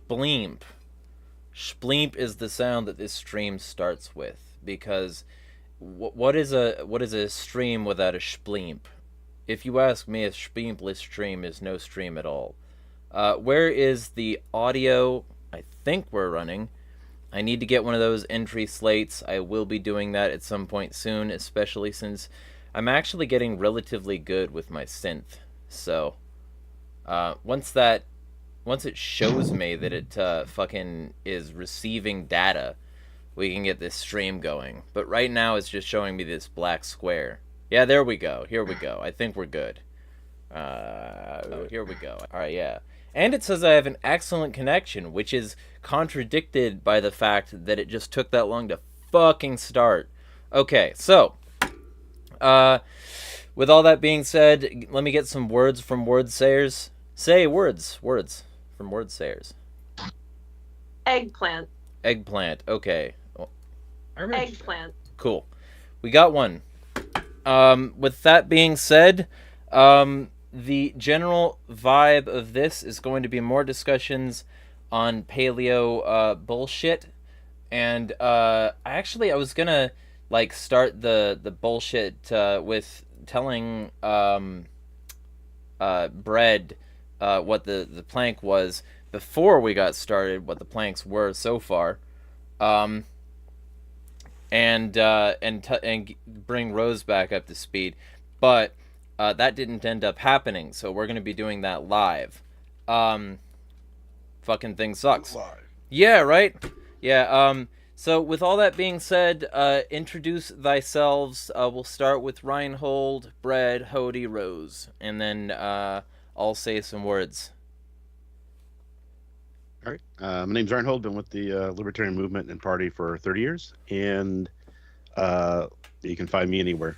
Spleemp. Spleemp is the sound that this stream starts with, because what is a stream without a spleemp? If you ask me, a spleempless stream is no stream at all. Where is the audio? I think we're running. I need to get one of those entry slates. I will be doing that at some point soon, especially since I'm actually getting relatively good with my synth. So, once it shows me that it fucking is receiving data, we can get this stream going. But right now it's just showing me this black square. Yeah, there we go. Here we go. I think we're good. Here we go. Alright, yeah. And it says I have an excellent connection, which is contradicted by the fact that it just took that long to fucking start. Okay, so, with all that being said, let me get some words from word sayers. Say words from word sayers. Eggplant. Eggplant, okay. Eggplant. Cool. We got one. With that being said, the general vibe of this is going to be more discussions on paleo bullshit, and I was gonna start the bullshit with telling Bread what the plank was before we got started, what the planks were so far, and bring Rose back up to speed, but that didn't end up happening, so we're gonna be doing that live. Fucking thing sucks. Live. Yeah, right? Yeah, so with all that being said, introduce thyselves. We'll start with Reinhold, Bread, Hody, Rose, and then I'll say some words. All right. My name's Reinhold. Been with the Libertarian movement and party for 30 years, and you can find me anywhere.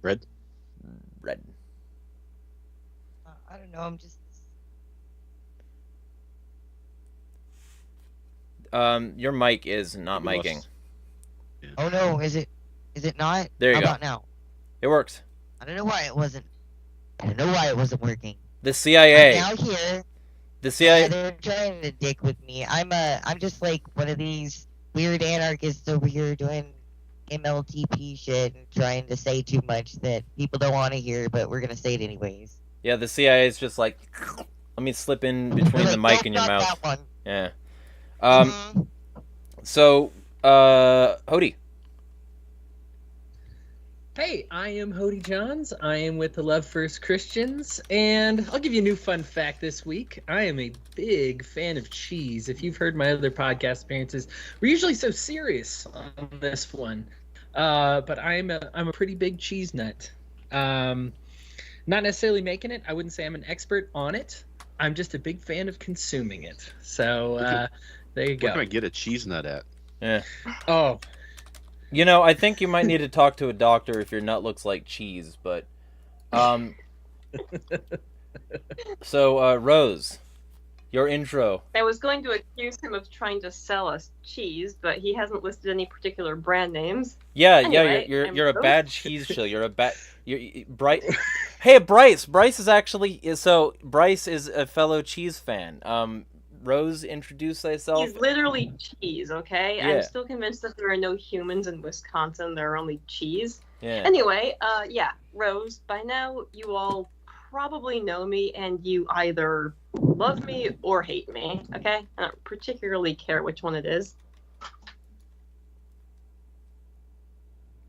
Red? Red. I don't know. I'm just. Your mic is not miking. Yeah. Oh no, is it? Is it not? There you How go. about now? It works. I don't know why it wasn't. I don't know why it wasn't working. The CIA. I'm now here. The CIA. They're trying to dick with me. I'm just like one of these weird anarchists over here doing MLTP shit and trying to say too much that people don't want to hear, but we're gonna say it anyways. Yeah, the CIA is just like, let me slip in between the mic and your Not mouth. that one. Yeah. Mhm. So, Hody. Hey, I am Hody Johns. I am with the Love First Christians, and I'll give you a new fun fact this week. I am a big fan of cheese. If you've heard my other podcast appearances, we're usually so serious on this one, but I'm a pretty big cheese nut. Not necessarily making it. I wouldn't say I'm an expert on it. I'm just a big fan of consuming it. So there you go. Where can I get a cheese nut at? Yeah. Oh. You know, I think you might need to talk to a doctor if your nut looks like cheese, but, so, Rose, your intro. I was going to accuse him of trying to sell us cheese, but he hasn't listed any particular brand names. Yeah, Anyway, you're a I'm bad Rose. cheese show. You're a bad, Bryce. Hey, Bryce is actually, Bryce is a fellow cheese fan. Rose, introduce thyself. He's literally cheese, okay? Yeah. I'm still convinced that there are no humans in Wisconsin. There are only cheese. Yeah. Anyway, yeah, Rose, by now you all probably know me and you either love me or hate me, okay? I don't particularly care which one it is.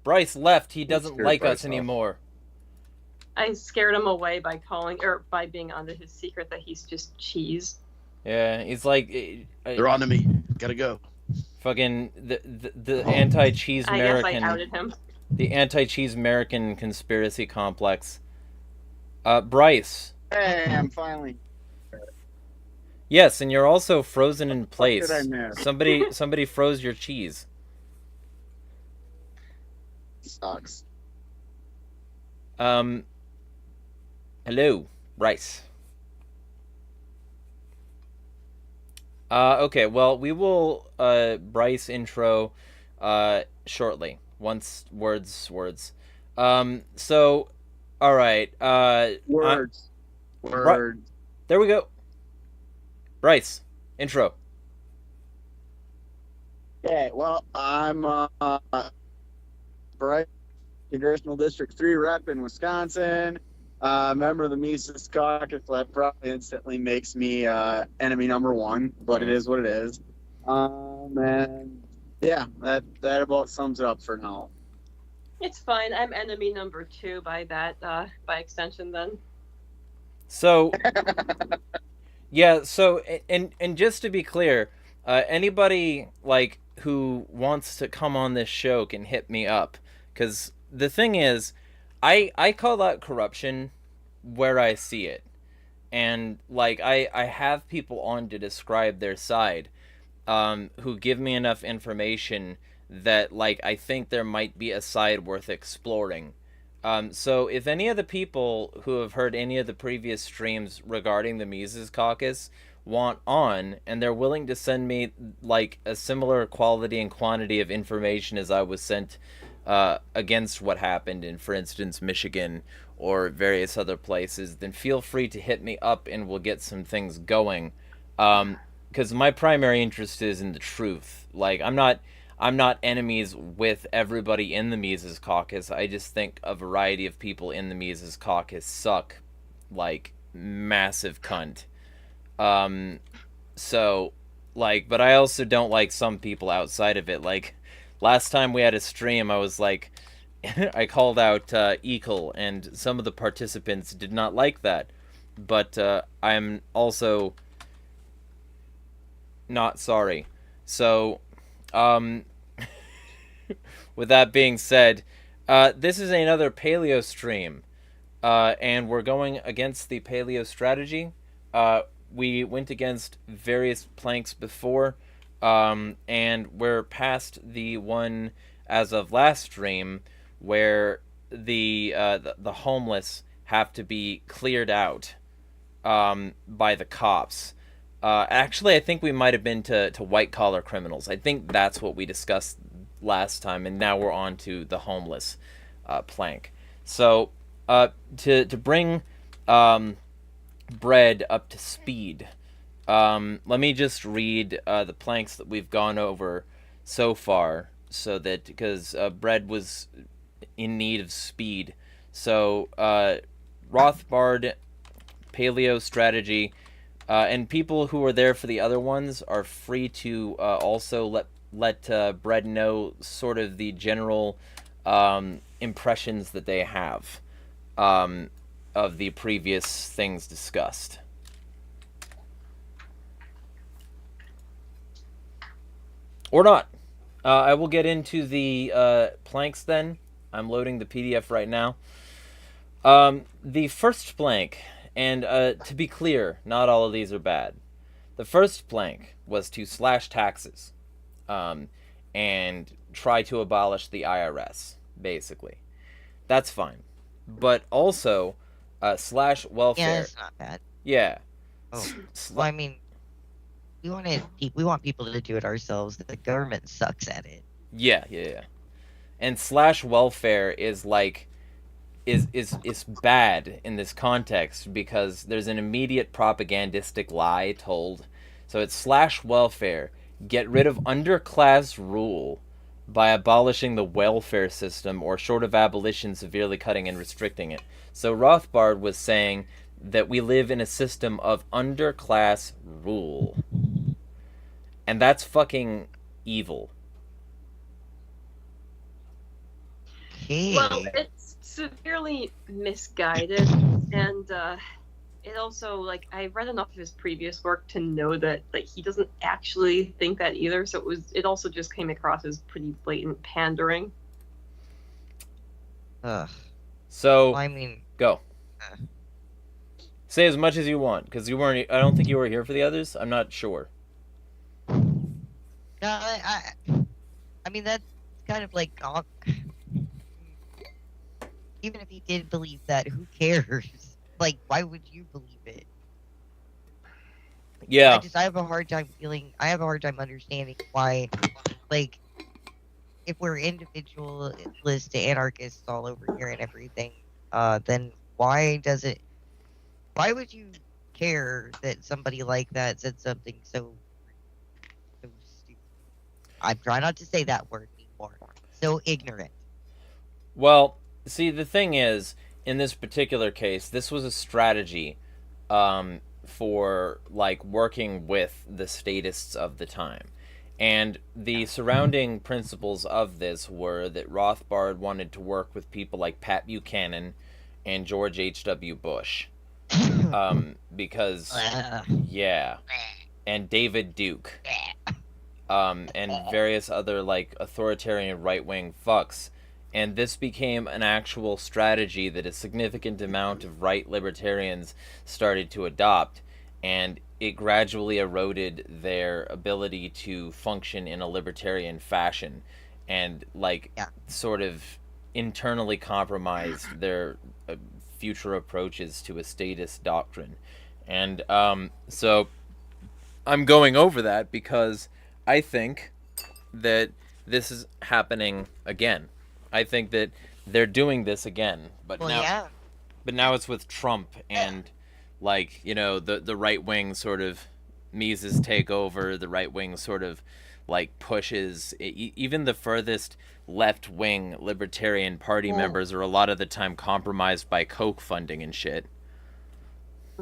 Bryce left. He doesn't scared like Bryce us off. anymore. I scared him away by by being onto his secret that he's just cheese. Yeah, he's like, They're on to me. Gotta go. fucking the anti-cheese I guess I American. outed him. The anti-cheese American conspiracy complex. Bryce. Hey, I'm finally. Yes, and you're also frozen in place. did I miss? Somebody froze your cheese. Sucks. Hello, Bryce. Okay, well, we will Bryce intro shortly. Once words. So All right. Words. Words. There we go. Bryce, intro. Okay, well, I'm Bright, Congressional District 3 rep in Wisconsin. Member of the Mises Caucus. That probably instantly makes me enemy number one, but it is what it is. And yeah, that about sums it up for now. It's fine. I'm enemy number 2 by extension then. So, yeah. So, and just to be clear, anybody like who wants to come on this show can hit me up, because the thing is, I call out corruption where I see it, and like I have people on to describe their side, who give me enough information that like I think there might be a side worth exploring. So if any of the people who have heard any of the previous streams regarding the Mises Caucus want on, and they're willing to send me like a similar quality and quantity of information as I was sent against what happened in, for instance, Michigan or various other places, then feel free to hit me up and we'll get some things going. Because my primary interest is in the truth. Like, I'm not enemies with everybody in the Mises Caucus. I just think a variety of people in the Mises Caucus suck like massive cunt. So, like, but I also don't like some people outside of it. Like, last time we had a stream, I was like, I called out Ekel, and some of the participants did not like that. But I'm also not sorry. So, with that being said, this is another Paleo stream, and we're going against the Paleo strategy. We went against various planks before, and we're past the one as of last stream where the homeless have to be cleared out by the cops. Actually, I think we might have been to white collar criminals. I think that's what we discussed last time, and now we're on to the homeless plank. So to bring Bread up to speed, let me just read the planks that we've gone over so far, so that because Bread was in need of speed. So Rothbard, Paleo strategy, and people who were there for the other ones are free to also let Bread know sort of the general impressions that they have of the previous things discussed. Or not. I will get into the planks then. I'm loading the PDF right now. The first plank, and to be clear, not all of these are bad. The first plank was to slash taxes and try to abolish the IRS, basically. That's fine. But also, slash welfare. Yeah, it's not bad. Yeah. Oh, well, I mean, we want people to do it ourselves. The government sucks at it. Yeah. And slash welfare is like is bad in this context because there's an immediate propagandistic lie told. So it's slash welfare. Get rid of underclass rule by abolishing the welfare system, or short of abolition, severely cutting and restricting it. So Rothbard was saying that we live in a system of underclass rule. And that's fucking evil. Okay. Well, it's severely misguided, and it also, like, I read enough of his previous work to know that, like, he doesn't actually think that either. So it also just came across as pretty blatant pandering. Ugh. So Well, I mean, go. Say as much as you want, because you weren't. I don't think you were here for the others. I'm not sure. no, I mean that's kind of like, even if he did believe that, who cares? Like, why would you believe it? Like, Yeah. I have a hard time understanding why, like, if we're individualist anarchists all over here and everything, then why would you care that somebody like that said something so stupid? I'm trying not to say that word anymore. So ignorant. Well, see, the thing is, in this particular case, this was a strategy for like working with the statists of the time. And the surrounding principles of this were that Rothbard wanted to work with people like Pat Buchanan and George H.W. Bush. Because, yeah, and David Duke, and various other like authoritarian right-wing fucks. And this became an actual strategy that a significant amount of right libertarians started to adopt, and it gradually eroded their ability to function in a libertarian fashion, and like sort of internally compromised their future approaches to a statist doctrine. And so I'm going over that because I think that this is happening again. I think that they're doing this again, but now it's with Trump and like, you know, the right wing sort of Mises take over, the right wing sort of like pushes even the furthest left wing libertarian party members are a lot of the time compromised by Koch funding and shit.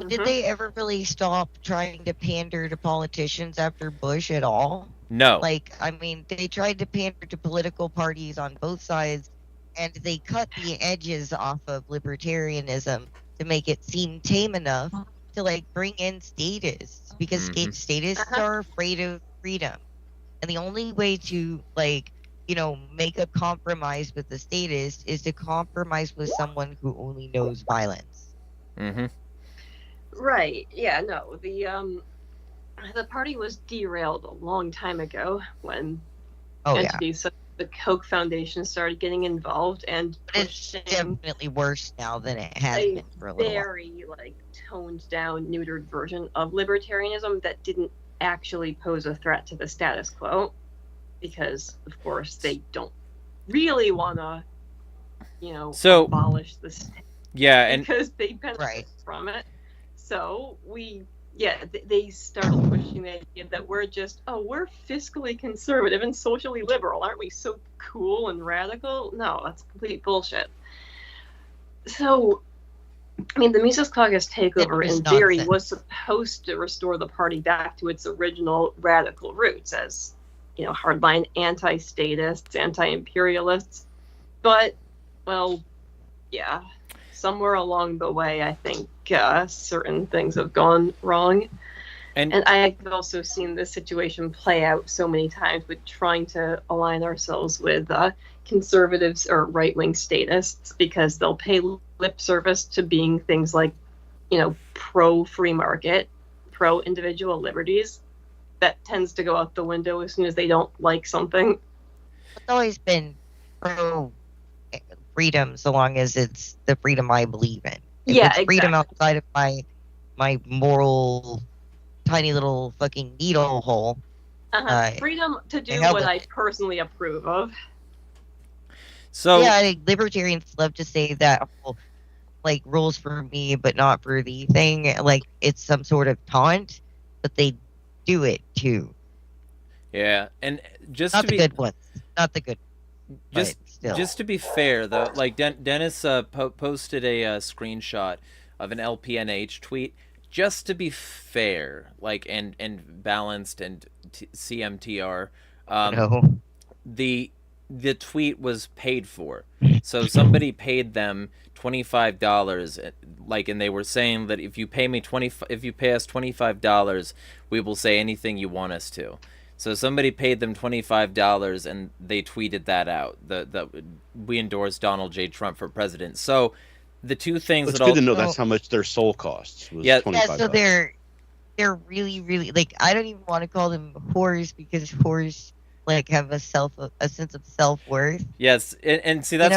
Did they ever really stop trying to pander to politicians after Bush at all? No. Like, I mean, they tried to pander to political parties on both sides, and they cut the edges off of libertarianism to make it seem tame enough to, like, bring in statists, because statists are afraid of freedom. And the only way to, like, you know, make a compromise with the statist is to compromise with someone who only knows violence. Right. Yeah, no. The party was derailed a long time ago when entities such as the Koch Foundation started getting involved and it's definitely worse now than it has been for a little while. Very like toned down, neutered version of libertarianism that didn't actually pose a threat to the status quo, because of course they don't really want to, you know, abolish the state. Yeah, and because they benefit from it. So they started pushing the idea that we're fiscally conservative and socially liberal. Aren't we so cool and radical? No, that's complete bullshit. So, I mean, the Mises Caucus takeover in theory was supposed to restore the party back to its original radical roots as, you know, hardline anti-statists, anti-imperialists. But, well, yeah, somewhere along the way, I think certain things have gone wrong. And I've also seen this situation play out so many times with trying to align ourselves with conservatives or right-wing statists, because they'll pay lip service to being things like, you know, pro-free market, pro-individual liberties. That tends to go out the window as soon as they don't like something. It's always been pro-freedom so long as it's the freedom I believe in. If it's freedom outside of my moral tiny little fucking needle hole. Freedom to do what I personally approve of. So yeah, libertarians love to say that whole, like, rules for me but not for thee thing, like it's some sort of taunt, but they do it too. Yeah, and just not to the be good ones, not the good. Just to be fair, though, like Dennis posted a screenshot of an LPNH tweet. Just to be fair, like and balanced and CMTR, the tweet was paid for. So somebody paid them $25, like, and they were saying that if you pay us $25, we will say anything you want us to. So somebody paid them $25, and they tweeted that out. That we endorse Donald J. Trump for president. So the two things it's good to know that's how much their soul costs. Was $25. Yeah. So they're really, really, like, I don't even want to call them whores, because whores like have a sense of self-worth. Yes, and see that's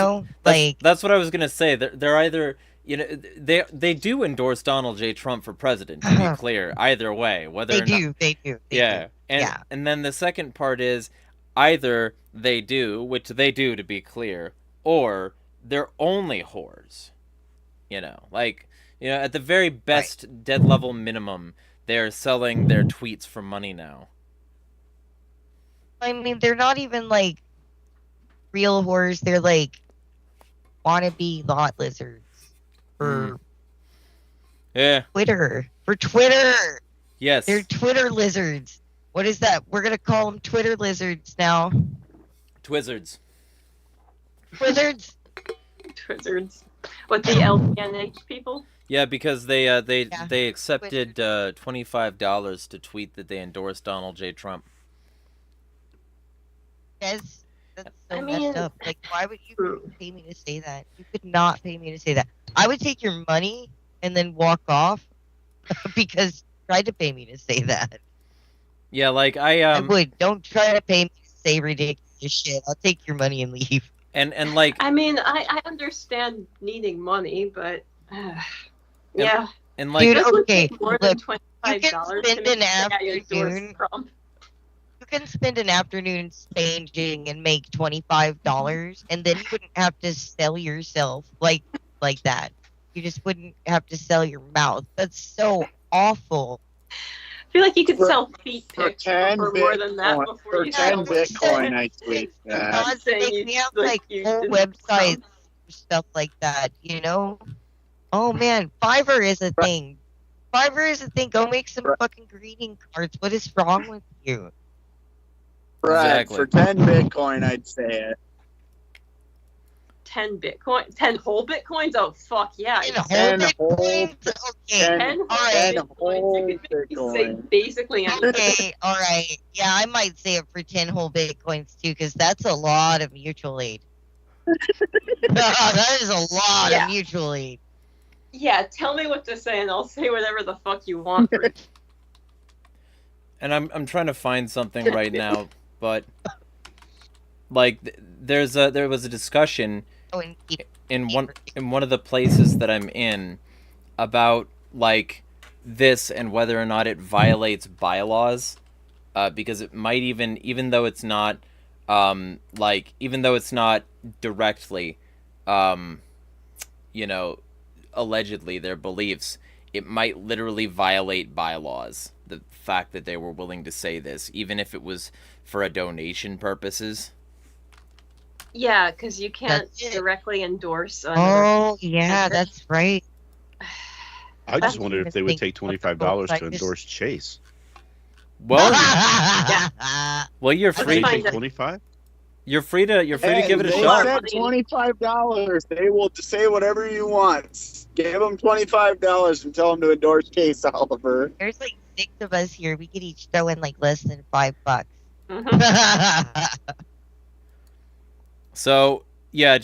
that's what I was gonna say. They're either, you know, they do endorse Donald J. Trump for president, to be clear. Either way, whether they do. And then the second part is either they do, which they do, to be clear, or they're only whores. Like, at the very best dead level minimum, they're selling their tweets for money now. I mean, they're not even like real whores. They're like wannabe lot lizards for Yeah. Twitter. For Twitter. Yes. They're Twitter lizards. What is that? We're gonna call them Twitter lizards now. Twizzards. Wizards. Twizzards. What, the LPNH people? Yeah, because they accepted $25 to tweet that they endorsed Donald J. Trump. That's so I messed mean- up. Like, why would you pay me to say that? You could not pay me to say that. I would take your money and then walk off because you tried to pay me to say that. Yeah, like I would. Don't try to pay me to say ridiculous shit. I'll take your money and leave. and like I mean, I understand needing money, but yeah. and like Dude, This would okay, take more look, than you can $25 spend to an make a guy endorse afternoon. Trump. You can spend an afternoon staging and make $25, and then you wouldn't have to sell yourself like that. You just wouldn't have to sell your mouth. That's so awful. I feel like you could sell feet For pics 10 for more than that Bitcoin, before for you 10 sell Bitcoin, I tweet For that. God's saying sake, you- we have like, like you whole didn't websites for stuff like that, Oh man, Fiverr is a thing. Fiverr is a thing. Go make some fucking greeting cards. What is wrong with you? Right, Exactly. for 10 Bitcoin, I'd say it. 10 Bitcoin, 10 whole Bitcoins. Oh fuck yeah! In a whole 10 whole Bitcoins? Okay, 10 10 all right. whole Bitcoins. You could Bitcoin. say basically anything. Okay, all right. Yeah, I might say it for 10 whole Bitcoins too, because that's a lot of mutual aid. That is a lot Yeah. of mutual aid. Yeah, tell me what to say, and I'll say whatever the fuck you want. For it. And I'm trying to find something right now, but like there was a discussion Oh, and keep in one of the places that I'm in about like this and whether or not it violates bylaws, because it might even though it's not even though it's not directly allegedly their beliefs, it might literally violate bylaws. The fact that they were willing to say this, even if it was for a donation purposes. Yeah, because you can't That's it. directly endorse. Another... Oh, yeah, that's right. I just I wondered if they would take $25 to endorse Chase. Well, Yeah. well, you're Let's free. They find take it. 25. You're free to give it a they shot. said $25. They will say whatever you want. Give them $25 and tell them to endorse Chase Oliver. There's like 6 of us here. We could each throw in like less than $5. Mhm. So yeah,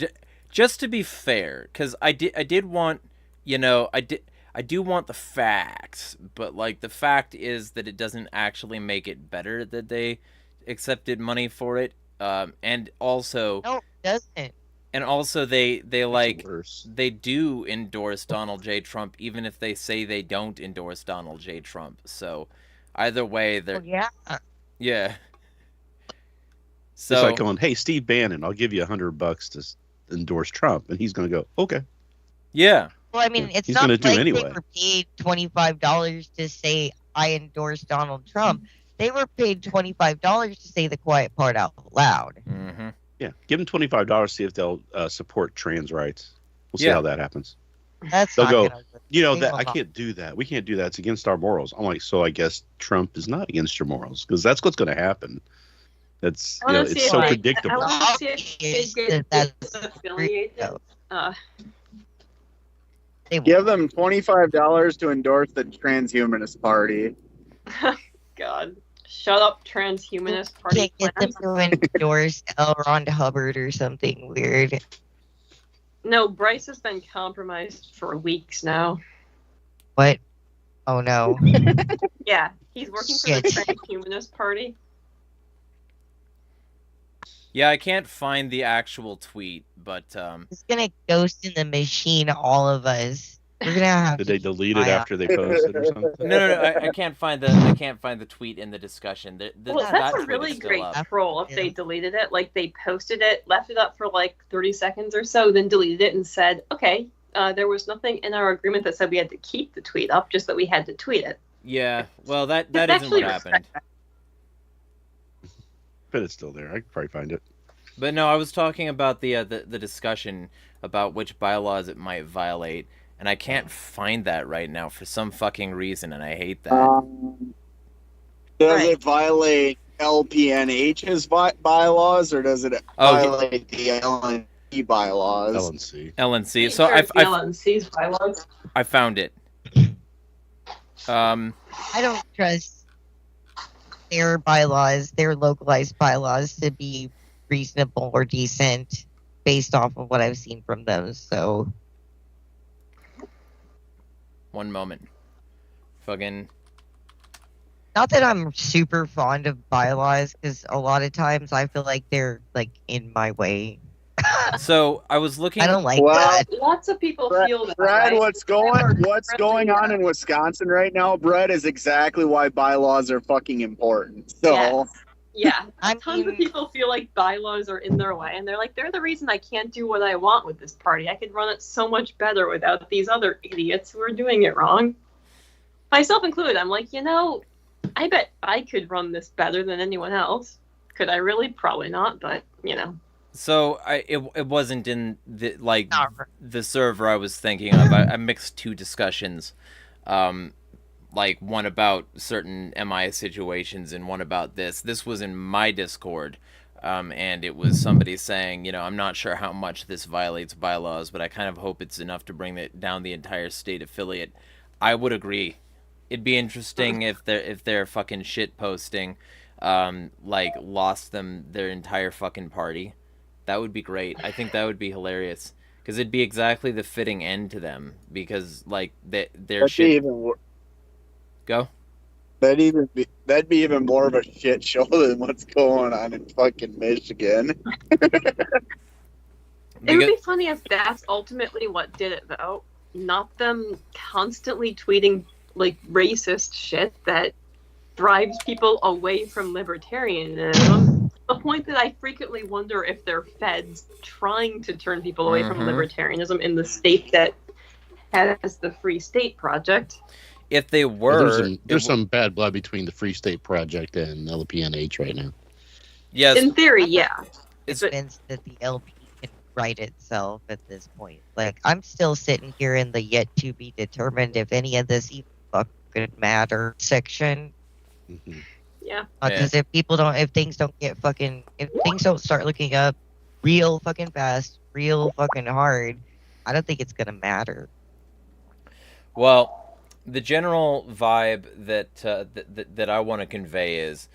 just to be fair, because I did want, I do want the facts, but like the fact is that it doesn't actually make it better that they accepted money for it, and also No, it doesn't. and also they like Worse. they do endorse Donald J. Trump even if they say they don't endorse Donald J. Trump. So either way, Oh, they're yeah. yeah. It's So like going, hey, Steve Bannon, I'll give you $100 to endorse Trump, and he's going to go, okay. yeah. Well, I mean, it's He's not gonna like do they anyway. were paid $25 to say I endorse Donald Trump. They were paid $25 to say the quiet part out loud. Mm-hmm. Yeah, give them $25, see if they'll support trans rights. We'll see Yeah. how that happens. That's They'll not go, gonna work. You know, They that will I not. can't do that. We can't do that. It's against our morals. I'm like, so I guess Trump is not against your morals, because that's what's going to happen. That's I wanna see it's if so I predictable. want to see if they get That's affiliated. Uh, They won't. Give them $25 to endorse the Transhumanist Party. God, shut up, transhumanist party. Can't get them plans. to endorse L. Ron Hubbard or something weird. No, Bryce has been compromised for weeks now. What? Oh no. Yeah, he's working for the Shit. transhumanist party. Yeah, I can't find the actual tweet, but It's gonna ghost in the machine all of us. We're gonna have Did to they delete it fire. after they posted or something? no, I can't find the tweet in the discussion. Well, That that's a tweet really is still great up. troll if they Yeah. deleted it. Like, they posted it, left it up for like 30 seconds or so, then deleted it and said, okay, there was nothing in our agreement that said we had to keep the tweet up, just that we had to tweet it. Yeah, well, that It's isn't actually what happened. But it's still there. I could probably find it. But no, I was talking about the discussion about which bylaws it might violate, and I can't find that right now for some fucking reason, and I hate that. Does Right. it violate LPNH's bylaws, or does it violate the LNC bylaws? LNC. LNC. So Sure, I LNC's bylaws. I found it. I don't trust their bylaws, their localized bylaws, to be reasonable or decent based off of what I've seen from them. So, one moment. Fucking. not that I'm super fond of bylaws, because a lot of times I feel like they're like in my way. So I was looking. I don't like Well, that. Lots of people feel that Brad, way. what's going on in Wisconsin right now, Brad, is exactly why bylaws are fucking important. So Yes. Yeah, I tons of mean- people feel like bylaws are in their way, and they're like, they're the reason I can't do what I want with this party. I could run it so much better without these other idiots who are doing it wrong. Myself included, I'm like, I bet I could run this better than anyone else. Could I really? Probably not, but, So it wasn't in the Not the server I was thinking of. I mixed two discussions, like one about certain MI situations and one about this. This was in my Discord, and it was somebody saying, I'm not sure how much this violates bylaws, but I kind of hope it's enough to bring it down the entire state affiliate. I would agree. It'd be interesting if they're fucking shit posting, lost them their entire fucking party. That would be great. I think that would be hilarious. Because it'd be exactly the fitting end to them. Because, their that'd shit... be even wor- Go? that'd be even more of a shit show than what's going on in fucking Michigan. It would be funny if that's ultimately what did it, though. Not them constantly tweeting, racist shit that drives people away from libertarianism. The point that I frequently wonder if they're feds trying to turn people away from libertarianism in the state that has the Free State Project. If they were... There's some bad blood between the Free State Project and LPNH right now. Yes. In theory, yeah. It's, convinced that the LP can write itself at this point. I'm still sitting here in the yet to be determined if any of this even fucking matter section. Mhm. Yeah. Because if things don't start looking up real fucking fast, real fucking hard, I don't think it's gonna matter. well, the general vibe that I want to convey is,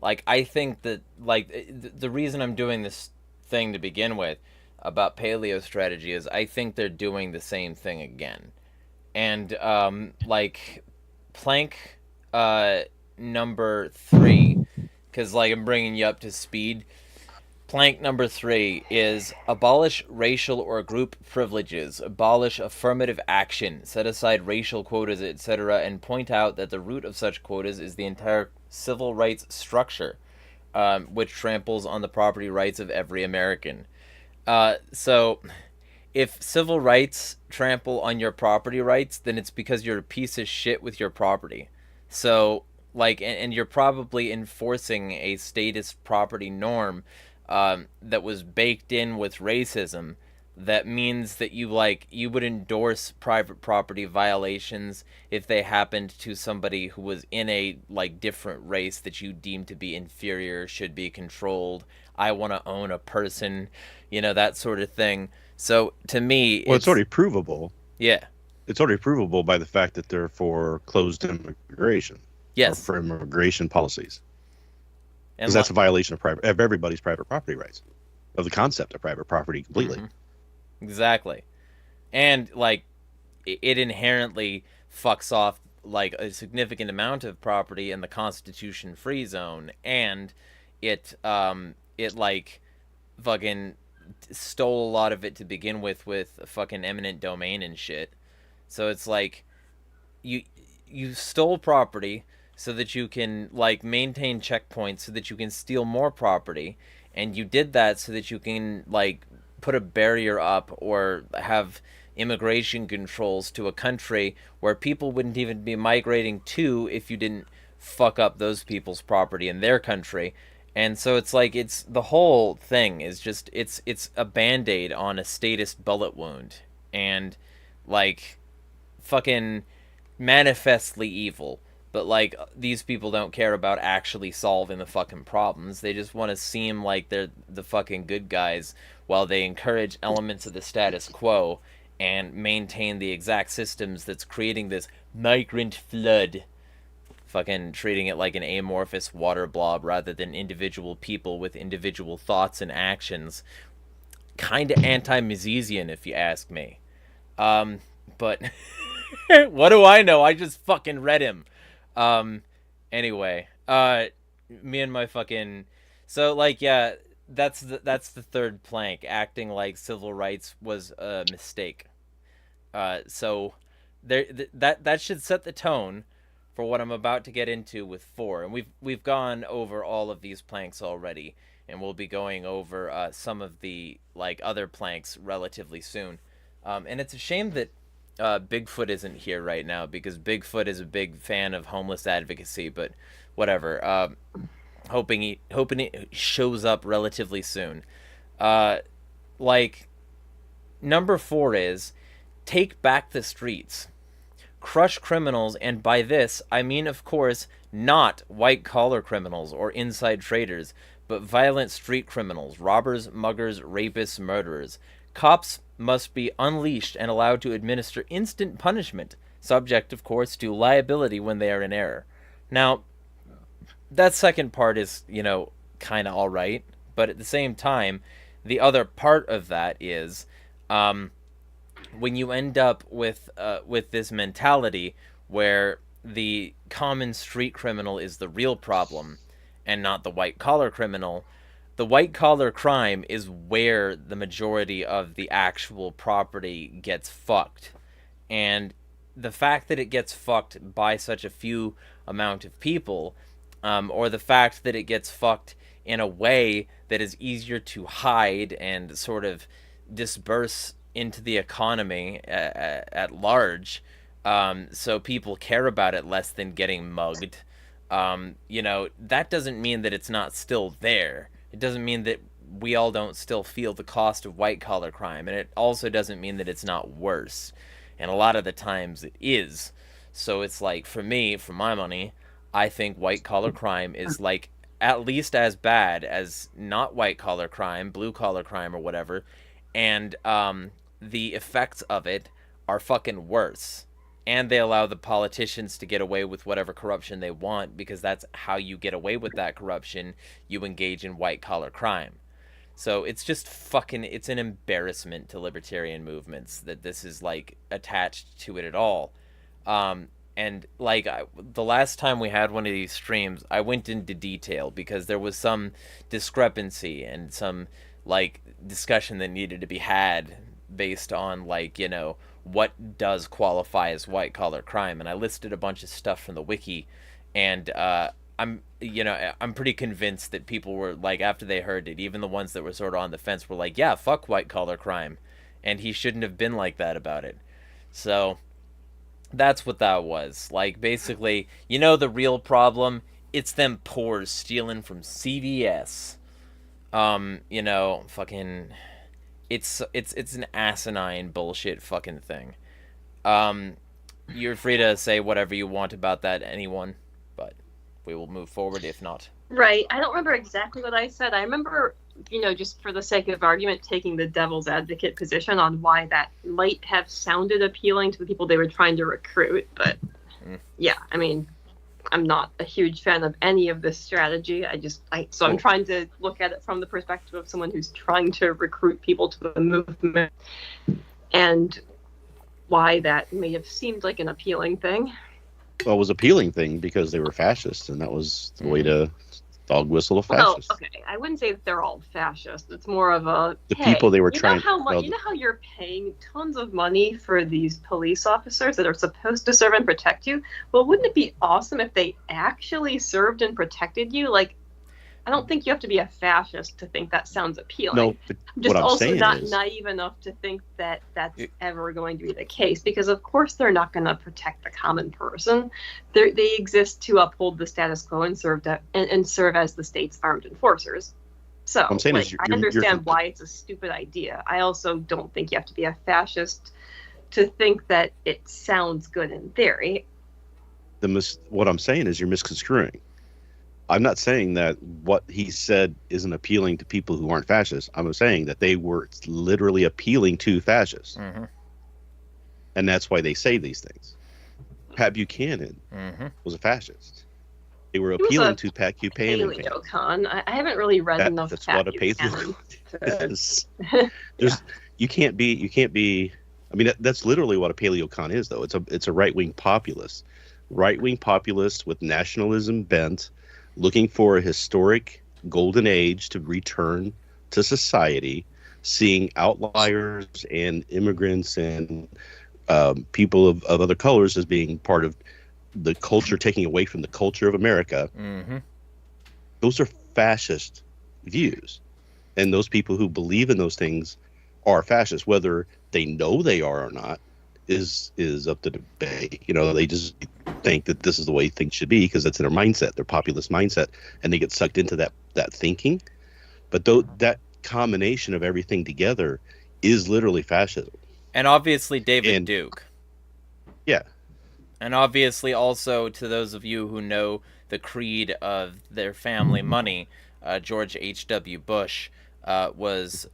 I think that, the reason I'm doing this thing to begin with about paleo strategy is I think they're doing the same thing again. And, plank, number 3, because I'm bringing you up to speed. Plank number 3 is abolish racial or group privileges, abolish affirmative action, set aside racial quotas, etc., and point out that the root of such quotas is the entire civil rights structure, which tramples on the property rights of every American. So if civil rights trample on your property rights, then it's because you're a piece of shit with your property. So, and you're probably enforcing a statist property norm that was baked in with racism. That means that you would endorse private property violations if they happened to somebody who was in a different race that you deem to be inferior, should be controlled. I want to own a person, that sort of thing. So to me, Well, it's already provable. Yeah. It's already provable by the fact that they're for closed immigration. Yes. Or for immigration policies. And Because that's a violation of everybody's private property rights, of the concept of private property completely. Mhm. Exactly. And it inherently fucks off a significant amount of property in the Constitution free zone, and it fucking stole a lot of it to begin with fucking eminent domain and shit. So it's you stole property so that you can maintain checkpoints so that you can steal more property, and you did that so that you can put a barrier up or have immigration controls to a country where people wouldn't even be migrating to if you didn't fuck up those people's property in their country. And so it's like, it's the whole thing is just, it's a band-aid on a statist bullet wound, and like fucking manifestly evil. But like, these people don't care about actually solving the fucking problems. They just want to seem like they're the fucking good guys while they encourage elements of the status quo and maintain the exact systems that's creating this migrant flood. Fucking treating it like an amorphous water blob rather than individual people with individual thoughts and actions. Kinda anti-Misesian, if you ask me. But what do I know? I just fucking read him. Anyway, me and my fucking, so like, yeah, that's the third plank. Acting like civil rights was a mistake. So there, that should set the tone for what I'm about to get into with 4. And we've gone over all of these planks already, and we'll be going over some of the like other planks relatively soon. And it's a shame that Bigfoot isn't here right now, because Bigfoot is a big fan of homeless advocacy, but whatever. Hoping he shows up relatively soon. Like, number 4 is take back the streets. Crush criminals, and by this, I mean, of course, not white-collar criminals or inside traders, but violent street criminals, robbers, muggers, rapists, murderers. Cops must be unleashed and allowed to administer instant punishment, subject, of course, to liability when they are in error. Now, that second part is, kind of alright, but at the same time, the other part of that is, when you end up with this mentality where the common street criminal is the real problem and not the white-collar criminal, the white-collar crime is where the majority of the actual property gets fucked. And the fact that it gets fucked by such a few amount of people, or the fact that it gets fucked in a way that is easier to hide and sort of disperse into the economy at large, so people care about it less than getting mugged, that doesn't mean that it's not still there. It doesn't mean that we all don't still feel the cost of white-collar crime, and it also doesn't mean that it's not worse. And a lot of the times it is. So it's like, for me, for my money, I think white-collar crime is like at least as bad as not white-collar crime, blue-collar crime or whatever, and the effects of it are fucking worse. And they allow the politicians to get away with whatever corruption they want, because that's how you get away with that corruption. You engage in white-collar crime. So it's just fucking, it's an embarrassment to libertarian movements that this is, like, attached to it at all. And, like, the last time we had one of these streams, I went into detail because there was some discrepancy and some, like, discussion that needed to be had based on, like, what does qualify as white-collar crime. And I listed a bunch of stuff from the wiki, and I'm pretty convinced that people were, like, after they heard it, even the ones that were sort of on the fence were like, yeah, fuck white-collar crime, and he shouldn't have been like that about it. So that's what that was. Like, basically, the real problem? It's them poors stealing from CVS. Fucking... It's an asinine bullshit fucking thing. You're free to say whatever you want about that, anyone, but we will move forward if not. Right. I don't remember exactly what I said. I remember, just for the sake of argument, taking the devil's advocate position on why that might have sounded appealing to the people they were trying to recruit. But yeah, I mean, I'm not a huge fan of any of this strategy. So I'm trying to look at it from the perspective of someone who's trying to recruit people to the movement, and why that may have seemed like an appealing thing. Well, it was an appealing thing because they were fascists, and that was the way to dog whistle a fascist. Well, okay, I wouldn't say that they're all fascists. It's more of a people they were trying. You know how you're paying tons of money for these police officers that are supposed to serve and protect you? Well, wouldn't it be awesome if they actually served and protected you? Like, I don't think you have to be a fascist to think that sounds appealing. No, but I'm just what I'm also saying not is, naive enough to think that that's ever going to be the case, because of course they're not going to protect the common person. They exist to uphold the status quo and serve as the state's armed enforcers. So I'm saying like, is I understand why it's a stupid idea. I also don't think you have to be a fascist to think that it sounds good in theory. what I'm saying is you're misconstruing. I'm not saying that what he said isn't appealing to people who aren't fascists. I'm saying that they were literally appealing to fascists. Mm-hmm. And that's why they say these things. Pat Buchanan was a fascist. They were appealing to Pat Buchanan. Paleo-con. I haven't really read enough. That's Pat what a Buchanan paleo is. You can't be. I mean, that's literally what a paleo-con is, though. It's a right-wing populist with nationalism bent, looking for a historic golden age to return to society, seeing outliers and immigrants and people of other colors as being part of the culture, taking away from the culture of America. Mm-hmm. Those are fascist views. And those people who believe in those things are fascists. Whether they know they are or not is up to debate. You know, they just think that this is the way things should be because that's their mindset, their populist mindset, and they get sucked into that thinking. But that combination of everything together is literally fascism. And obviously David Duke. Yeah. And obviously also, to those of you who know the creed of their family money, George H.W. Bush was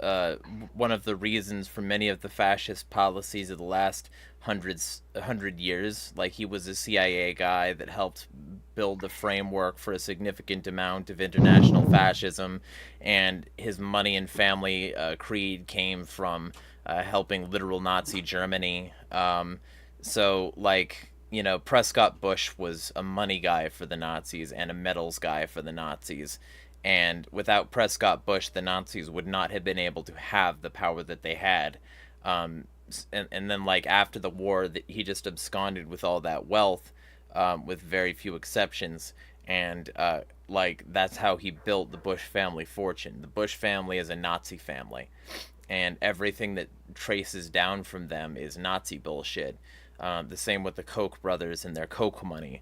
one of the reasons for many of the fascist policies of the last 100 years. Like, he was a CIA guy that helped build the framework for a significant amount of international fascism, and his money and family creed came from helping literal Nazi Germany. So, like, you know, Prescott Bush was a money guy for the Nazis and a medals guy for the Nazis. And without Prescott Bush, the Nazis would not have been able to have the power that they had. And then, like, after the war, he just absconded with all that wealth, with very few exceptions. And, like, that's how he built the Bush family fortune. The Bush family is a Nazi family. And everything that traces down from them is Nazi bullshit. The same with the Koch brothers and their Koch money.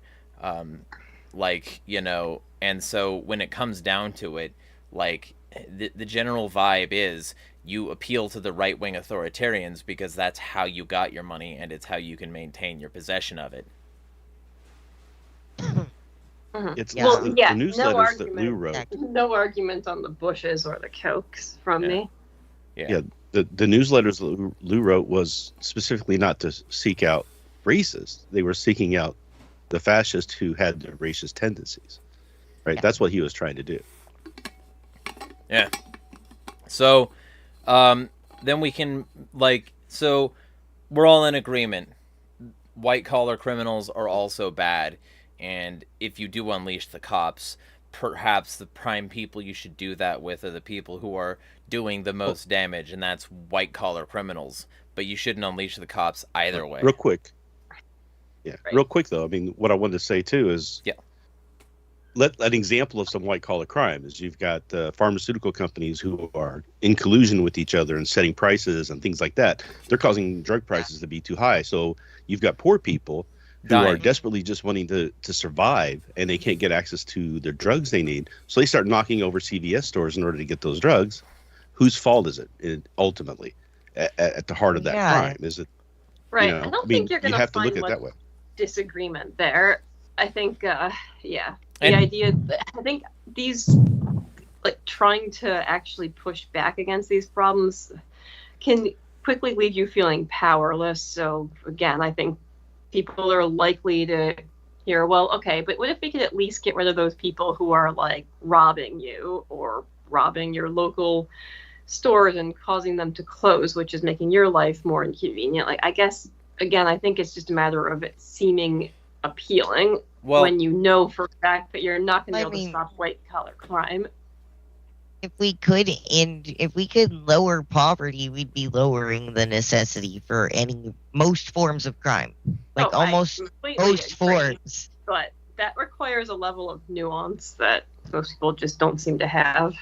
Like, you know, and so when it comes down to it, like, the general vibe is you appeal to the right-wing authoritarians because that's how you got your money and it's how you can maintain your possession of it. It's the newsletters that Lou wrote. No argument on the Bushes or the Kochs from me. Yeah. The newsletters that Lou wrote was specifically not to seek out racists. They were seeking out the fascists who had the racist tendencies. Right? Yeah. That's what he was trying to do. Yeah. So, then we can, like, so we're all in agreement. White-collar criminals are also bad. And if you do unleash the cops, perhaps the prime people you should do that with are the people who are doing the most damage, and that's white-collar criminals. But you shouldn't unleash the cops either way. Real quick. Yeah, right. Real quick, though. I mean, what I wanted to say, too, is an example of some white-collar crime is you've got pharmaceutical companies who are in collusion with each other and setting prices and things like that. They're causing drug prices to be too high. So you've got poor people who are desperately just wanting to survive, and they can't get access to their drugs they need. So they start knocking over CVS stores in order to get those drugs. Whose fault is it ultimately at the heart of that crime? Is it right? You know, I don't think you're going to have to find look at it that way. Disagreement there. I think, the idea. I think these, like, trying to actually push back against these problems can quickly leave you feeling powerless. So again, I think people are likely to hear, well, okay, but what if we could at least get rid of those people who are, like, robbing you or robbing your local stores and causing them to close, which is making your life more inconvenient. Like, I guess, again, I think it's just a matter of it seeming appealing when you know for a fact that you're not going to be able to stop white-collar crime. If we could lower poverty, we'd be lowering the necessity for most forms of crime. Like, almost most forms. But that requires a level of nuance that most people just don't seem to have.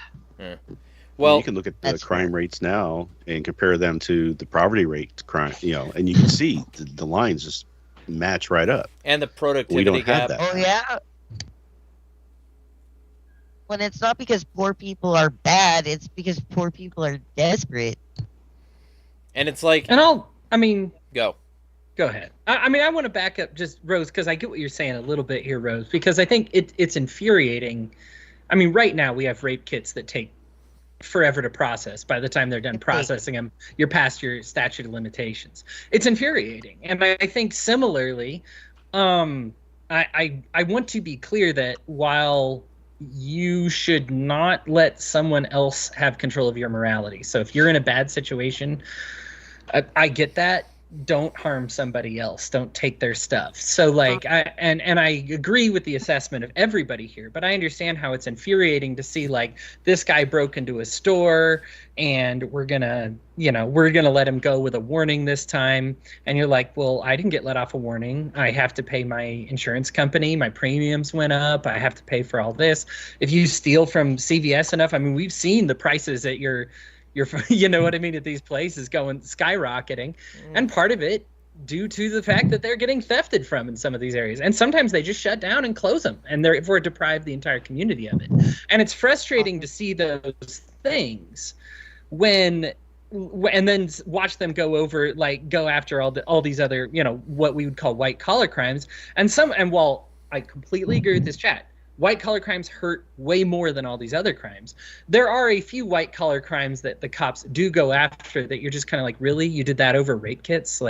Well, you can look at the crime rates now and compare them to the poverty rate crime, and you can see the lines just match right up. And the productivity we don't gap. have that. Oh yeah. When it's not because poor people are bad, it's because poor people are desperate. And it's like, And go ahead. I want to back up just Rose, because I get what you're saying a little bit here, Rose, because I think it's infuriating. I mean, right now we have rape kits that take forever to process. By the time they're done processing them, you're past your statute of limitations. It's infuriating. And I think similarly, I want to be clear that while you should not let someone else have control of your morality. So if you're in a bad situation, I get that. Don't harm somebody else. Don't take their stuff. So like, I agree with the assessment of everybody here, but I understand how it's infuriating to see like this guy broke into a store and we're gonna let him go with a warning this time. And you're like, well, I didn't get let off a warning. I have to pay my insurance company. My premiums went up. I have to pay for all this. If you steal from CVS enough, I mean, we've seen the prices at your you know what I mean, at these places going skyrocketing. And part of it due to the fact that they're getting thefted from in some of these areas. And sometimes they just shut down and close them and therefore deprive the entire community of it. And it's frustrating to see those things and then watch them go after all these other, what we would call white collar crimes. And while I completely agree with this chat, white collar crimes hurt way more than all these other crimes. There are a few white collar crimes that the cops do go after that you're just kind of like, really? You did that over rape kits?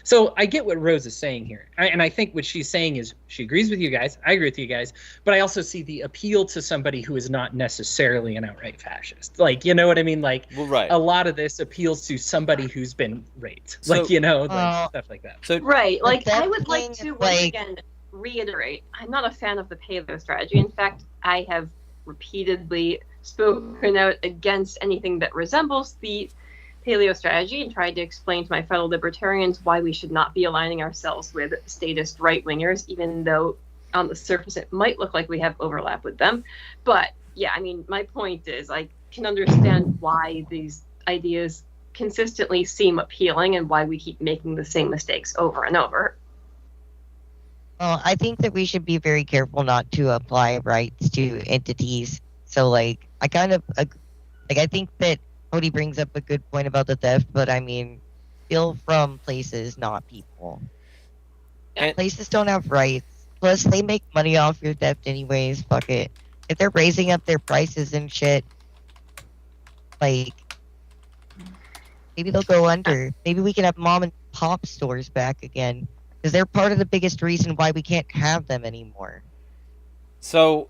So I get what Rose is saying here. And I think what she's saying is she agrees with you guys. I agree with you guys. But I also see the appeal to somebody who is not necessarily an outright fascist. You know what I mean? Right. A lot of this appeals to somebody who's been raped. So, stuff like that. So, right. I would like to, once again, reiterate, I'm not a fan of the paleo strategy. In fact, I have repeatedly spoken out against anything that resembles the paleo strategy and tried to explain to my fellow libertarians why we should not be aligning ourselves with statist right-wingers, even though on the surface it might look like we have overlap with them. But yeah, I mean, my point is I can understand why these ideas consistently seem appealing and why we keep making the same mistakes over and over. Well, I think that we should be very careful not to apply rights to entities. So, I think that Cody brings up a good point about the theft, but I mean, steal from places, not people. Places don't have rights. Plus, they make money off your theft anyways. Fuck it. If they're raising up their prices and shit, maybe they'll go under. Maybe we can have mom and pop stores back again. Because they're part of the biggest reason why we can't have them anymore. So,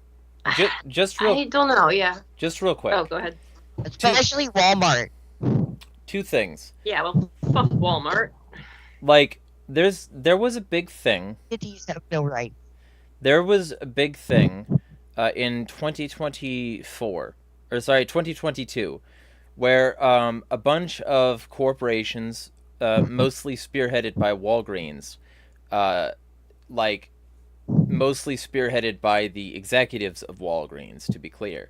just real... I don't know, yeah. Just real quick. Oh, go ahead. Especially Walmart. Two things. Yeah, well, fuck Walmart. There was a big thing. Entities have no rights. There was a big thing in 2022, where a bunch of corporations, mostly spearheaded by Walgreens, mostly spearheaded by the executives of Walgreens, to be clear,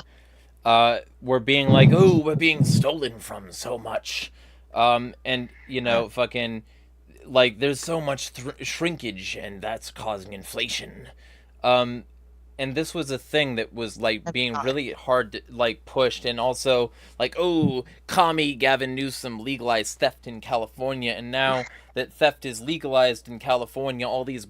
were being like, oh, we're being stolen from so much. And, fucking, there's so much shrinkage, and that's causing inflation. And this was a thing that was being really hard to, pushed, and also commie Gavin Newsom legalized theft in California, and now that theft is legalized in California, all these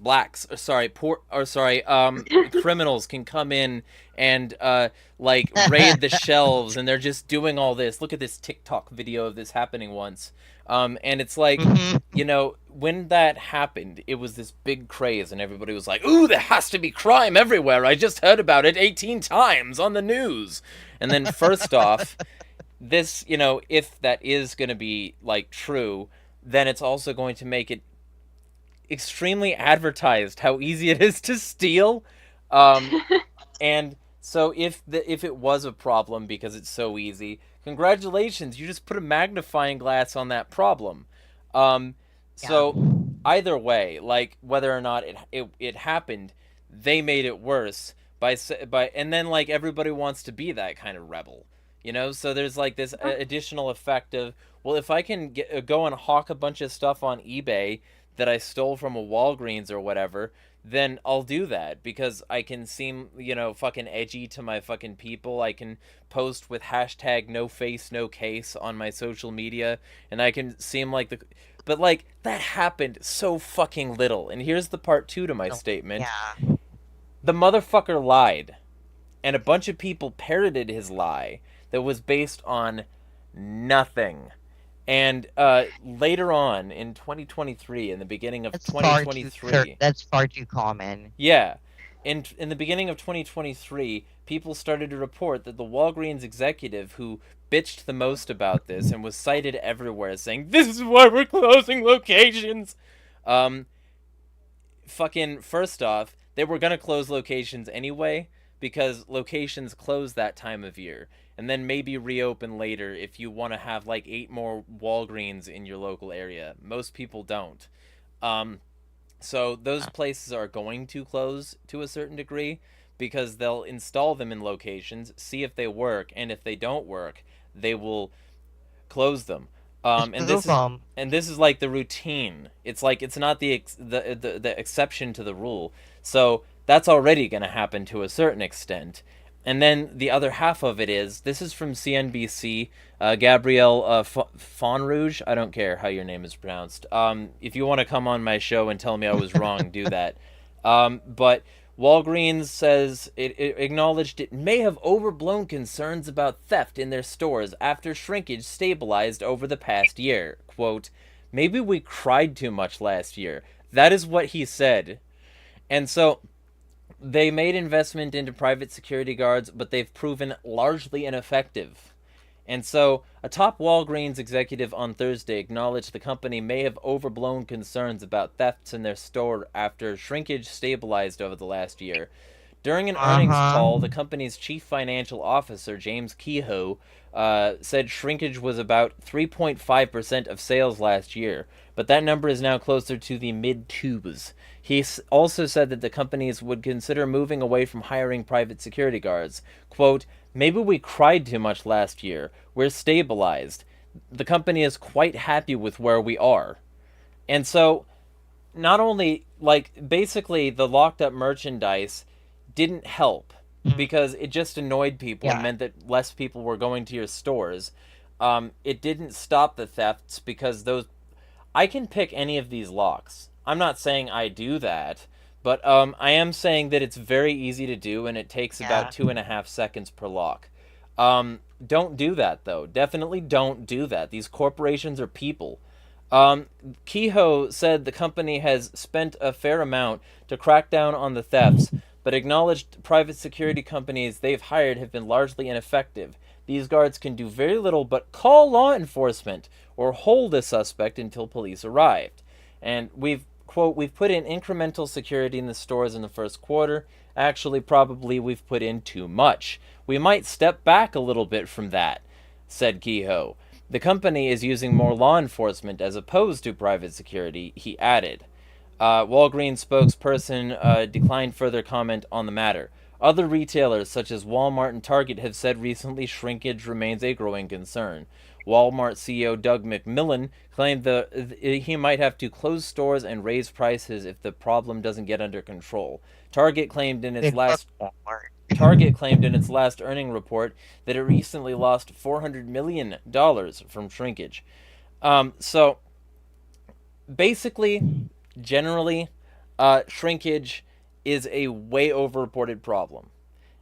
criminals can come in and raid the shelves, and they're just doing all this. Look at this TikTok video of this happening once. And it's when that happened, it was this big craze, and everybody was like, ooh, there has to be crime everywhere. I just heard about it 18 times on the news. And then first off, this, if that is going to be true, then it's also going to make it extremely advertised how easy it is to steal. And so if it was a problem because it's so easy, congratulations, you just put a magnifying glass on that problem. So either way, whether or not it happened, they made it worse and then like everybody wants to be that kind of rebel, so there's like this additional effect of, well, if I can go and hawk a bunch of stuff on eBay that I stole from a Walgreens or whatever, then I'll do that because I can seem, fucking edgy to my fucking people. I can post with hashtag no face, no case on my social media, and I can seem like but like that happened so fucking little. And here's the part 2 to my statement. Yeah. The motherfucker lied, and a bunch of people parroted his lie that was based on nothing. And later on in 2023, in the beginning of 2023, that's far too common. Yeah, in the beginning of 2023, people started to report that the Walgreens executive who bitched the most about this and was cited everywhere saying, "This is why we're closing locations," fucking first off, they were gonna close locations anyway because locations close that time of year, and then maybe reopen later if you want to have like 8 more Walgreens in your local area. Most people don't. So those places are going to close to a certain degree because they'll install them in locations, see if they work, and if they don't work, they will close them. And this is like the routine. It's like it's not the exception to the rule. So that's already going to happen to a certain extent. And then the other half of it is, this is from CNBC, Gabrielle Fonrouge. I don't care how your name is pronounced. If you want to come on my show and tell me I was wrong, do that. But Walgreens says it acknowledged it may have overblown concerns about theft in their stores after shrinkage stabilized over the past year. Quote, "Maybe we cried too much last year." That is what he said. And so they made investment into private security guards, but they've proven largely ineffective. And so a top Walgreens executive on Thursday acknowledged the company may have overblown concerns about thefts in their store after shrinkage stabilized over the last year. During an earnings call, the company's chief financial officer, James Kehoe, said shrinkage was about 3.5% of sales last year, but that number is now closer to the mid-twos. He also said that the companies would consider moving away from hiring private security guards. Quote, "Maybe we cried too much last year. We're stabilized. The company is quite happy with where we are." And so, not only, like, basically the locked up merchandise didn't help because it just annoyed people and meant that less people were going to your stores. It didn't stop the thefts because I can pick any of these locks. I'm not saying I do that, but I am saying that it's very easy to do, and it takes about 2.5 seconds per lock. Don't do that, though. Definitely don't do that. These corporations are people. Kehoe said the company has spent a fair amount to crack down on the thefts, but acknowledged private security companies they've hired have been largely ineffective. These guards can do very little but call law enforcement or hold a suspect until police arrived. And we've put in incremental security in the stores in the first quarter. Actually, probably we've put in too much. We might step back a little bit from that, said Kehoe. The company is using more law enforcement as opposed to private security, he added. Walgreens spokesperson declined further comment on the matter. Other retailers such as Walmart and Target have said recently shrinkage remains a growing concern. Walmart CEO Doug McMillon claimed he might have to close stores and raise prices if the problem doesn't get under control. Target claimed in its last earning report that it recently lost $400 million from shrinkage. So basically, generally, shrinkage is a way overreported problem.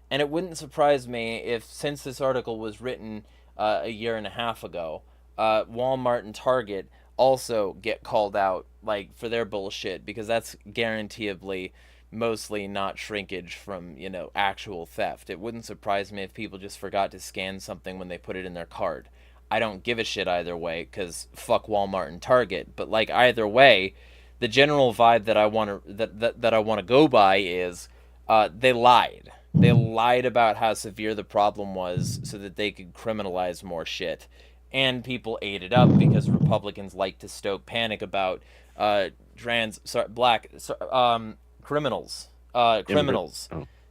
And it wouldn't surprise me if, since this article was written a year and a half ago, Walmart and Target also get called out for their bullshit, because that's guaranteeably mostly not shrinkage from actual theft. It wouldn't surprise me if people just forgot to scan something when they put it in their card. I don't give a shit either way, because fuck Walmart and Target. But either way, the general vibe that I want to go by is they lied. They lied about how severe the problem was so that they could criminalize more shit. And people ate it up because Republicans like to stoke panic about black criminals.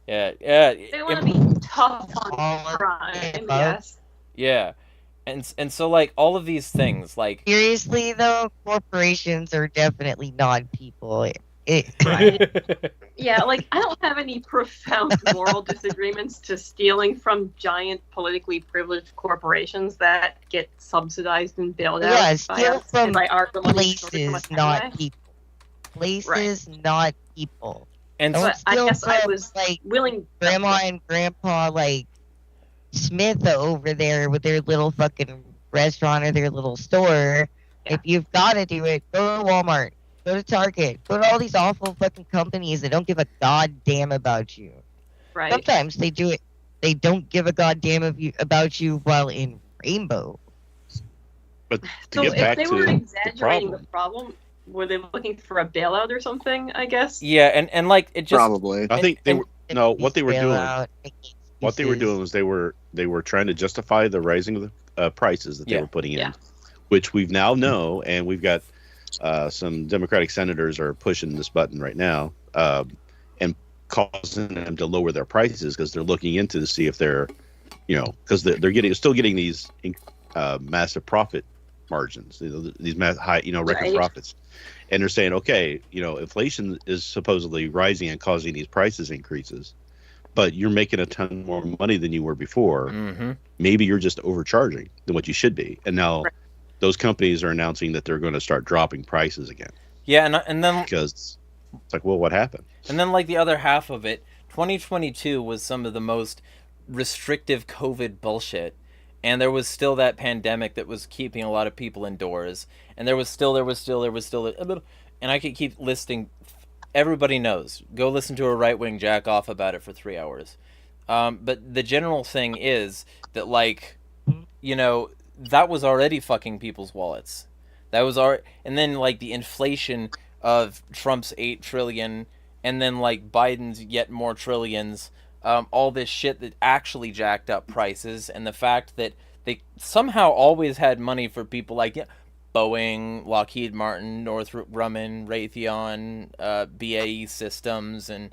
Yeah. They want to be tough on crime, yes. Yeah. And so like all of these things, like Seriously though, corporations are definitely not people. Right. Yeah, like I don't have any profound moral disagreements to stealing from giant politically privileged corporations that get subsidized and bailed out. Yeah, steal from places, not people. Places, not people. And Don't I steal guess from, I was like willing. Grandma and Grandpa like Smith over there with their little fucking restaurant or their little store. Yeah. If you've got to do it, go to Walmart, go to Target, go to all these awful fucking companies that don't give a goddamn about you. Right. Sometimes they do it. They don't give a goddamn about you while in Rainbow. But so if they were exaggerating the problem, were they looking for a bailout or something? I guess. Yeah, and like it just probably. I think they were what they were doing. Bailout, What they were doing was they were trying to justify the rising of the prices that they were putting in, which we've now know, and we've got some Democratic senators are pushing this button right now, and causing them to lower their prices because they're looking into to see if they're, because they're still getting these massive profit margins, these high, record profits, and they're saying, okay, inflation is supposedly rising and causing these prices increases. But you're making a ton more money than you were before. Mm-hmm. Maybe you're just overcharging than what you should be. And now those companies are announcing that they're going to start dropping prices again. Yeah, and then because it's like, well, what happened? And then like the other half of it, 2022 was some of the most restrictive COVID bullshit. And there was still that pandemic that was keeping a lot of people indoors. And there was still, and I could keep listing. Everybody knows. Go listen to a right-wing jack off about it for 3 hours. But the general thing is that, like, that was already fucking people's wallets. That was and then, like, the inflation of Trump's 8 trillion, and then, like, Biden's yet more trillions, all this shit that actually jacked up prices, and the fact that they somehow always had money for people like Boeing, Lockheed Martin, Northrop Grumman, Raytheon, BAE Systems, and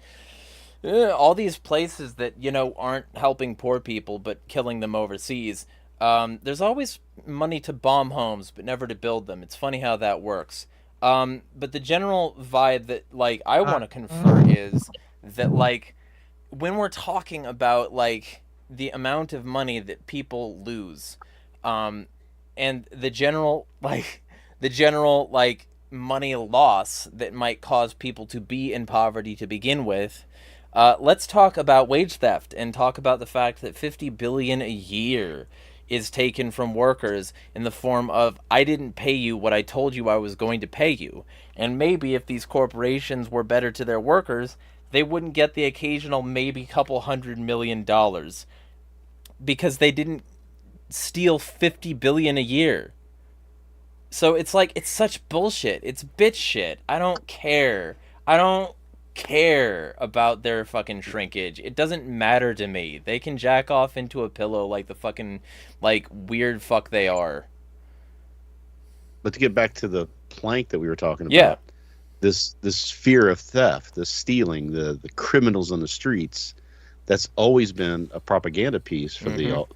all these places that, aren't helping poor people but killing them overseas. There's always money to bomb homes but never to build them. It's funny how that works. But the general vibe that, like, I want to confer is that, like, when we're talking about, like, the amount of money that people lose, and the general money loss that might cause people to be in poverty to begin with, let's talk about wage theft and talk about the fact that $50 billion a year is taken from workers in the form of, I didn't pay you what I told you I was going to pay you. And maybe if these corporations were better to their workers, they wouldn't get the occasional maybe couple $100 million because they didn't steal $50 billion a year. So it's like, it's such bullshit. It's bitch shit. I don't care about their fucking shrinkage. It doesn't matter to me. They can jack off into a pillow like the fucking, like, weird fuck they are. But to get back to the plank that we were talking about, this fear of theft, the stealing, the criminals on the streets, that's always been a propaganda piece for the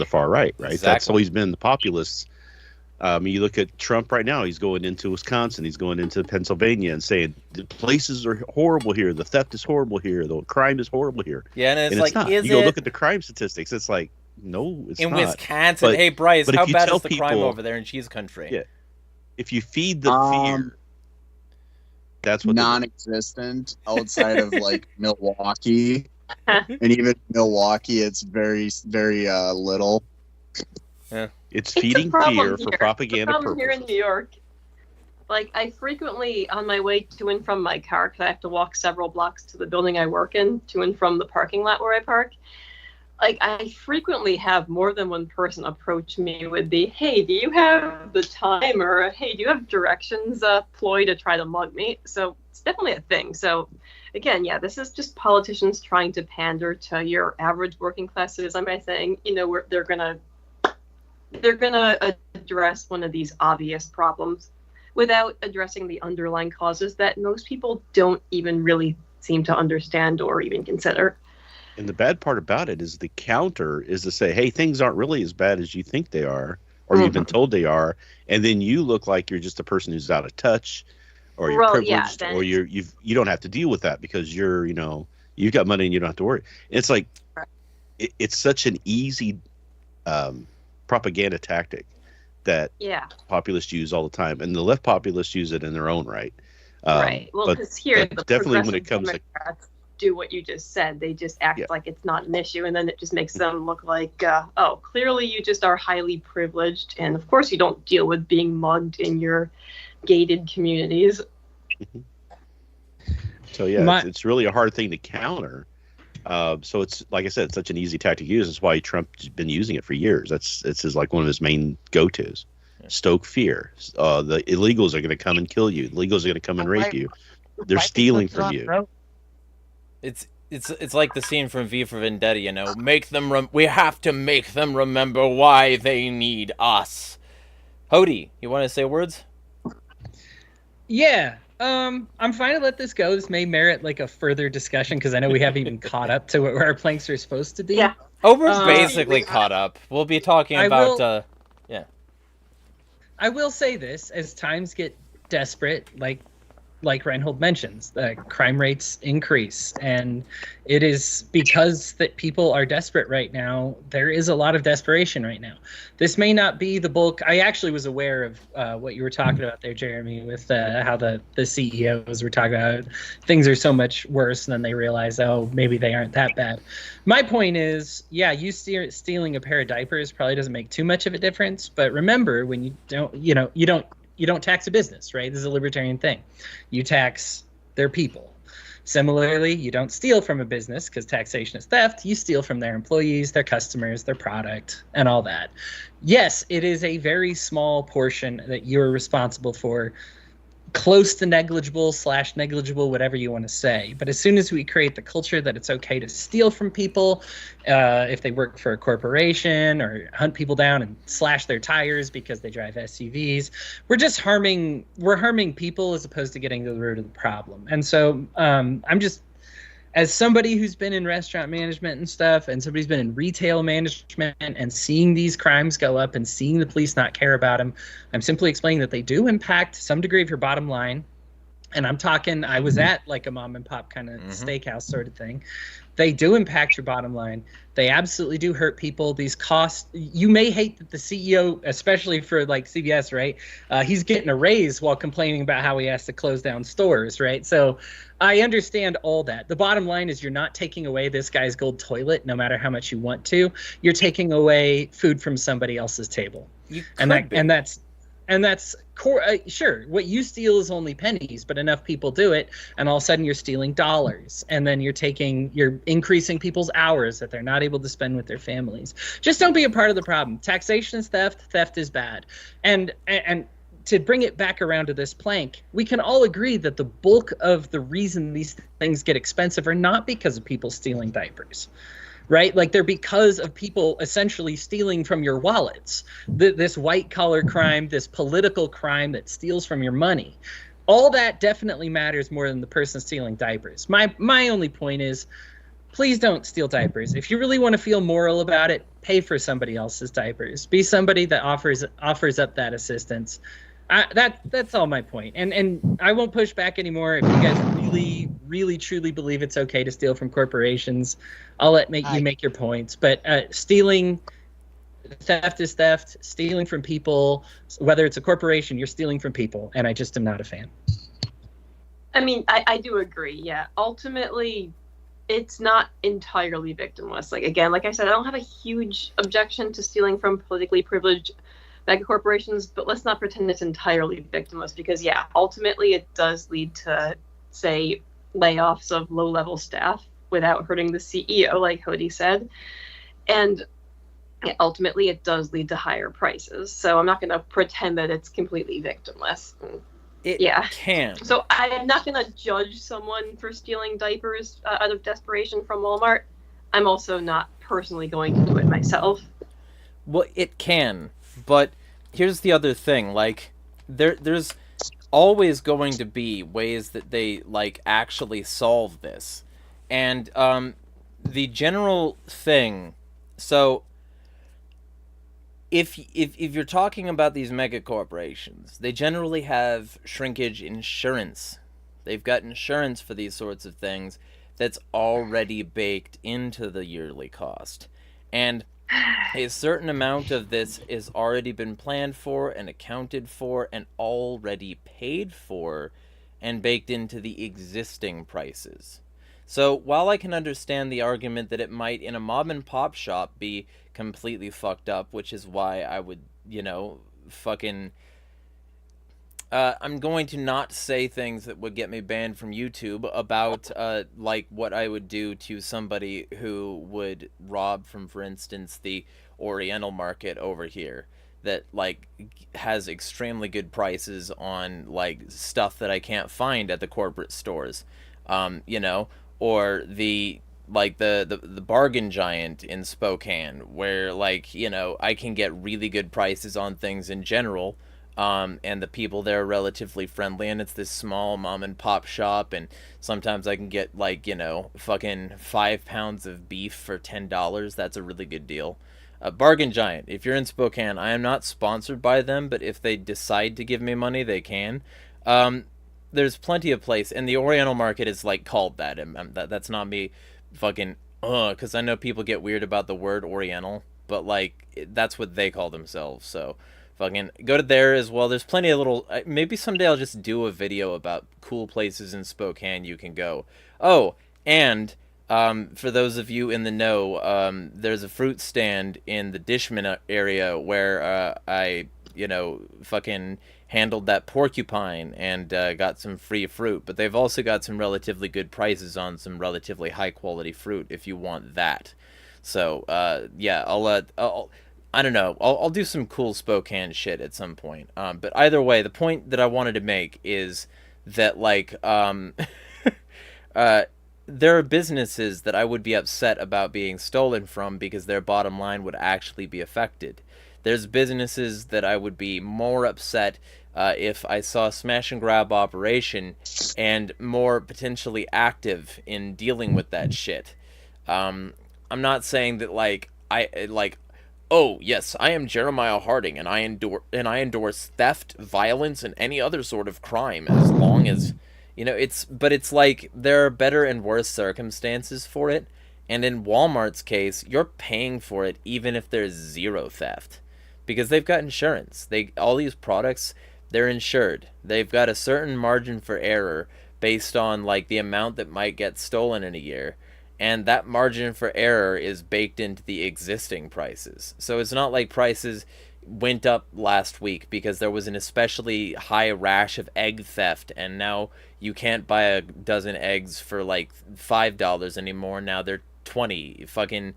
far right, right? Exactly. That's always been the populists. You look at Trump right now, he's going into Wisconsin, he's going into Pennsylvania and saying the places are horrible here, the theft is horrible here, the crime is horrible here. Yeah, and it's like, not. Is you go it? Look at the crime statistics, it's like, no, it's in not. In Wisconsin, but, hey Bryce, how bad is the people, crime over there in cheese country? Yeah, if you feed the fear, that's what non-existent outside of like Milwaukee, and even Milwaukee, it's very, very little. Yeah. It's feeding fear for propaganda purposes. Here in New York, like, I frequently, on my way to and from my car, because I have to walk several blocks to the building I work in, to and from the parking lot where I park, like, I frequently have more than one person approach me with the, hey, do you have the time, or hey, do you have directions ploy to try to mug me? So it's definitely a thing. So again, yeah, this is just politicians trying to pander to your average working class citizen by saying, they're gonna address one of these obvious problems without addressing the underlying causes that most people don't even really seem to understand or even consider. And the bad part about it is the counter is to say, hey, things aren't really as bad as you think they are, or you've been told they are, and then you look like you're just a person who's out of touch, or you're privileged, or you don't have to deal with that because you're, you've got money and you don't have to worry. It's like it's such an easy propaganda tactic that populists use all the time, and the left populists use it in their own right. Right. Well, because here the definitely when it comes Democrats do what you just said. They just act like it's not an issue, and then it just makes them look like, oh, clearly you just are highly privileged, and of course you don't deal with being mugged in your gated communities. So yeah, it's really a hard thing to counter. So it's like I said, it's such an easy tactic to use. That's why Trump's been using it for years. It's his, like, one of his main go-tos. Stoke fear. The illegals are going to come and kill you. The illegals are going to come and rape you. They're stealing from you. It's like the scene from V for Vendetta. Make them. We have to make them remember why they need us. Hody, you want to say words? Yeah. I'm fine to let this go. This may merit like a further discussion because I know we haven't even caught up to where our planks are supposed to be. Yeah. Oh, we're basically caught up. We'll be talking about. I will say this: as times get desperate, like Reinhold mentions, the crime rates increase, and it is because that people are desperate right now. There is a lot of desperation right now. This may not be the bulk. I actually was aware of what you were talking about there, Jeremy, with how the CEOs were talking about things are so much worse, and then they realize, oh, maybe they aren't that bad. My point is, yeah, you stealing a pair of diapers probably doesn't make too much of a difference, but remember, when you don't tax a business, right? This is a libertarian thing. You tax their people. Similarly, you don't steal from a business because taxation is theft. You steal from their employees, their customers, their product, and all that. Yes, it is a very small portion that you're responsible for, close to negligible, whatever you want to say. But as soon as we create the culture that it's okay to steal from people, if they work for a corporation, or hunt people down and slash their tires because they drive SUVs, we're harming people as opposed to getting to the root of the problem. And so I'm just, as somebody who's been in restaurant management and stuff, and somebody's been in retail management and seeing these crimes go up and seeing the police not care about them, I'm simply explaining that they do impact some degree of your bottom line. And I'm talking, I was at like a mom and pop kind of steakhouse sort of thing. They do impact your bottom line. They absolutely do hurt people. These costs, you may hate that the CEO, especially for like CVS, right? He's getting a raise while complaining about how he has to close down stores, right? So I understand all that. The bottom line is you're not taking away this guy's gold toilet, no matter how much you want to. You're taking away food from somebody else's table. And that's core. Sure, what you steal is only pennies, but enough people do it, and all of a sudden you're stealing dollars, and then you're increasing people's hours that they're not able to spend with their families. Just don't be a part of the problem. Taxation is theft. Theft is bad. And to bring it back around to this plank, we can all agree that the bulk of the reason these things get expensive are not because of people stealing diapers. Right? Like, they're because of people essentially stealing from your wallets. This white collar crime, this political crime that steals from your money. All that definitely matters more than the person stealing diapers. My only point is, please don't steal diapers. If you really want to feel moral about it, pay for somebody else's diapers. Be somebody that offers up that assistance. That's all my point. And I won't push back anymore. If you guys really truly believe it's okay to steal from corporations, I'll you make your points. But theft is theft. Stealing from people, whether it's a corporation, you're stealing from people, and I just am not a fan. I mean, I do agree. Yeah, ultimately, it's not entirely victimless. Like I said, I don't have a huge objection to stealing from politically privileged mega corporations, but let's not pretend it's entirely victimless, because ultimately it does lead to, say, layoffs of low-level staff without hurting the CEO, like Hody said, and ultimately it does lead to higher prices. So I'm not going to pretend that it's completely victimless. It can. So I'm not going to judge someone for stealing diapers out of desperation from Walmart. I'm also not personally going to do it myself. Well, it can. But here's the other thing, like, there's always going to be ways that they like actually solve this. And the general thing, so if you're talking about these mega corporations, they generally have shrinkage insurance. They've got insurance for these sorts of things that's already baked into the yearly cost. And a certain amount of this has already been planned for and accounted for and already paid for and baked into the existing prices. So while I can understand the argument that it might in a mom and pop shop be completely fucked up, which is why I would, fucking... I'm going to not say things that would get me banned from YouTube about, like, what I would do to somebody who would rob from, for instance, the Oriental market over here that, like, has extremely good prices on, like, stuff that I can't find at the corporate stores, or the... like the bargain giant in Spokane, where, like, I can get really good prices on things in general, and the people there are relatively friendly, and it's this small mom and pop shop, and sometimes I can get, like, fucking 5 pounds of beef for $10. That's a really good deal. Bargain Giant, if you're in Spokane, I am not sponsored by them, but if they decide to give me money, they can. There's plenty of place, and the Oriental market is, like, called that, and that's not me fucking, because I know people get weird about the word Oriental, but, like, that's what they call themselves, so fucking go to there as well. There's plenty of little, maybe someday I'll just do a video about cool places in Spokane you can go. Oh, and for those of you in the know, there's a fruit stand in the Dishman area where I, fucking handled that porcupine and got some free fruit. But they've also got some relatively good prices on some relatively high quality fruit if you want that. So yeah, I don't know. I'll do some cool Spokane shit at some point. But either way, the point that I wanted to make is that, like, there are businesses that I would be upset about being stolen from because their bottom line would actually be affected. There's businesses that I would be more upset if I saw a smash and grab operation and more potentially active in dealing with that shit. I'm not saying that, like, oh yes, I am Jeremiah Harding, and I endorse theft, violence, and any other sort of crime as long as, but it's like there are better and worse circumstances for it, and in Walmart's case, you're paying for it even if there's zero theft, because they've got insurance. All these products, they're insured. They've got a certain margin for error based on, like, the amount that might get stolen in a year. And that margin for error is baked into the existing prices. So it's not like prices went up last week because there was an especially high rash of egg theft, and now you can't buy a dozen eggs for, like, $5 anymore. Now they're $20. Fucking,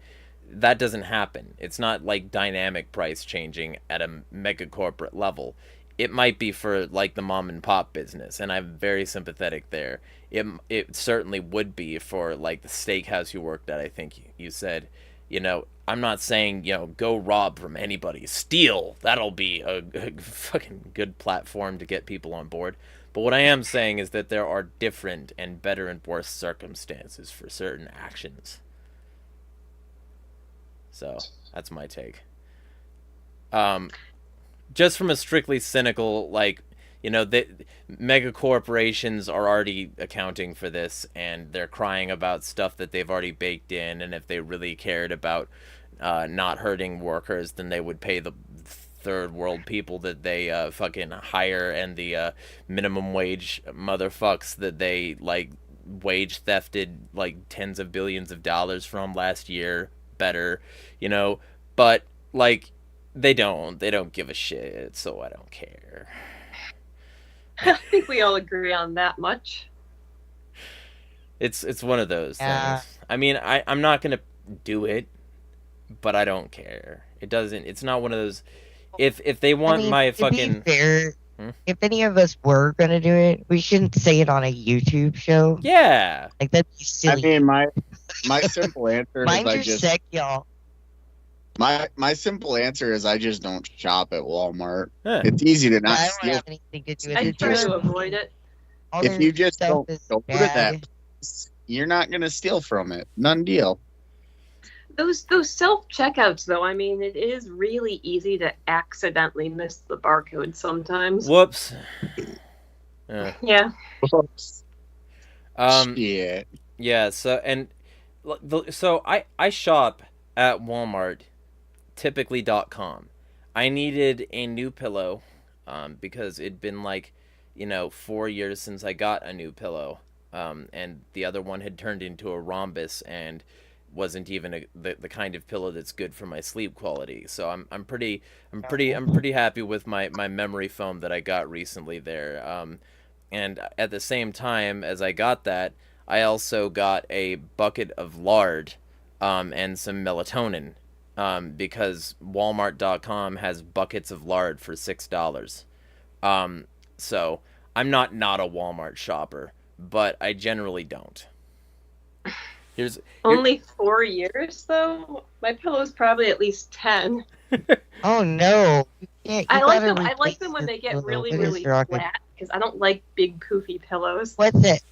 that doesn't happen. It's not like dynamic price changing at a mega corporate level. It might be for, like, the mom and pop business, and I'm very sympathetic there. It certainly would be for, like, the steakhouse you worked at, I think you said. I'm not saying, go rob from anybody. Steal. That'll be a fucking good platform to get people on board. But what I am saying is that there are different and better and worse circumstances for certain actions. So, that's my take. Just from a strictly cynical, like, the mega corporations are already accounting for this, and they're crying about stuff that they've already baked in, and if they really cared about not hurting workers, then they would pay the third world people that they fucking hire, and the minimum wage motherfucks that they, like, wage thefted, like, tens of billions of dollars from last year better, but, like, they don't give a shit, so I don't care. I think we all agree on that much. It's one of those things. I mean, I'm not gonna do it, but I don't care. It's not one of those. If they want my fucking. To be fair, if any of us were gonna do it, we shouldn't say it on a YouTube show. Yeah. Like, that'd be silly. I mean, my simple answer Mind is your sec, y'all. My simple answer is I just don't shop at Walmart. Huh. It's easy to not I don't steal. have anything to do with I it. try Just to avoid it. all If their you just stuff don't is go to that bad. place, you're not gonna steal from it. None deal. Those self checkouts though, I mean, it is really easy to accidentally miss the barcode sometimes. Whoops. Yeah. Yeah. Yeah. So I shop at Walmart, typically.com. I needed a new pillow, because it'd been 4 years since I got a new pillow, and the other one had turned into a rhombus and wasn't even the kind of pillow that's good for my sleep quality. So I'm pretty happy with my memory foam that I got recently there. And at the same time as I got that, I also got a bucket of lard, and some melatonin, because Walmart.com has buckets of lard for $6. So I'm not a Walmart shopper, but I generally don't. Only 4 years though? My pillow's probably at least 10. Oh no! I like them when they get really flat because I don't like big poofy pillows. What's it?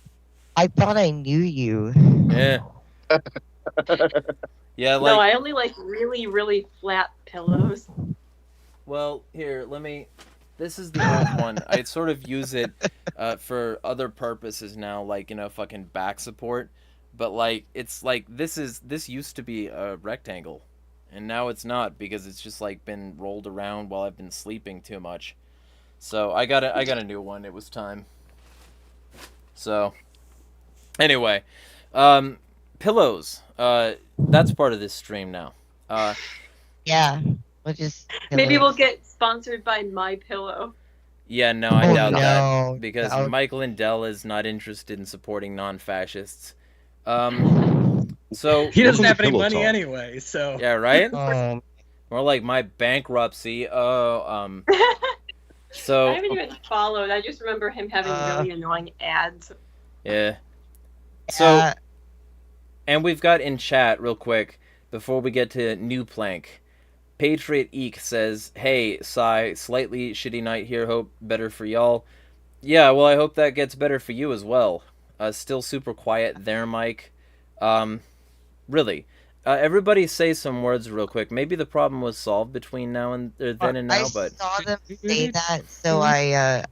I thought I knew you. Yeah. Yeah, No, I only like really flat pillows. Well, here, this is the old one. I sort of use it for other purposes now, fucking back support. But this used to be a rectangle, and now it's not because it's just been rolled around while I've been sleeping too much. So I got a new one. It was time. So anyway, pillows. That's part of this stream now. Yeah, we'll just maybe we'll get sponsored by My Pillow. Yeah, no, I doubt no. that because Michael Lindell is not interested in supporting non-fascists. So he doesn't have any Pillow money talk. anyway, so yeah, right. Um, More like my bankruptcy. So I haven't even followed. I just remember him having really annoying ads. yeah. So and we've got in chat real quick before we get to New Plank. Patriot Eek says, "Hey, Sai, slightly shitty night here. Hope better for y'all." Yeah, well, I hope that gets better for you as well. Still super quiet there, Mike. Really. Everybody say some words real quick. Maybe the problem was solved between now and then and now, but I saw them say that, so I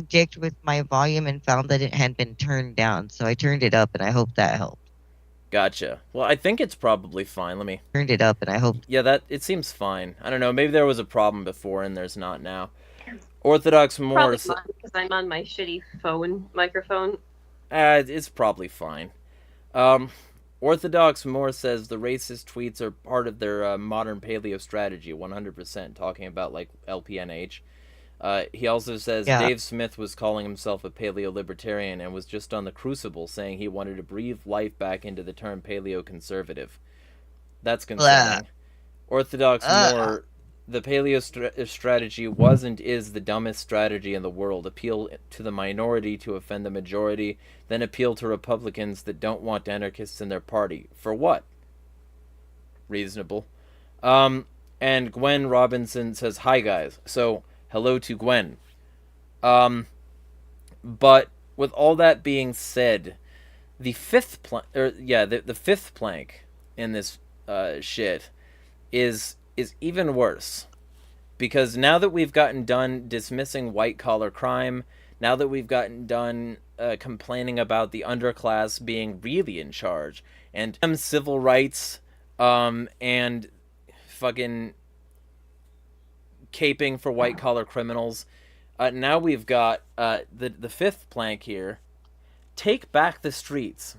jigged with my volume and found that it had been turned down, so I turned it up, and I hope that helped. gotcha. Well, I think it's probably fine. Let me. Turned it up, and I hope. Yeah, it seems fine. I don't know. Maybe there was a problem before and there's not now. Orthodox Probably Morse. not because I'm on my shitty phone microphone. It's probably fine. Orthodox Moore says the racist tweets are part of their modern paleo strategy, 100%, talking about LPNH. He also says Dave Smith was calling himself a paleo libertarian and was just on the Crucible saying he wanted to breathe life back into the term paleo conservative. That's concerning. Orthodox Moore, the paleo strategy was and is the dumbest strategy in the world. Appeal to the minority to offend the majority, then appeal to Republicans that don't want anarchists in their party. For what? Reasonable. And Gwen Robinson says, "Hi guys." So, hello to Gwen. But with all that being said, the fifth plank in this shit is even worse, because now that we've gotten done dismissing white collar crime, now that we've gotten done complaining about the underclass being really in charge and civil rights and fucking caping for white collar criminals, now we've got the fifth plank here. Take back the streets,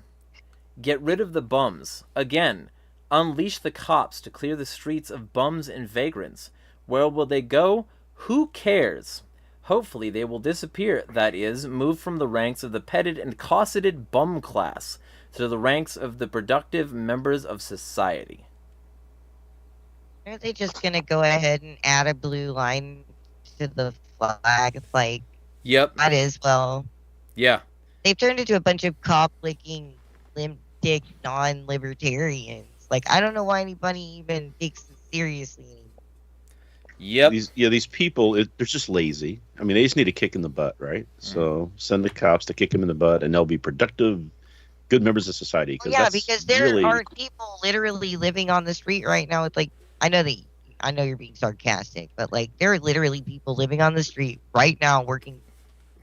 get rid of the bums again. Unleash the cops to clear the streets of bums and vagrants. Where will they go? Who cares? Hopefully they will disappear, that is, move from the ranks of the petted and cosseted bum class to the ranks of the productive members of society. Are they just gonna go ahead and add a blue line to the flag? Yep. Might as well. Yeah. They've turned into a bunch of cop-licking, limp dick non-libertarians. Like, I don't know why anybody even takes it seriously anymore. Yep. These people, they're just lazy. I mean, they just need a kick in the butt, right? So send the cops to kick them in the butt, and they'll be productive, good members of society. Yeah, because there aren't people literally living on the street right now. It's like, I know you're being sarcastic, but like, there are literally people living on the street right now working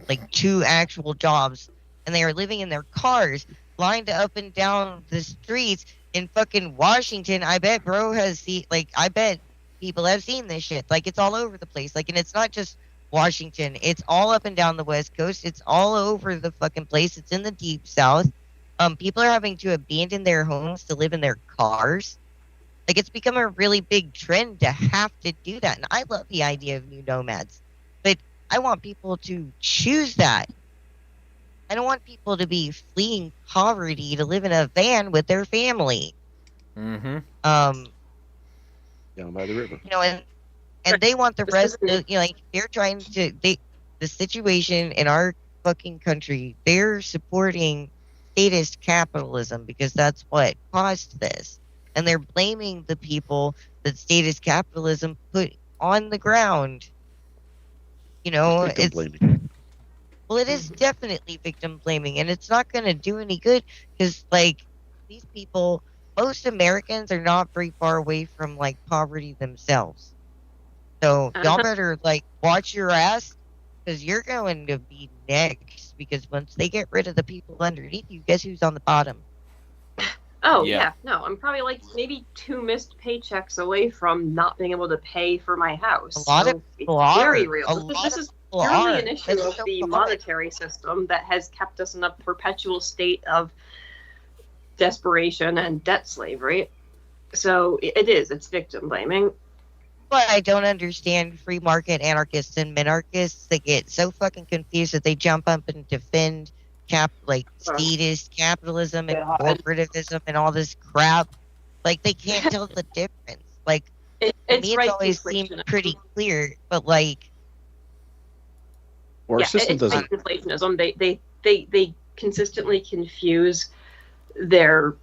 like 2 actual jobs, and they are living in their cars lined up and down the streets in fucking Washington. I bet bro has seen, like, I bet people have seen this shit. Like, it's all over the place. Like, and it's not just Washington. It's all up and down the West Coast. It's all over the fucking place. It's in the Deep South. People are having to abandon their homes to live in their cars. Like, it's become a really big trend to have to do that. And I love the idea of new nomads. But I want people to choose that. I don't want people to be fleeing poverty to live in a van with their family. Mm-hmm. Down by the river. You know, and they want the rest of, you know, like, they're trying to, the situation in our fucking country, they're supporting statist capitalism because that's what caused this. And they're blaming the people that statist capitalism put on the ground. You know, well, it is definitely victim blaming, and it's not going to do any good because, like, these people, most Americans are not very far away from, like, poverty themselves. So y'all better, like, watch your ass because you're going to be next, because once they get rid of the people underneath you, guess who's on the bottom? Oh, yeah. No, I'm probably like maybe 2 missed paychecks away from not being able to pay for my house. A lot of people are. Very real. This is purely an issue of the monetary system that has kept us in a perpetual state of desperation and debt slavery. So it's victim blaming. But I don't understand free market anarchists and minarchists that get so fucking confused that they jump up and defend statist capitalism and corporativism and all this crap. Like, they can't tell the difference. Like, it's always seemed pretty clear, but like, our system doesn't. Inflationism. They consistently confuse their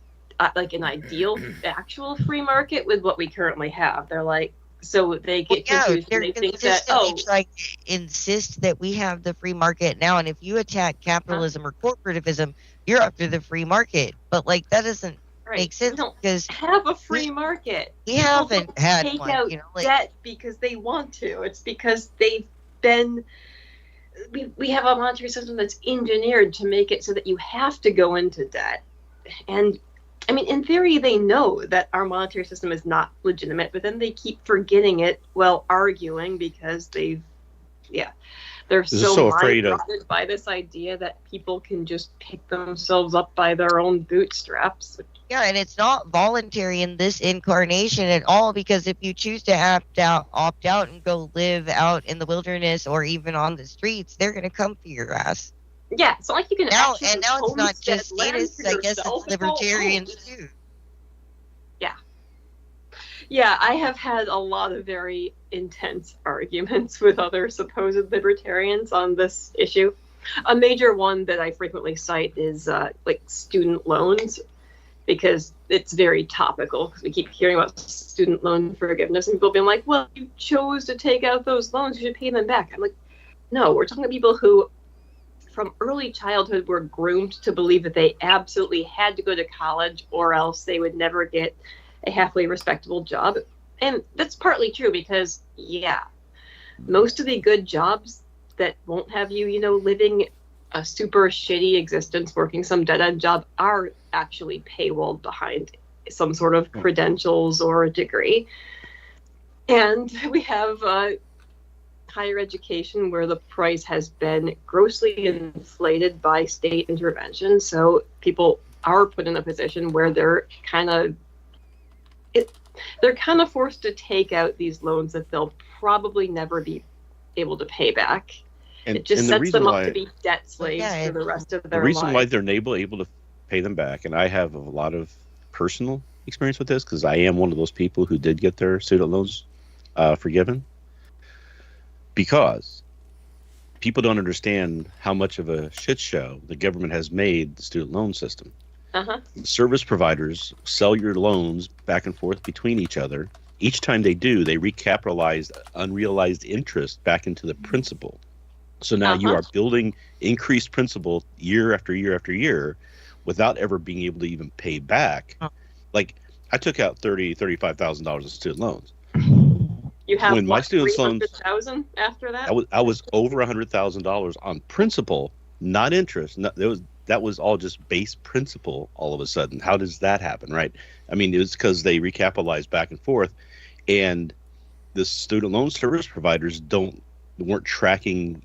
like an ideal actual free market with what we currently have. They're like, so they get confused. They're and they think that trying to insist that we have the free market now, and if you attack capitalism or corporativism, you're after the free market. But like, that doesn't make sense because have a free market. We haven't had take one. Out you know, like, debt because they want to. It's because they've been. We have a monetary system that's engineered to make it so that you have to go into debt. And I mean, in theory, they know that our monetary system is not legitimate, but then they keep forgetting it while arguing because they're so afraid of by this idea that people can just pick themselves up by their own bootstraps. Yeah, and it's not voluntary in this incarnation at all, because if you choose to opt out and go live out in the wilderness or even on the streets, they're going to come for your ass. Yeah, it's like you can now it's not just statists, I guess it's libertarians too. Yeah, I have had a lot of very intense arguments with other supposed libertarians on this issue. A major one that I frequently cite is like student loans, because it's very topical, because we keep hearing about student loan forgiveness and people being like, well, you chose to take out those loans, you should pay them back. I'm like, no, we're talking about people who from early childhood were groomed to believe that they absolutely had to go to college or else they would never get a halfway respectable job. And that's partly true because, most of the good jobs that won't have you, living a super shitty existence, working some dead-end job, are actually paywalled behind some sort of credentials or a degree. And we have higher education where the price has been grossly inflated by state intervention. So people are put in a position where they're kind of forced to take out these loans that they'll probably never be able to pay back. It just sets them up to be debt slaves for the rest of their lives. The reason why they're able to pay them back, and I have a lot of personal experience with this because I am one of those people who did get their student loans forgiven, because people don't understand how much of a shit show the government has made the student loan system. Service providers sell your loans back and forth between each other. Each time they do, they recapitalize unrealized interest back into the principal. So now you are building increased principal year after year after year without ever being able to even pay back. Like, I took out $35,000 in student loans. You have when my student loans, 300,000 after that. I was over $100,000 on principal, not interest. That was all just base principal. All of a sudden, how does that happen, right? I mean, it was because they recapitalized back and forth, and the student loan service providers weren't tracking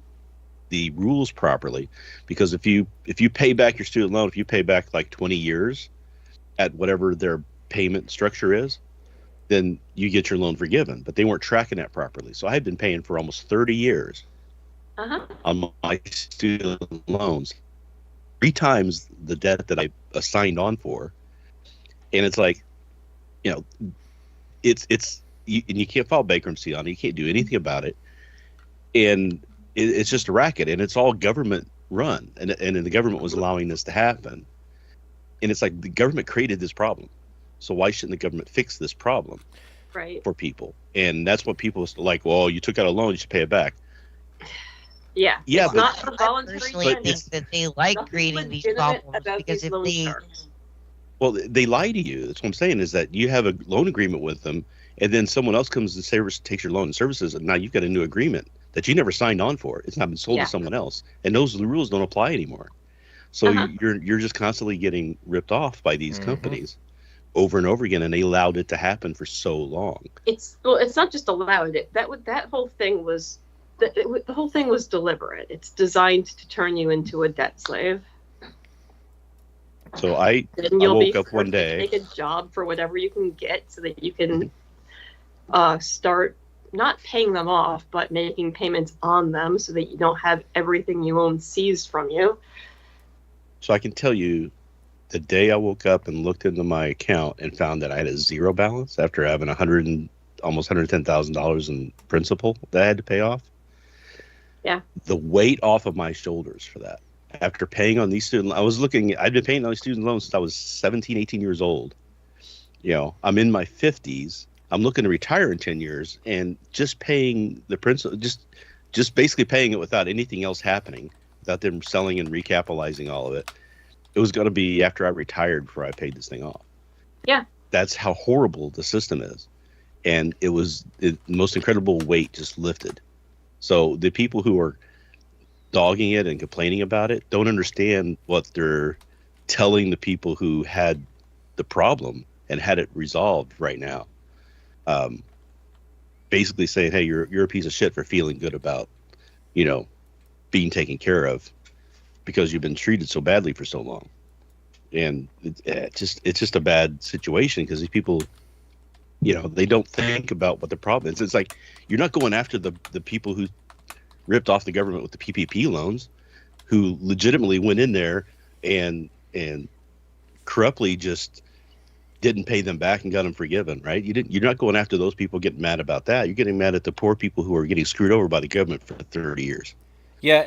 the rules properly. Because if you pay back your student loan, if you pay back like 20 years at whatever their payment structure is, then you get your loan forgiven. But they weren't tracking that properly. So I had been paying for almost 30 years on my student loans, 3 times the debt that I signed on for. And it's like, and you can't file bankruptcy on it. You can't do anything about it. And it's just a racket, and it's all government run. And the government was allowing this to happen. And it's like the government created this problem. So why shouldn't the government fix this problem for people? And that's what people like, well, you took out a loan, you should pay it back. Yeah, it's not a voluntary. I personally think that they like creating these problems because if they... Well, they lie to you. That's what I'm saying, is that you have a loan agreement with them, and then someone else comes and takes your loan and services, and now you've got a new agreement that you never signed on for. It's not been sold to someone else, and those rules don't apply anymore. So you're just constantly getting ripped off by these companies over and over again, and they allowed it to happen for so long. It's not just allowed it. That whole thing was the whole thing was deliberate. It's designed to turn you into a debt slave. So I woke up one day, take a job for whatever you can get, so that you can start not paying them off, but making payments on them, so that you don't have everything you own seized from you. So I can tell you, the day I woke up and looked into my account and found that I had a zero balance after having almost $110,000 in principal that I had to pay off. Yeah. The weight off of my shoulders for that. After paying on these I'd been paying on these student loans since I was 17, 18 years old. I'm in my 50s. I'm looking to retire in 10 years, and just paying the principal, just basically paying it without anything else happening, without them selling and recapitalizing all of it. It was going to be after I retired before I paid this thing off. Yeah. That's how horrible the system is. And the most incredible weight just lifted. So the people who are dogging it and complaining about it don't understand what they're telling the people who had the problem and had it resolved right now. Basically saying, hey, you're a piece of shit for feeling good about, being taken care of, because you've been treated so badly for so long. And it's just a bad situation, because these people, they don't think about what the problem is. It's like, you're not going after the people who ripped off the government with the PPP loans, who legitimately went in there and corruptly just didn't pay them back and got them forgiven, right? You're not going after those people, getting mad about that. You're getting mad at the poor people who are getting screwed over by the government for 30 years. Yeah.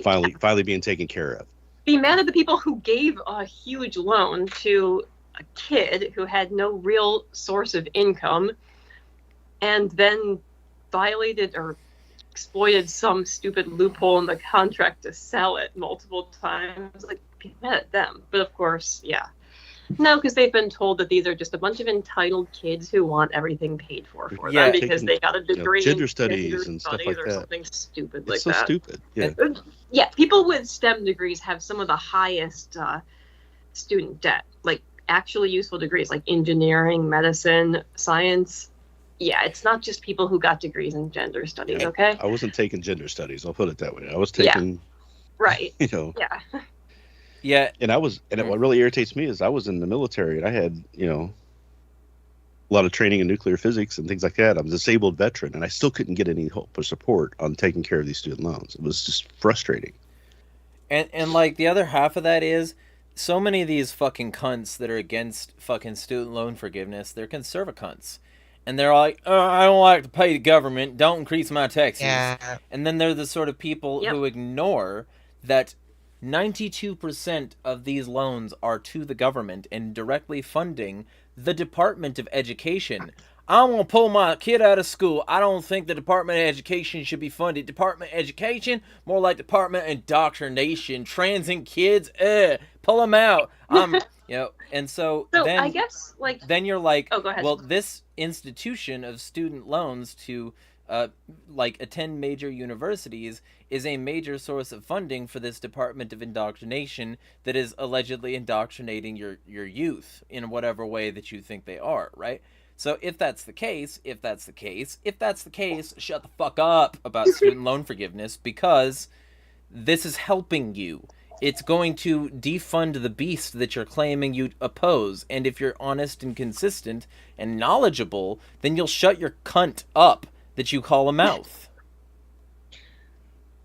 Finally being taken care of. Be mad at the people who gave a huge loan to a kid who had no real source of income, and then violated or exploited some stupid loophole in the contract to sell it multiple times. Like, be mad at them. But of course, no, because they've been told that these are just a bunch of entitled kids who want everything paid for them because they got a degree gender in studies and stuff like or that. something stupid It's like so that. stupid. Yeah. Yeah, people with STEM degrees have some of the highest student debt, like actually useful degrees, like engineering, medicine, science. Yeah, it's not just people who got degrees in gender studies, okay? I wasn't taking gender studies. I'll put it that way. I was taking, right. Yeah. Yeah. And what really irritates me is I was in the military, and I had, a lot of training in nuclear physics and things like that. I'm a disabled veteran, and I still couldn't get any help or support on taking care of these student loans. It was just frustrating. And like the other half of that is, so many of these fucking cunts that are against fucking student loan forgiveness, they're conservative cunts. And they're like, I don't like to pay the government, don't increase my taxes. Yeah. And then they're the sort of people who ignore that 92% of these loans are to the government and directly funding the Department of Education. I want to pull my kid out of school. I don't think the Department of Education should be funded. Department of Education, more like Department of Indoctrination. Transing kids, pull them out. And so then I guess then you're like, oh, go ahead. well, this institution of student loans to attend major universities is a major source of funding for this Department of Indoctrination that is allegedly indoctrinating your youth in whatever way that you think they are, right? So if that's the case, shut the fuck up about student loan forgiveness, because this is helping you. It's going to defund the beast that you're claiming you oppose. And if you're honest and consistent and knowledgeable, then you'll shut your cunt up that you call a mouth.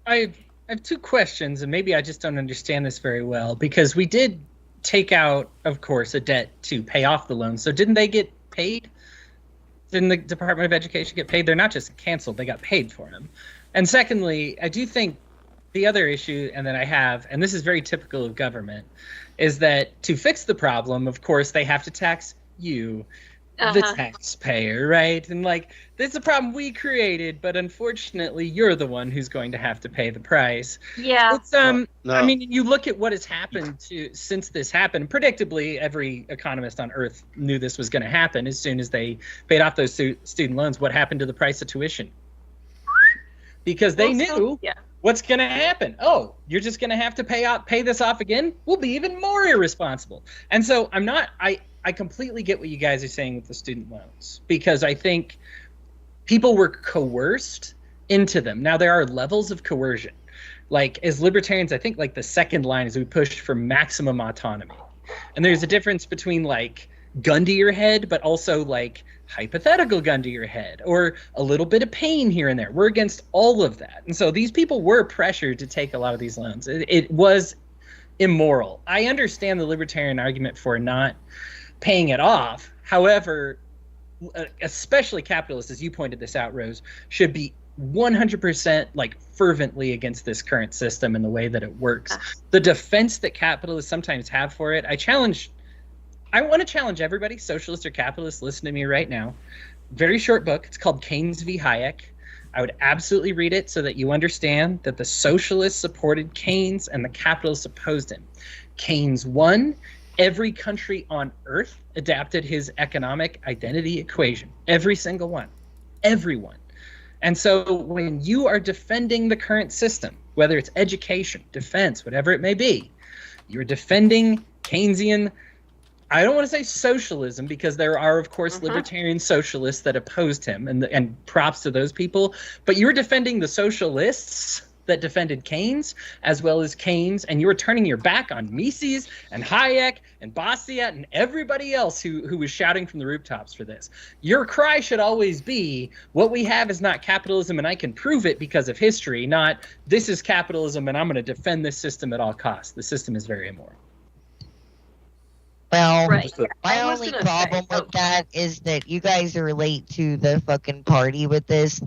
I have two questions, and maybe I just don't understand this very well, because we did take out, of course, a debt to pay off the loan. So didn't they get paid? Didn't the Department of Education get paid? They're not just canceled, they got paid for them. And secondly, I do think the other issue, and that I have, and this is very typical of government, is that to fix the problem, of course, they have to tax you, the taxpayer, right? And this is a problem we created, but unfortunately, you're the one who's going to have to pay the price. Yeah. It's, I mean, you look at what has happened since this happened. Predictably, every economist on Earth knew this was going to happen as soon as they paid off those student loans. What happened to the price of tuition? Because they knew what's going to happen. Oh, you're just going to have to pay this off again? We'll be even more irresponsible. And so I completely get what you guys are saying with the student loans, because I think people were coerced into them. Now, there are levels of coercion. As libertarians, I think the second line is we push for maximum autonomy. And there's a difference between gun to your head, but also hypothetical gun to your head, or a little bit of pain here and there. We're against all of that. And so these people were pressured to take a lot of these loans. It was immoral. I understand the libertarian argument for not paying it off. However, especially capitalists, as you pointed this out, Rose, should be 100% fervently against this current system and the way that it works. The defense that capitalists sometimes have for it, I want to challenge everybody, socialist or capitalist, listen to me right now. Very short book. It's called Keynes v. Hayek. I would absolutely read it so that you understand that the socialists supported Keynes and the capitalists opposed him. Keynes won. Every country on Earth adapted his economic identity equation. Every single one. Everyone. And so when you are defending the current system, whether it's education, defense, whatever it may be, you're defending Keynesian, I don't want to say socialism, because there are, of course, libertarian socialists that opposed him, and props to those people. But you're defending the socialists that defended Keynes, as well as Keynes, and you were turning your back on Mises and Hayek and Bastiat and everybody else who was shouting from the rooftops for this. Your cry should always be, what we have is not capitalism, and I can prove it because of history, not this is capitalism and I'm going to defend this system at all costs. The system is very immoral. Well, Right. my I was only gonna problem say, with that is that you guys are late to the fucking party with this.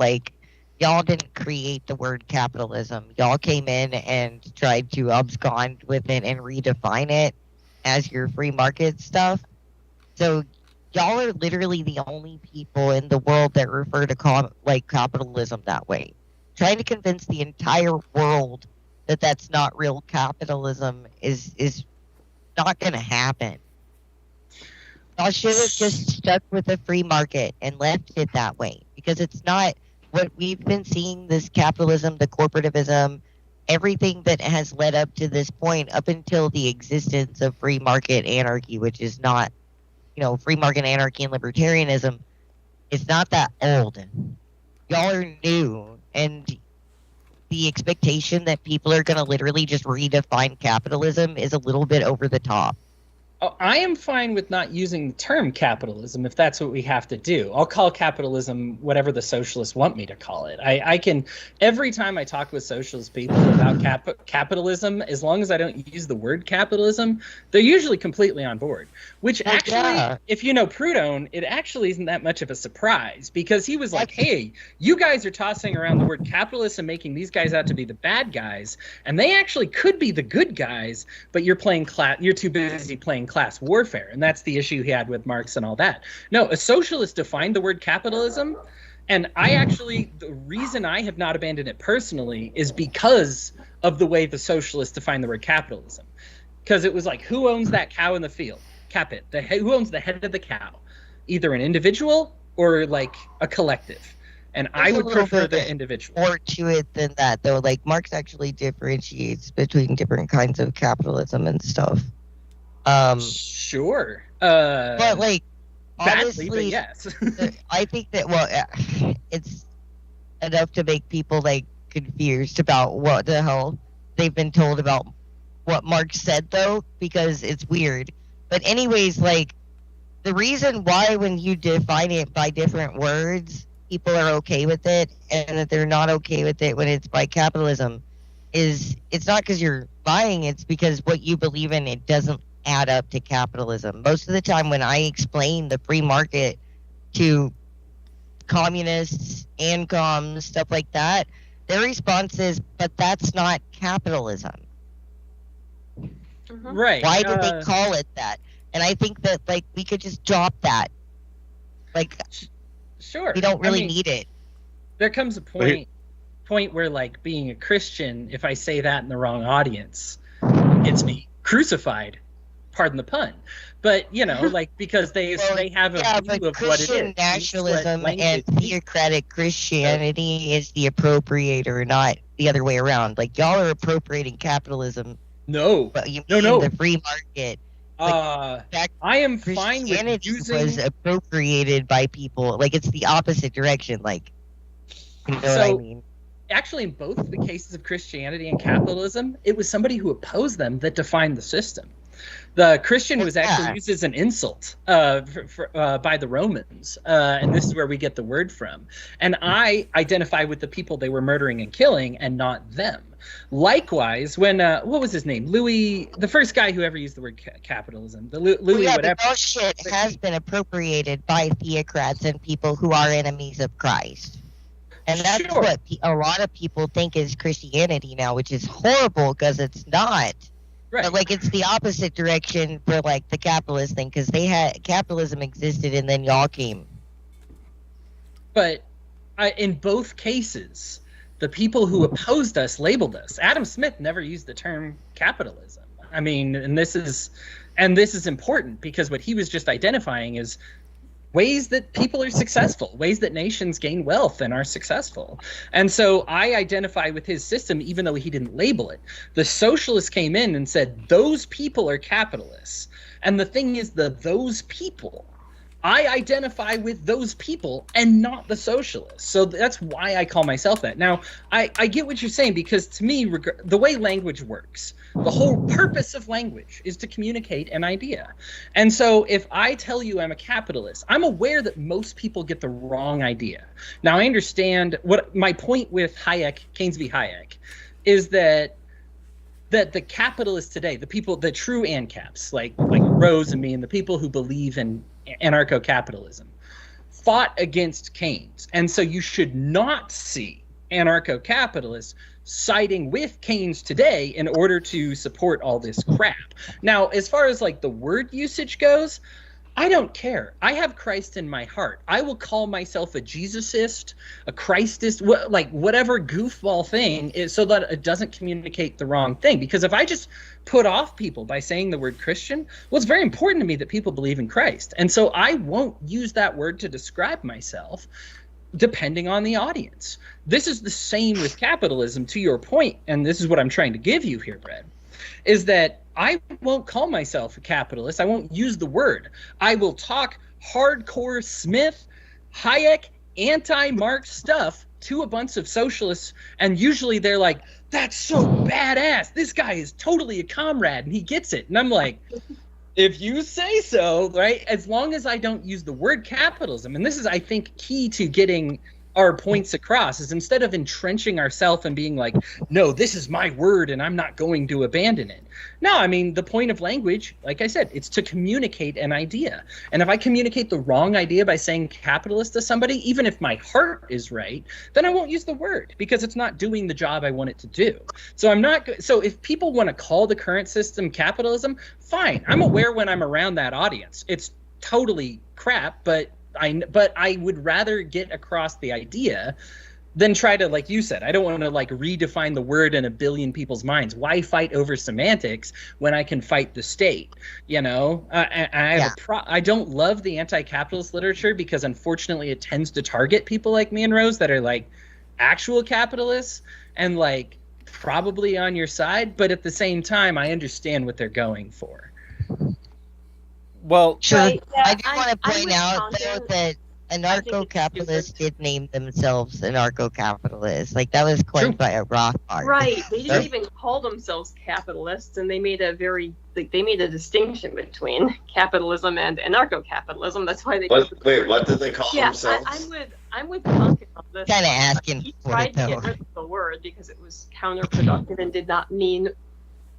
Y'all didn't create the word capitalism. Y'all came in and tried to abscond with it and redefine it as your free market stuff. So y'all are literally the only people in the world that refer to capitalism that way. Trying to convince the entire world that that's not real capitalism is not going to happen. Y'all should have just stuck with the free market and left it that way, because it's not what we've been seeing. This capitalism, the corporativism, everything that has led up to this point, up until the existence of free market anarchy, which is not, free market anarchy and libertarianism, it's not that old. Y'all are new, and the expectation that people are going to literally just redefine capitalism is a little bit over the top. Oh, I am fine with not using the term capitalism if that's what we have to do. I'll call capitalism whatever the socialists want me to call it. I can, every time I talk with socialist people about capitalism, as long as I don't use the word capitalism, they're usually completely on board. Which actually, if you know Proudhon, it actually isn't that much of a surprise, because he was like, hey, you guys are tossing around the word capitalist and making these guys out to be the bad guys, and they actually could be the good guys, but you're too busy playing class warfare. And that's the issue he had with Marx and all that. No, a socialist defined the word capitalism, and the reason I have not abandoned it personally is because of the way the socialists defined the word capitalism. Because it was like, who owns that cow in the field? Capit. Who owns the head of the cow? Either an individual or like a collective. And I would prefer the individual. More to it than that, though. Like, Marx actually differentiates between different kinds of capitalism and stuff. Sure. But like, Badly, honestly, but yes. I think that it's enough to make people like confused about what the hell they've been told about what Marx said, though, because it's weird. But anyways, like, the reason why when you define it by different words, people are okay with it, and that they're not okay with it when it's by capitalism, is it's not because you're lying, it's because what you believe in, it doesn't add up to capitalism. Most of the time when I explain the free market to communists, ANCOMs, stuff like that, their response is, but that's not capitalism. Right. Why did they call it that? And I think that, like, we could just drop that. Like, sure, we don't really need it. There comes a point where, like, being a Christian, if I say that in the wrong audience, gets me crucified. Pardon the pun. But, you know, like, because they have a view of what it is. Christian nationalism and theocratic Christianity is the appropriator, not the other way around. Like, y'all are appropriating capitalism. No. But you mean the free market. Like, I am fine with using... was appropriated by people. Like, it's the opposite direction. Like, you know what I mean? Actually, in both the cases of Christianity and capitalism, it was somebody who opposed them that defined the system. The Christian was actually used as an insult by the Romans, and this is where we get the word from. And I identify with the people they were murdering and killing, and not them. Likewise, when what was his name? Louis, the first guy who ever used the word capitalism. Louis, whatever. But those shit has been appropriated by theocrats and people who are enemies of Christ. And that's what a lot of people think is Christianity now, which is horrible because it's not. Right. But, like, it's the opposite direction for, like, the capitalist thing, because capitalism existed and then y'all came. But in both cases, the people who opposed us labeled us. Adam Smith never used the term capitalism. I mean, and this is important, because what he was just identifying is ways that people are successful, ways that nations gain wealth and are successful. And so I identify with his system, even though he didn't label it. The socialists came in and said, those people are capitalists. And the thing is, those people, I identify with those people and not the socialists. So that's why I call myself that. Now, I get what you're saying, because to me, the way language works, the whole purpose of language is to communicate an idea. And so if I tell you I'm a capitalist, I'm aware that most people get the wrong idea. Now, I understand what my point with Hayek, Keynes v. Hayek, is that the capitalists today, the people, the true ANCAPs, like Rose and me, and the people who believe in anarcho-capitalism, fought against Keynes. And so you should not see anarcho-capitalists siding with Keynes today in order to support all this crap. Now, as far as, like, the word usage goes, I don't care. I have Christ in my heart. I will call myself a Jesusist, a Christist, whatever goofball thing is, so that it doesn't communicate the wrong thing. Because if I just put off people by saying the word Christian, well, it's very important to me that people believe in Christ. And so I won't use that word to describe myself, depending on the audience. This is the same with capitalism, to your point, and this is what I'm trying to give you here, Brad, is that I won't call myself a capitalist. I won't use the word. I will talk hardcore Smith, Hayek, anti-Marx stuff to a bunch of socialists, and usually they're like, that's so badass. This guy is totally a comrade, and he gets it. And I'm like, If you say so, right? As long as I don't use the word capitalism, and this is, I think, key to getting our points across, is instead of entrenching ourselves and being like, no, this is my word and I'm not going to abandon it. No, I mean, the point of language, like I said, it's to communicate an idea. And if I communicate the wrong idea by saying capitalist to somebody, even if my heart is right, then I won't use the word because it's not doing the job I want it to do. So if people want to call the current system capitalism, fine. I'm aware when I'm around that audience. It's totally crap, but I would rather get across the idea than try to, like you said, I don't want to like redefine the word in a billion people's minds. Why fight over semantics when I can fight the state? You know, I don't love the anti-capitalist literature because unfortunately it tends to target people like me and Rose that are like actual capitalists and like probably on your side, but at the same time I understand what they're going for. Well, sure. Right, yeah, I do want to point out though that anarcho-capitalists did name themselves anarcho-capitalists. Like that was coined by a Rothbard. Right. They didn't even call themselves capitalists, and they made a distinction between capitalism and anarcho-capitalism. That's why they. Wait, what did they call themselves? I'm with Duncan on this. Kind of asking He for tried it to get though. rid of the word because it was counterproductive and did not mean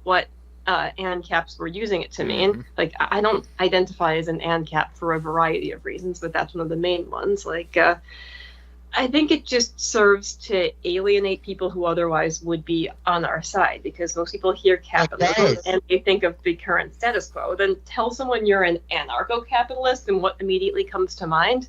what ANCAPs were using it to mean. Mhm. Like, I don't identify as an ANCAP for a variety of reasons, but that's one of the main ones. Like, I think it just serves to alienate people who otherwise would be on our side, because most people hear capitalism and they think of the current status quo. Then tell someone you're an anarcho-capitalist, and what immediately comes to mind?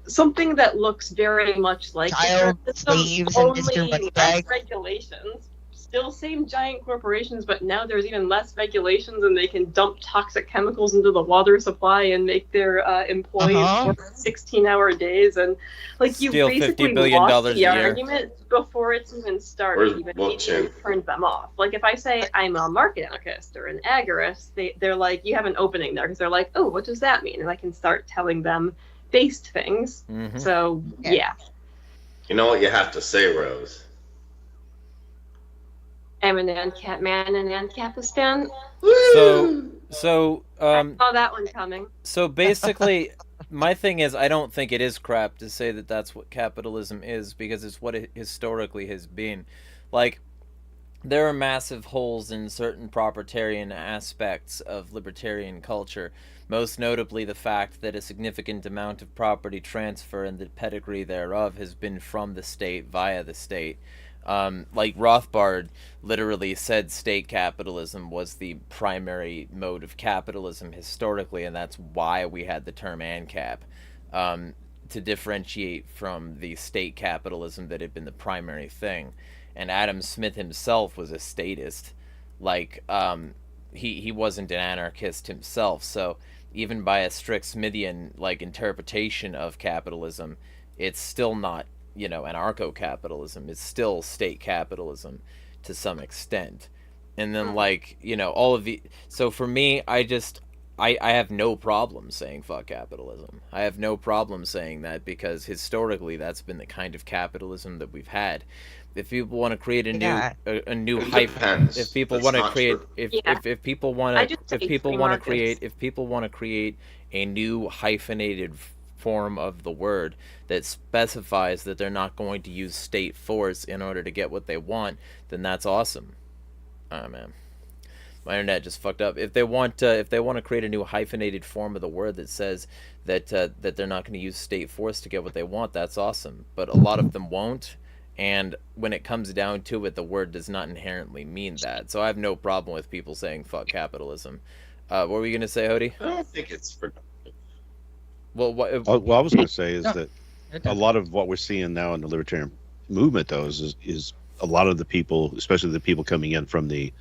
Something that looks very much like child slaves and Mr. less Moneybags. regulations. Still same giant corporations, but now there's even less regulations, and they can dump toxic chemicals into the water supply and make their employees work 16-hour days. And like, you Steal basically $50 billion lost a the year. argument before it's even started. Even you turned them off. Like, if I say I'm a market anarchist or an agorist, they're like, you have an opening there, because they're like, oh, what does that mean? And I can start telling them based things. Mhm. So yeah. You know what you have to say, Rose? I'm an ANCAP man and ANCAPistan. So I saw that one coming. So basically, my thing is, I don't think it is crap to say that that's what capitalism is, because it's what it historically has been. Like, there are massive holes in certain proprietarian aspects of libertarian culture, most notably the fact that a significant amount of property transfer and the pedigree thereof has been from the state via the state. Like Rothbard literally said state capitalism was the primary mode of capitalism historically, and that's why we had the term ANCAP, to differentiate from the state capitalism that had been the primary thing. And Adam Smith himself was a statist. Like, he wasn't an anarchist himself, so even by a strict Smithian like interpretation of capitalism, it's still not, you know, anarcho-capitalism. It's still state capitalism to some extent. And then, like, you know, all of the... So for me, I have no problem saying fuck capitalism. I have no problem saying that, because historically that's been the kind of capitalism that we've had. If people want to create a new hype, if people want to create, if people want to create a new hyphenated form of the word that specifies that they're not going to use state force in order to get what they want, then that's awesome. Oh man, my internet just fucked up. If they want to create a new hyphenated form of the word that says that that they're not going to use state force to get what they want, that's awesome. But a lot of them won't, and when it comes down to it, the word does not inherently mean that. So I have no problem with people saying fuck capitalism. What were you going to say, Hody? I don't think it's for... Well, what I was going to say is that a lot of what we're seeing now in the libertarian movement, though, is a lot of the people, especially the people coming in from the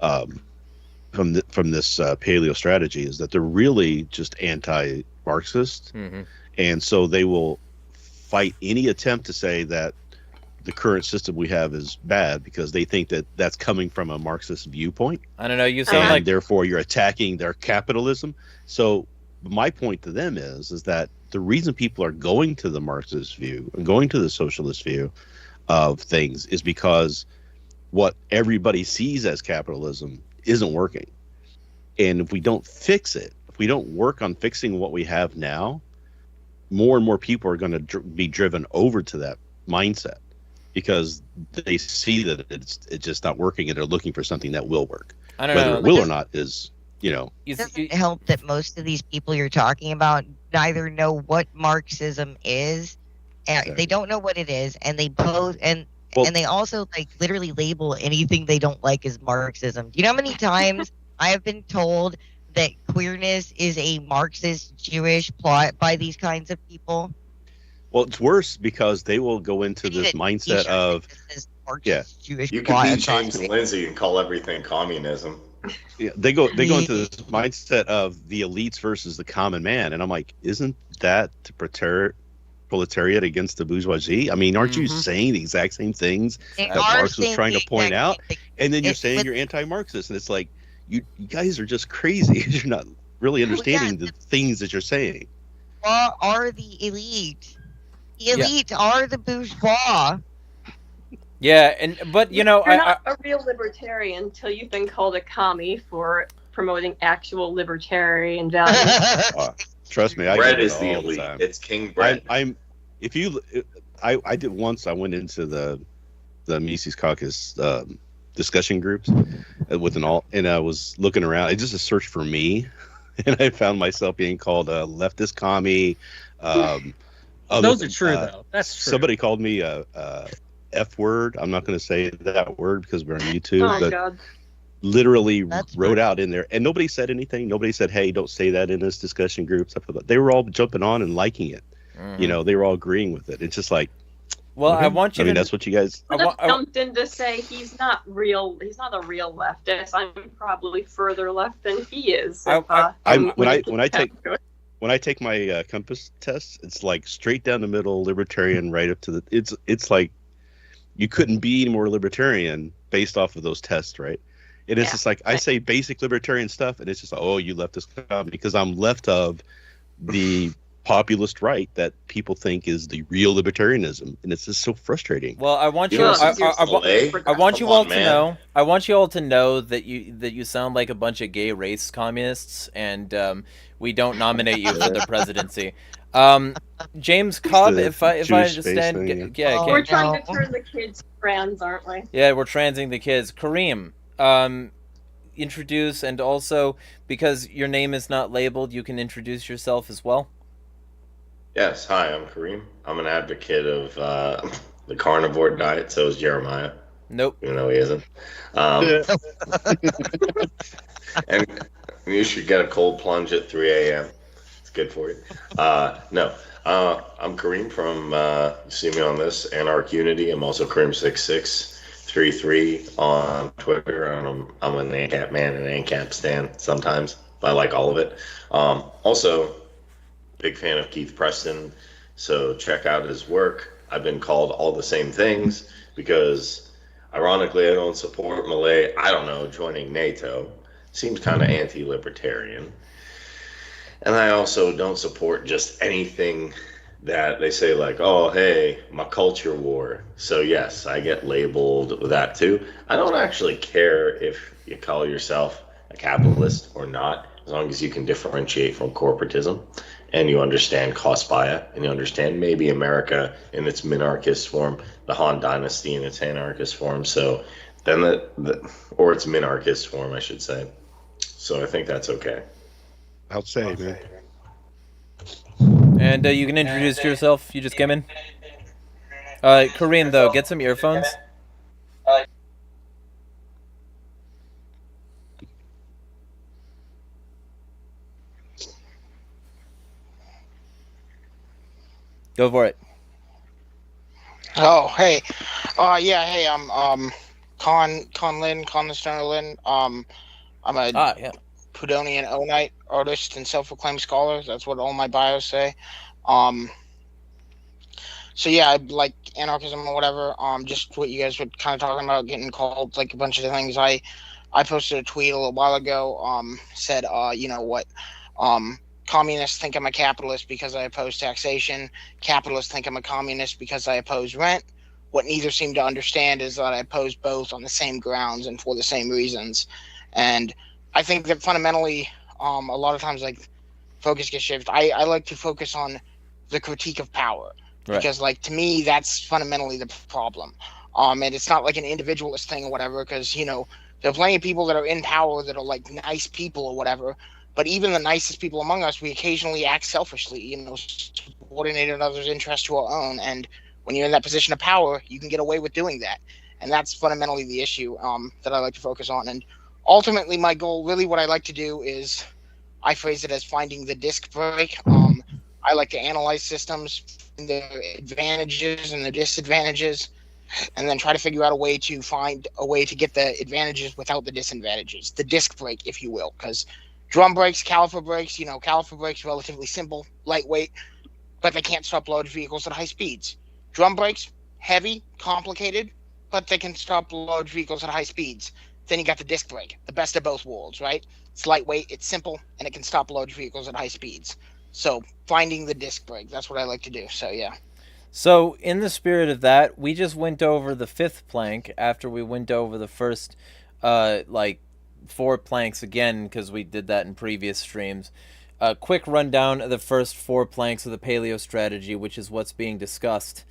from this paleo strategy, is that they're really just anti-Marxist, and so they will fight any attempt to say that the current system we have is bad, because they think that that's coming from a Marxist viewpoint. I don't know. You sound like, therefore you're attacking their capitalism. So my point to them is that the reason people are going to the Marxist view and going to the socialist view of things is because what everybody sees as capitalism isn't working. And if we don't fix it, if we don't work on fixing what we have now, more and more people are going to be driven over to that mindset because they see that it's just not working and they're looking for something that will work. I don't Whether know. it will or not is, It doesn't help that most of these people you're talking about neither know what Marxism is, and they don't know what it is, and they and they also like literally label anything they don't like as Marxism. Do you know how many times I have been told that queerness is a Marxist Jewish plot by these kinds of people? Well, it's worse because they will go into this mindset of Jewish you could be James Lindsay and call everything communism. Yeah, they go into this mindset of the elites versus the common man, and I'm like, isn't that the proletariat against the bourgeoisie? I mean, aren't you saying the exact same things that Marx was trying to point out? And then you're saying you're anti-Marxist, and it's like you guys are just crazy. You're not really understanding the things that you're saying. Are the elite? The elite are the bourgeois. Yeah, but you know, you're not a real libertarian until you've been called a commie for promoting actual libertarian values. Trust me, Bread is the elite. It's king bread. I did once. I went into the Mises Caucus discussion groups and I was looking around. I just a search for me, and I found myself being called a leftist commie. Those are true though. That's true. Somebody called me a F word. I'm not going to say that word because we're on YouTube, but God. Literally wrote out in there, and nobody said anything. Nobody said, "Hey, don't say that in this discussion group." They were all jumping on and liking it. You know, they were all agreeing with it. It's just like, well, okay. I want you. I mean, that's what you guys. Jumped in to say he's not real. He's not a real leftist. I'm probably further left than he is. When I take my compass test, it's like straight down the middle, libertarian, right up to the. It's like you couldn't be any more libertarian based off of those tests, right? And it's just like I say basic libertarian stuff, and it's just oh, you leftist comedy because I'm left of the populist right that people think is the real libertarianism, and it's just so frustrating. Well, I want you. I want you all to know. I want you all to know that you sound like a bunch of gay race communists, and we don't nominate you for the presidency. James Cobb, if I understand, we're trying to turn the kids trans, aren't we? Yeah, we're transing the kids. Kareem, introduce, and also because your name is not labeled, you can introduce yourself as well. Yes, hi, I'm Kareem. I'm an advocate of the carnivore diet. So is Jeremiah. Nope. You know he isn't. And you should get a cold plunge at 3 a.m. It's good for you. No, I'm Kareem from, you see me on this, Anarch Unity. I'm also Kareem6633 on Twitter. I'm an ANCAP man and ANCAP stan sometimes, but I like all of it. Also, big fan of Keith Preston, so check out his work. I've been called all the same things because, ironically, I don't support Malay, joining NATO. Seems kind of anti-libertarian. And I also don't support just anything that they say like, oh, hey, my culture war. So yes, I get labeled with that too. I don't actually care if you call yourself a capitalist or not, as long as you can differentiate from corporatism and you understand cost buyout and you understand maybe America in its minarchist form, the Han Dynasty in its anarchist form. So then or its minarchist form, I should say. So I think that's okay. I'll say, man. And you can introduce yourself. You just came in. Kareem, though, get some earphones. Go for it. Oh, hey. Hey, I'm Con the Stoner Lynn. I'm a Pudonian Onite artist and self-proclaimed scholar. That's what all my bios say. So yeah, I like anarchism or whatever. Just what you guys were kind of talking about, getting called like a bunch of things. I posted a tweet a little while ago. Said, communists think I'm a capitalist because I oppose taxation. Capitalists think I'm a communist because I oppose rent. What neither seem to understand is that I oppose both on the same grounds and for the same reasons. And I think that fundamentally, a lot of times, like, focus gets shifted. I like to focus on the critique of power, because, like, to me, that's fundamentally the problem. And it's not like an individualist thing or whatever, because, you know, there are plenty of people that are in power that are, like, nice people or whatever. But even the nicest people among us, we occasionally act selfishly, you know, subordinating others' interests to our own. And when you're in that position of power, you can get away with doing that. And that's fundamentally the issue that I like to focus on. And ultimately, my goal, really what I like to do is, I phrase it as finding the disc break. I like to analyze systems, their advantages and their disadvantages, and then try to figure out a way to find a way to get the advantages without the disadvantages, the disc break, if you will, because drum brakes, caliper brakes, you know, caliper brakes, relatively simple, lightweight, but they can't stop large vehicles at high speeds. Drum brakes, heavy, complicated, but they can stop large vehicles at high speeds. Then you got the disc brake, the best of both worlds, right? It's lightweight, it's simple, and it can stop large vehicles at high speeds. So finding the disc brake, that's what I like to do. So yeah. So in the spirit of that, we just went over the fifth plank after we went over the first, like, 4 planks again, because we did that in previous streams. A quick rundown of the first 4 planks of the paleo strategy, which is what's being discussed.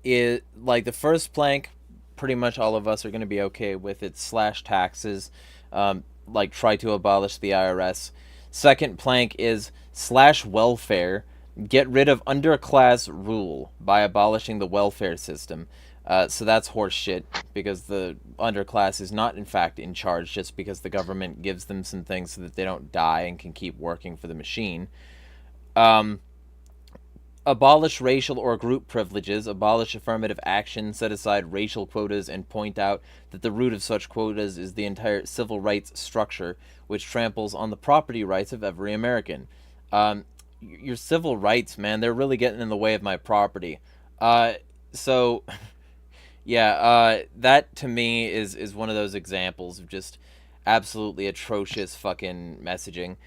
Is like the first plank, pretty much all of us are going to be okay with it. Slash taxes, like try to abolish the IRS. Second plank is slash welfare. Get rid of underclass rule by abolishing the welfare system. So that's horseshit, because the underclass is not, in fact, in charge just because the government gives them some things so that they don't die and can keep working for the machine. Abolish racial or group privileges, abolish affirmative action, set aside racial quotas, and point out that the root of such quotas is the entire civil rights structure, which tramples on the property rights of every American. Your civil rights, man, they're really getting in the way of my property. So... yeah, that to me is one of those examples of just absolutely atrocious fucking messaging.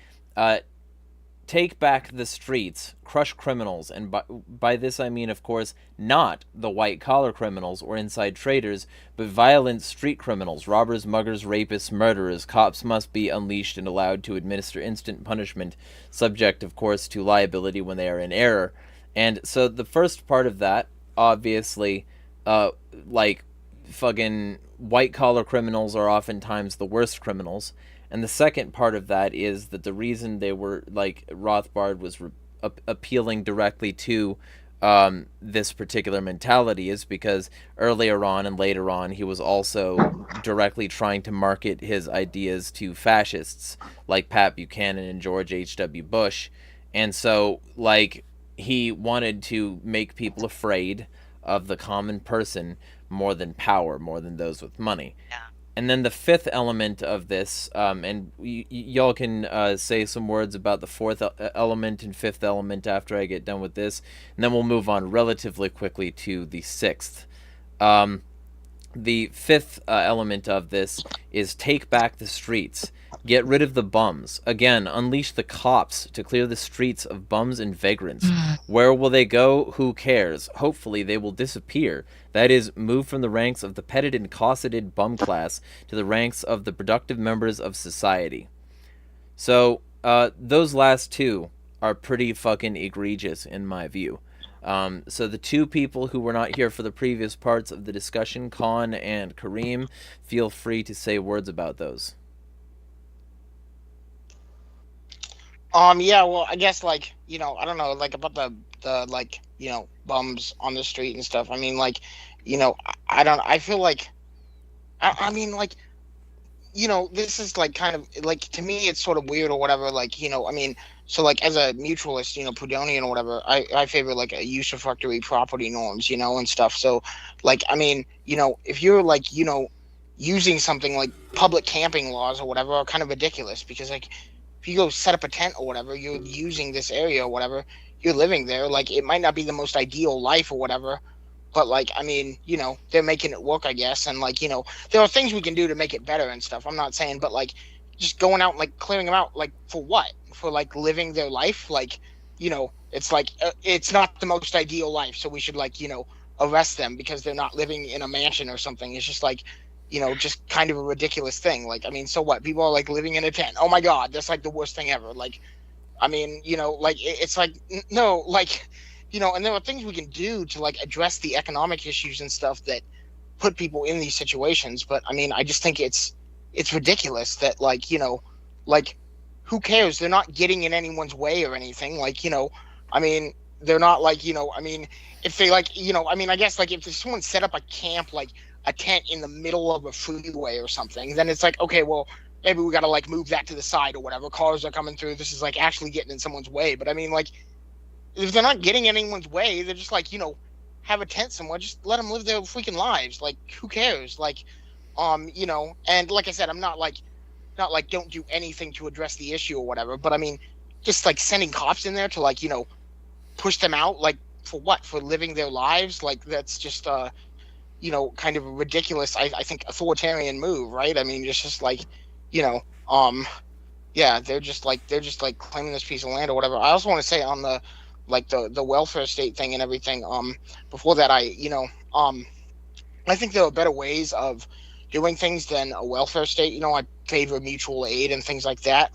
Take back the streets, crush criminals, and by this I mean, of course, not the white-collar criminals or inside traders, but violent street criminals, robbers, muggers, rapists, murderers. Cops must be unleashed and allowed to administer instant punishment, subject, of course, to liability when they are in error. And so the first part of that, obviously... like, fucking white-collar criminals are oftentimes the worst criminals. And the second part of that is that the reason they were, like, Rothbard was appealing directly to this particular mentality is because earlier on and later on he was also directly trying to market his ideas to fascists like Pat Buchanan and George H.W. Bush. And so, like, he wanted to make people afraid of the common person more than power, more than those with money. Yeah. And then the fifth element of this, and y'all can say some words about the fourth element and fifth element after I get done with this, and then we'll move on relatively quickly to the sixth. The fifth element of this is take back the streets. Get rid of the bums. Again, unleash the cops to clear the streets of bums and vagrants. Where will they go? Who cares? Hopefully they will disappear. That is, move from the ranks of the petted and cosseted bum class to the ranks of the productive members of society. So, those last two are pretty fucking egregious in my view. So the two people who were not here for the previous parts of the discussion, Khan and Kareem, feel free to say words about those. Yeah, well, I guess, like, you know, I don't know, like, about the like, you know, bums on the street and stuff. I mean, like, you know, I feel like, I mean, like, you know, this is, like, kind of, like, to me, it's sort of weird or whatever, like, you know, I mean, so, like, as a mutualist, you know, Proudhonian or whatever, I favor, like, a usufructuary property norms, you know, and stuff. So, like, I mean, you know, if you're, like, you know, using something like public camping laws or whatever are kind of ridiculous, because, like, if you go set up a tent or whatever, you're using this area or whatever, you're living there. Like, it might not be the most ideal life or whatever, but, like, I mean, you know, they're making it work, I guess. And, like, you know, there are things we can do to make it better and stuff. I'm not saying, but, like, just going out and, like, clearing them out, like, for what? For, like, living their life? Like, you know, it's like, it's not the most ideal life. So we should, like, you know, arrest them because they're not living in a mansion or something. It's just like, just kind of a ridiculous thing. Like, I mean, so what? People are like living in a tent. Oh my God, that's like the worst thing ever. Like, I mean, like it's like, no, like, and there are things we can do to like address the economic issues and stuff that put people in these situations. But I mean, I just think it's ridiculous that like, like who cares? They're not getting in anyone's way or anything. Like, I mean, they're not like, I mean, if they like, I mean, I guess like if someone set up a camp, like a tent in the middle of a freeway or something, then it's like, okay, well, maybe we got to like move that to the side or whatever. Cars are coming through. This is like actually getting in someone's way. But I mean, like, if they're not getting in anyone's way, they're just like, have a tent somewhere. Just let them live their freaking lives. Like, who cares? Like, and like I said, I'm not like don't do anything to address the issue or whatever. But I mean, just like sending cops in there to like, push them out, like for what? For living their lives? Like that's just kind of a ridiculous, I think, authoritarian move, right? I mean, it's just like, yeah, they're just like claiming this piece of land or whatever. I also want to say on the welfare state thing and everything. Before that, I think there are better ways of doing things than a welfare state. I favor mutual aid and things like that.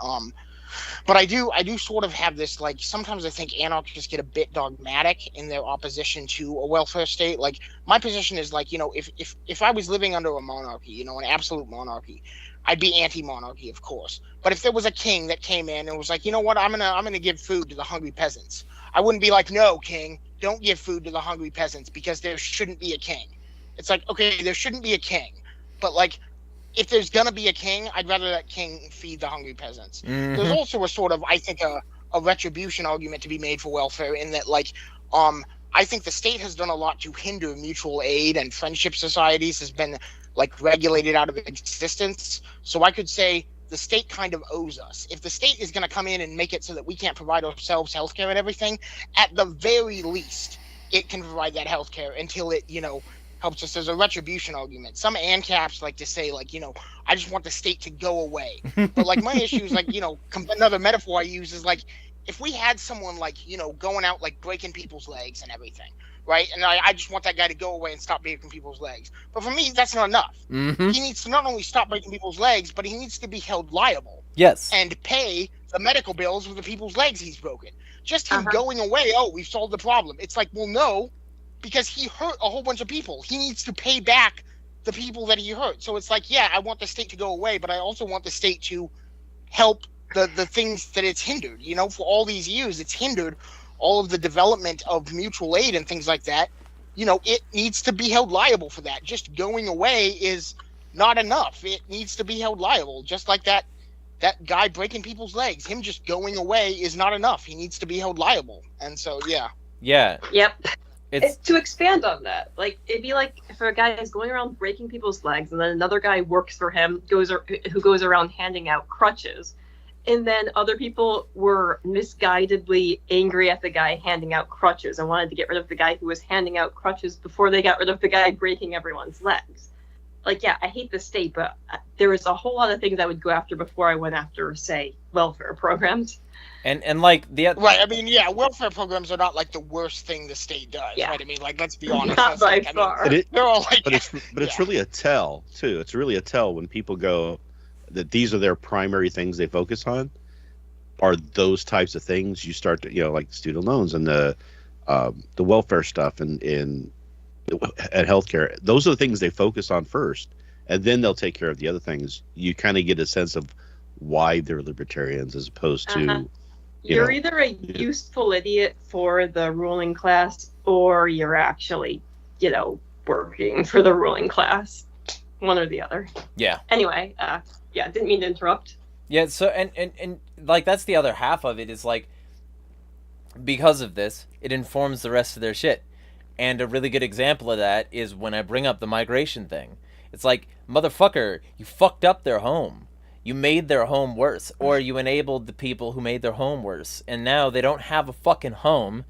But I do sort of have this, like, sometimes I think anarchists get a bit dogmatic in their opposition to a welfare state. Like, my position is like, if I was living under a monarchy, an absolute monarchy, I'd be anti-monarchy, of course. But if there was a king that came in and was like, you know what, I'm gonna give food to the hungry peasants, I wouldn't be like, no, king, don't give food to the hungry peasants because there shouldn't be a king. It's like, okay, there shouldn't be a king, but like, if there's gonna be a king, I'd rather that king feed the hungry peasants. Mm-hmm. There's also a sort of, I think, a retribution argument to be made for welfare in that, like, I think the state has done a lot to hinder mutual aid, and friendship societies has been like regulated out of existence. So I could say the state kind of owes us. If the state is going to come in and make it so that we can't provide ourselves healthcare and everything, at the very least, it can provide that healthcare until it, helps us. There's a retribution argument. Some ANCAPs like to say, like, I just want the state to go away. But like my issue is like, another metaphor I use is like, if we had someone like, going out like breaking people's legs and everything, right? And I just want that guy to go away and stop breaking people's legs. But for me, that's not enough. Mm-hmm. He needs to not only stop breaking people's legs, but he needs to be held liable. Yes. And pay the medical bills for the people's legs he's broken. Just him going away, oh, we've solved the problem. It's like, well, no, because he hurt a whole bunch of people. He needs to pay back the people that he hurt. So it's like, yeah, I want the state to go away, but I also want the state to help the things that it's hindered. For all these years, it's hindered all of the development of mutual aid and things like that. It needs to be held liable for that. Just going away is not enough. It needs to be held liable. Just like that guy breaking people's legs, him just going away is not enough. He needs to be held liable. And so, yeah. Yeah. Yep. It's to expand on that. Like, it'd be like if a guy is going around breaking people's legs and then another guy works for him, who goes around handing out crutches. And then other people were misguidedly angry at the guy handing out crutches and wanted to get rid of the guy who was handing out crutches before they got rid of the guy breaking everyone's legs. Like, yeah, I hate the state, but there was a whole lot of things I would go after before I went after, say, welfare programs. And like the right, I mean, yeah, welfare programs are not like the worst thing the state does, right? I mean, like, let's be honest. Not by far. I mean, they're all like, but it's really a tell too. It's really a tell when people go that these are their primary things they focus on. Are those types of things you start to, like student loans and the welfare stuff and healthcare. Those are the things they focus on first, and then they'll take care of the other things. You kind of get a sense of why they're libertarians as opposed to. You're either a useful idiot for the ruling class, or you're actually, working for the ruling class. One or the other. Yeah. Anyway, didn't mean to interrupt. Yeah, so and like that's the other half of it is like, because of this, it informs the rest of their shit. And a really good example of that is when I bring up the migration thing. It's like, motherfucker, you fucked up their home. You made their home worse, or you enabled the people who made their home worse. And now they don't have a fucking home.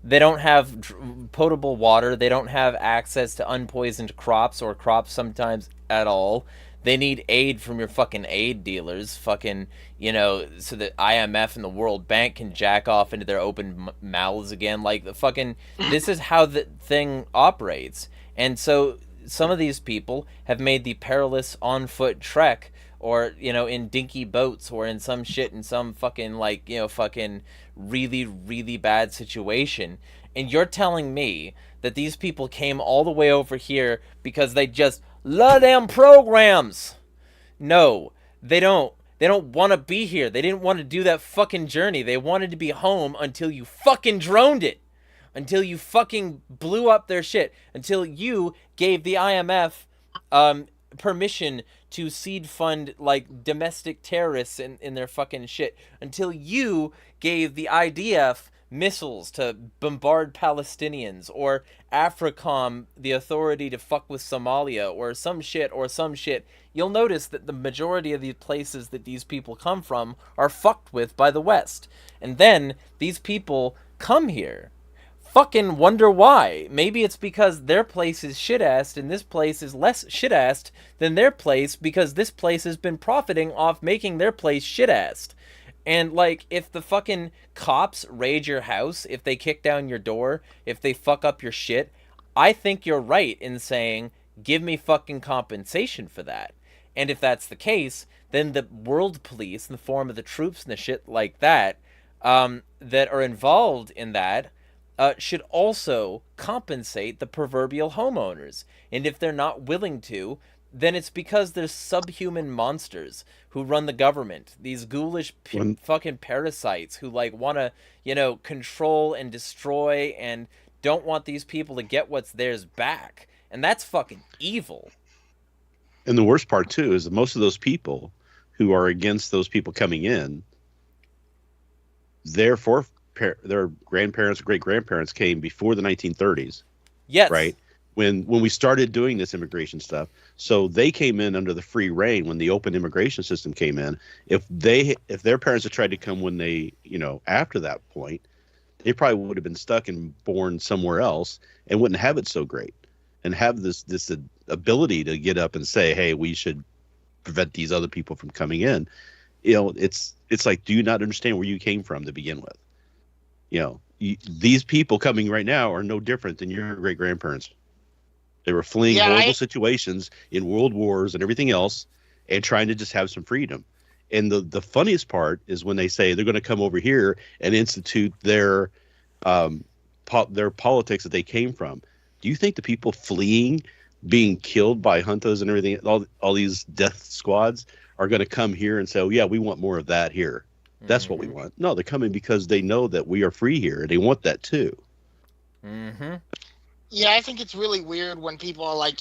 They don't have potable water. They don't have access to unpoisoned crops, or crops sometimes at all. They need aid from your fucking aid dealers, fucking, so that IMF and the World Bank can jack off into their open mouths again. Like, the fucking, this is how the thing operates. And so some of these people have made the perilous on-foot trek, or, in dinky boats, or in some shit, in some fucking, fucking really, really bad situation. And you're telling me that these people came all the way over here because they just love them programs. No, they don't. They don't want to be here. They didn't want to do that fucking journey. They wanted to be home until you fucking droned it. Until you fucking blew up their shit. Until you gave the IMF permission to seed fund, domestic terrorists in their fucking shit. Until you gave the IDF missiles to bombard Palestinians, or AFRICOM the authority to fuck with Somalia, or some shit. You'll notice that the majority of the places that these people come from are fucked with by the West. And then these people come here. Fucking wonder why. Maybe it's because their place is shit-assed and this place is less shit-assed than their place, because this place has been profiting off making their place shit-assed. And, if the fucking cops raid your house, if they kick down your door, if they fuck up your shit, I think you're right in saying, give me fucking compensation for that. And if that's the case, then the world police, in the form of the troops and the shit like that, that are involved in that, should also compensate the proverbial homeowners. And if they're not willing to, then it's because there's subhuman monsters who run the government. These ghoulish fucking parasites who want to, control and destroy and don't want these people to get what's theirs back. And that's fucking evil. And the worst part too is that most of those people who are against those people coming in, their grandparents, great grandparents came before the 1930s. Yes. Right. When we started doing this immigration stuff, so they came in under the free reign when the open immigration system came in. If their parents had tried to come when they, after that point, they probably would have been stuck and born somewhere else and wouldn't have it so great, and have this ability to get up and say, hey, we should prevent these other people from coming in. It's like, do you not understand where you came from to begin with? These people coming right now are no different than your great grandparents. They were fleeing horrible situations in world wars and everything else, and trying to just have some freedom. And the funniest part is when they say they're going to come over here and institute their politics that they came from. Do you think the people fleeing, being killed by juntas and everything, all these death squads, are going to come here and say, oh yeah, we want more of that here? That's what we want. No, they're coming because they know that we are free here, and they want that too. Mm-hmm. Yeah, I think it's really weird when people are like,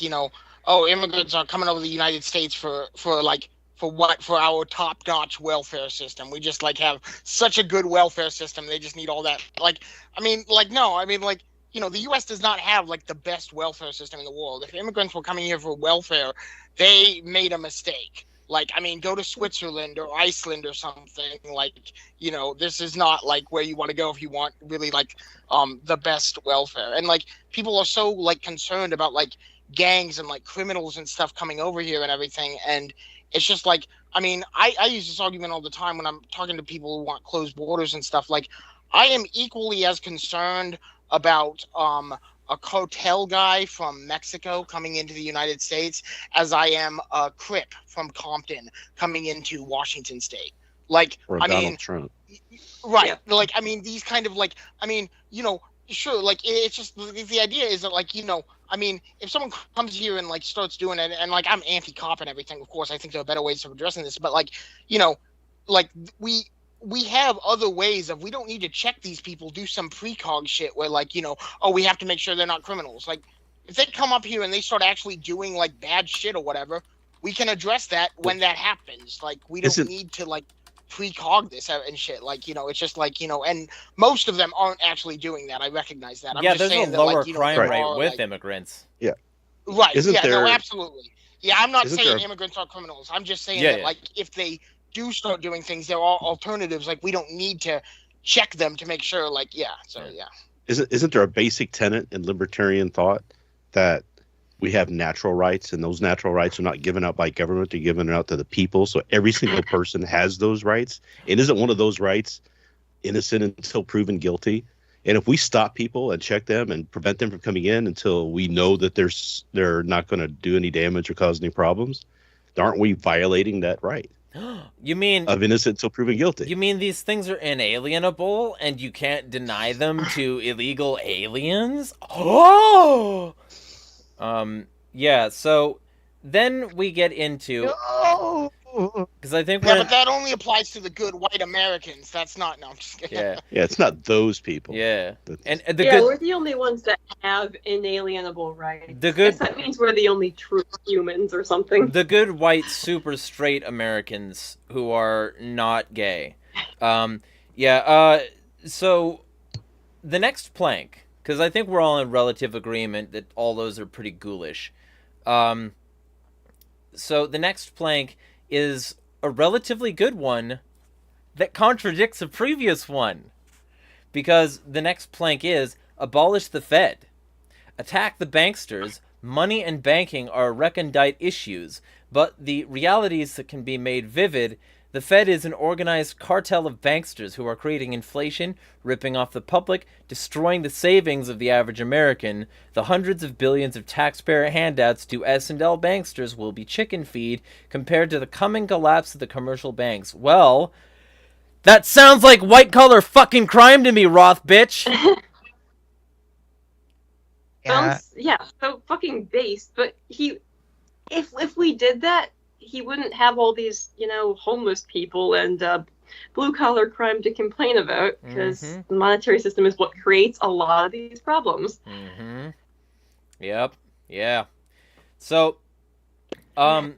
oh, immigrants are coming over the United States for our top-notch welfare system. We just have such a good welfare system. They just need all that. No. The U.S. does not have the best welfare system in the world. If immigrants were coming here for welfare, they made a mistake. Go to Switzerland or Iceland or something. This is not where you want to go if you want really the best welfare. And people are so concerned about gangs and criminals and stuff coming over here and everything. And it's just I use this argument all the time when I'm talking to people who want closed borders and stuff. I am equally as concerned about a cartel guy from Mexico coming into the United States as I am a Crip from Compton coming into Washington State. Or Donald Trump. Right. Yeah. These kind of sure, it's just the idea is that if someone comes here and starts doing it, and I'm anti-cop and everything, of course, I think there are better ways of addressing this, but we have other ways we don't need to check these people, do some precog shit where we have to make sure they're not criminals. If they come up here and they start actually doing bad shit or whatever, we can address that when that happens. We don't need to precog this and shit. It's just and most of them aren't actually doing that. I recognize that. I'm just there's saying a lower that, crime rate with immigrants. Yeah. Right. No, absolutely. Yeah, I'm not saying immigrants are criminals. I'm just saying that if they do start doing things, there are alternatives. We don't need to check them to make sure. Isn't there a basic tenet in libertarian thought that we have natural rights, and those natural rights are not given out by government; they're given out to the people. So every single person has those rights. And isn't one of those rights innocent until proven guilty? And if we stop people and check them and prevent them from coming in until we know that they're not going to do any damage or cause any problems, aren't we violating that right? You mean of innocent until proven guilty? You mean these things are inalienable and you can't deny them to illegal aliens? Oh! Yeah, so then we get into... Because I think but that only applies to the good white Americans. That's not... No, I'm just kidding. Yeah, it's not those people. Yeah. And we're the only ones that have inalienable rights. That means we're the only true humans or something. The good white super straight Americans who are not gay. So the next plank, because I think we're all in relative agreement that all those are pretty ghoulish. So the next plank is a relatively good one that contradicts a previous one. Because the next plank is abolish the Fed. Attack the banksters. Money and banking are recondite issues, but the realities that can be made vivid. The Fed is an organized cartel of banksters who are creating inflation, ripping off the public, destroying the savings of the average American. The hundreds of billions of taxpayer handouts to S&L banksters will be chicken feed compared to the coming collapse of the commercial banks. Well, that sounds like white-collar fucking crime to me, Roth bitch! So fucking based, but if we did that, he wouldn't have all these, homeless people and blue-collar crime to complain about, because the monetary system is what creates a lot of these problems. Yep. Yeah. So, the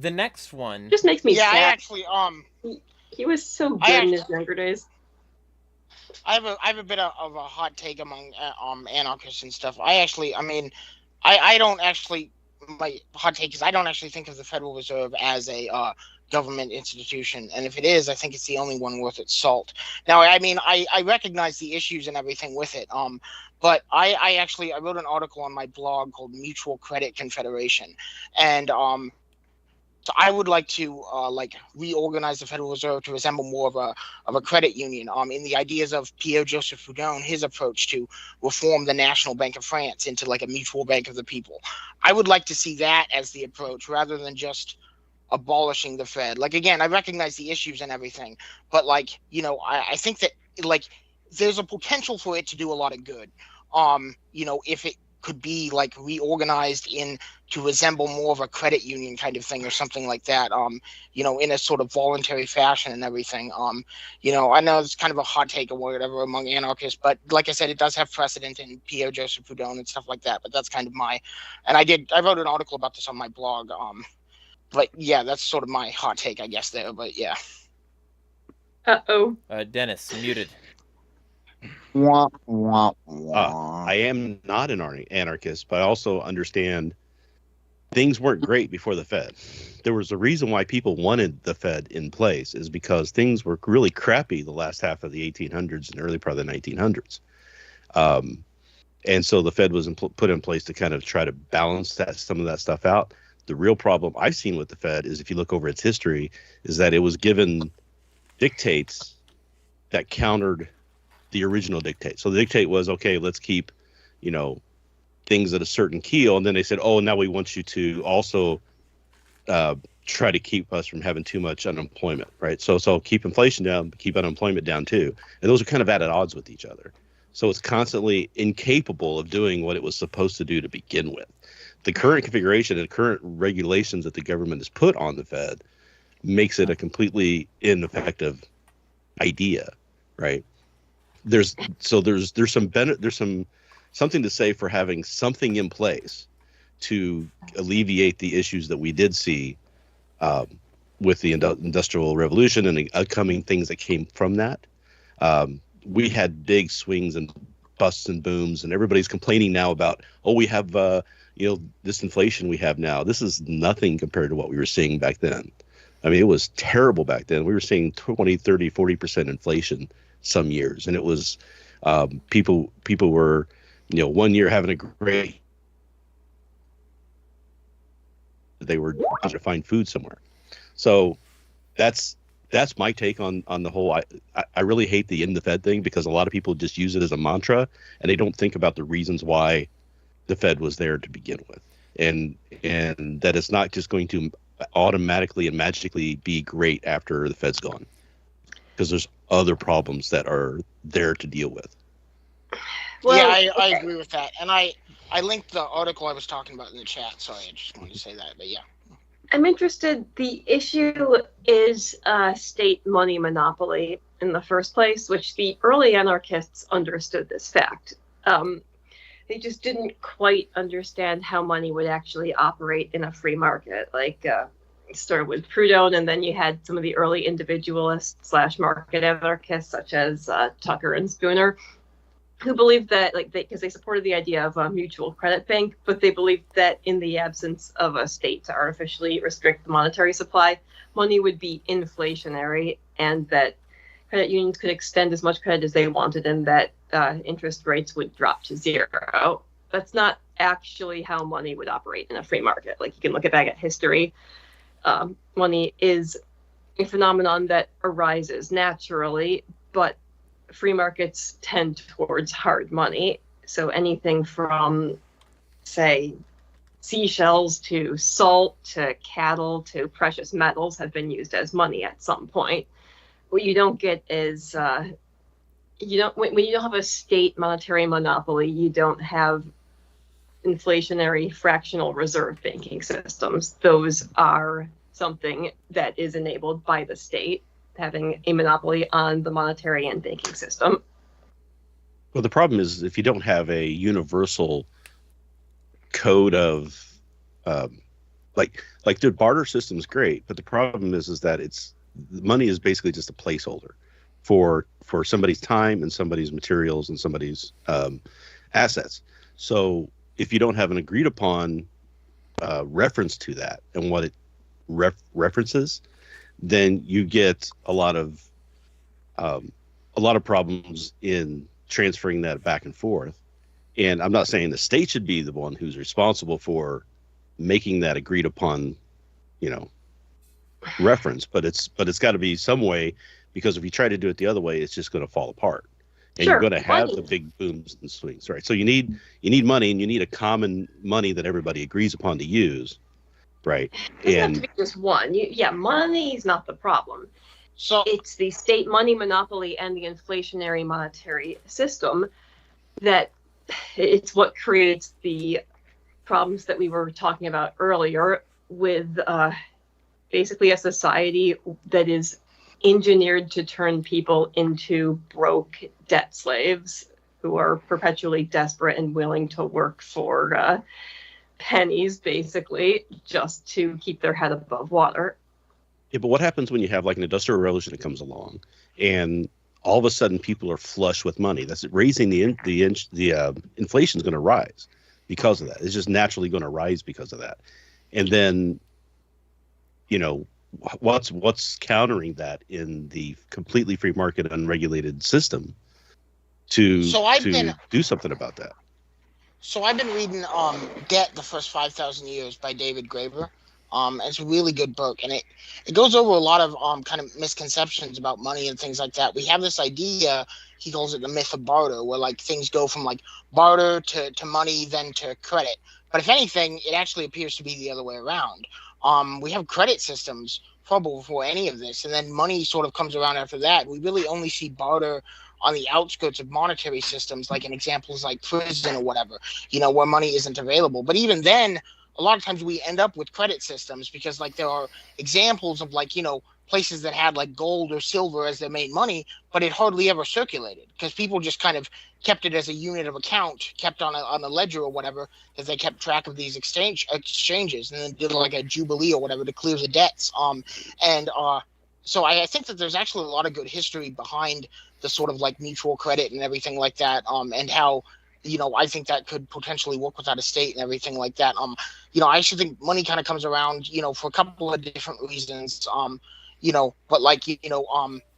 next one... just makes me sad. I actually, He was so good in his younger days. I have a bit of a hot take among anarchists and stuff. I don't actually... My hot take is I don't actually think of the Federal Reserve as a government institution, and if it is, I think it's the only one worth its salt. Now, I recognize the issues and everything with it, but I wrote an article on my blog called Mutual Credit Confederation, and so I would like to reorganize the Federal Reserve to resemble more of a credit union. In the ideas of Pierre Joseph Proudhon, his approach to reform the National Bank of France into like a mutual bank of the people. I would like to see that as the approach rather than just abolishing the Fed. Like, again, I recognize the issues and everything, but I think that there's a potential for it to do a lot of good. If it could be reorganized to resemble more of a credit union kind of thing or something like that, in a sort of voluntary fashion and everything. I know it's kind of a hot take or whatever among anarchists, but like I said, it does have precedent in Pierre Joseph Proudhon and stuff like that, but that's kind of and I wrote an article about this on my blog. But yeah, that's sort of my hot take, I guess, there, but yeah. Dennis, muted. I am not an anarchist, but I also understand things weren't great before the Fed. There was a reason why people wanted the Fed in place, is because things were really crappy the last half of the 1800s and early part of the 1900s. And so the Fed was put in place to kind of try to balance some of that stuff out. The real problem I've seen with the Fed is, if you look over its history, is that it was given dictates that countered the original dictate. So the dictate was, okay, let's keep, things at a certain keel. And then they said, oh, now we want you to also try to keep us from having too much unemployment, right? So keep inflation down, keep unemployment down too. And those are kind of at odds with each other. So it's constantly incapable of doing what it was supposed to do to begin with. The current configuration and current regulations that the government has put on the Fed makes it a completely ineffective idea, right? There's something to say for having something in place to alleviate the issues that we did see with the Industrial Revolution and the upcoming things that came from that. We had big swings and busts and booms, and everybody's complaining now about, we have this inflation we have now. This is nothing compared to what we were seeing back then. I mean, it was terrible back then. We were seeing 20, 30, 40% inflation some years, and it was people were 1 year having a great, they were trying to find food somewhere. So that's that's my take on the whole. I really hate the "in the Fed" thing, because a lot of people just use it as a mantra and they don't think about the reasons why the Fed was there to begin with, and that it's not just going to automatically and magically be great after the Fed's gone, because there's other problems that are there to deal with. Well, yeah, I agree with that, and I linked the article I was talking about in the chat. Sorry, I just wanted to say that, but yeah. I'm interested. The issue is state money monopoly in the first place, which the early anarchists understood this fact. They just didn't quite understand how money would actually operate in a free market. Like, it started with Proudhon, and then you had some of the early individualists / market anarchists, such as Tucker and Spooner, who believed that, because they supported the idea of a mutual credit bank, but they believed that in the absence of a state to artificially restrict the monetary supply, money would be inflationary, and that credit unions could extend as much credit as they wanted, and that interest rates would drop to zero. That's not actually how money would operate in a free market. Like, you can look back at history. Money is a phenomenon that arises naturally, but free markets tend towards hard money. So anything from, say, seashells to salt to cattle to precious metals have been used as money at some point. What you don't get is when you don't have a state monetary monopoly, you don't have inflationary fractional reserve banking systems. Those are something that is enabled by the state having a monopoly on the monetary and banking system. Well, the problem is, if you don't have a universal code of like the barter system is great, but the problem is that money is basically just a placeholder for somebody's time and somebody's materials and somebody's assets. So if you don't have an agreed upon reference to that and what it references, then you get a lot of problems in transferring that back and forth. And I'm not saying the state should be the one who's responsible for making that agreed upon, reference, but it's got to be some way, because if you try to do it the other way, it's just going to fall apart, and sure, you're going to have money. the big booms and swings, right? So you need money, and you need a common money that everybody agrees upon to use. Right. It doesn't have to be just one. Money is not the problem. So it's the state money monopoly and the inflationary monetary system that it's what creates the problems that we were talking about earlier with basically a society that is engineered to turn people into broke debt slaves who are perpetually desperate and willing to work for pennies, basically, just to keep their head above water. Yeah, but what happens when you have like an industrial revolution that comes along, and all of a sudden people are flush with money? That's raising the inflation is going to rise because of that. It's just naturally going to rise because of that. And then, what's countering that in the completely free market, unregulated system to do something about that? So I've been reading Debt, the First 5,000 Years by David Graeber. It's a really good book, and it goes over a lot of kind of misconceptions about money and things like that. We have this idea, he calls it the myth of barter, where like things go from like barter to money, then to credit. But if anything, it actually appears to be the other way around. We have credit systems probably before any of this, and then money sort of comes around after that. We really only see barter on the outskirts of monetary systems, like in examples like prison or whatever, where money isn't available. But even then, a lot of times we end up with credit systems, because like there are examples of like, places that had like gold or silver as their main money, but it hardly ever circulated because people just kind of kept it as a unit of account, kept on a ledger or whatever, as they kept track of these exchanges, and then did like a jubilee or whatever to clear the debts. So I think that there's actually a lot of good history behind the sort of like mutual credit and everything like that, and how, I think that could potentially work without a state and everything like that. I actually think money kind of comes around, for a couple of different reasons, but like,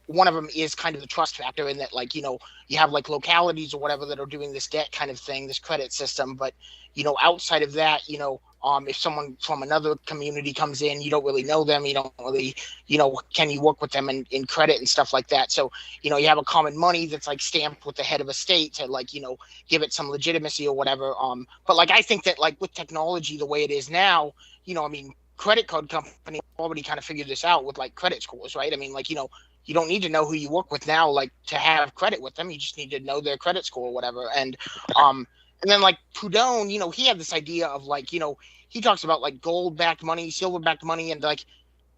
one of them is kind of the trust factor in that, like, you have like localities or whatever that are doing this debt kind of thing, this credit system. But, outside of that, if someone from another community comes in, you don't really know them. You don't really, can you work with them in credit and stuff like that? So, you have a common money that's like stamped with the head of a state to like, give it some legitimacy or whatever. But like, I think that like with technology, the way it is now, credit card companies already kind of figured this out with like credit scores, right? I mean, like, you don't need to know who you work with now, like to have credit with them. You just need to know their credit score or whatever. And then like Proudhon, he had this idea of like, he talks about like gold-backed money, silver-backed money, and like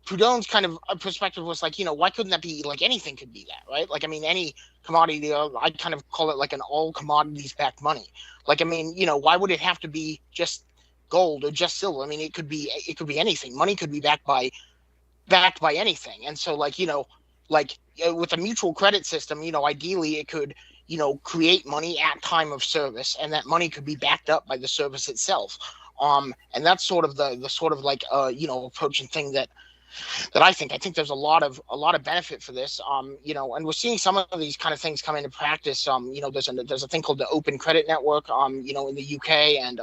Proudhon's kind of perspective was like, why couldn't that be like anything could be that, right? Like, I mean, any commodity, I kind of call it like an all commodities-backed money. Like, I mean, why would it have to be just gold or just silver? I mean, it could be anything. Money could be backed by anything. And so like, with a mutual credit system, ideally it could, create money at time of service, and that money could be backed up by the service itself. And that's sort of the sort of like approach and thing that I think there's a lot of benefit for this. And we're seeing some of these kind of things come into practice. There's a thing called the Open Credit Network, in the UK, and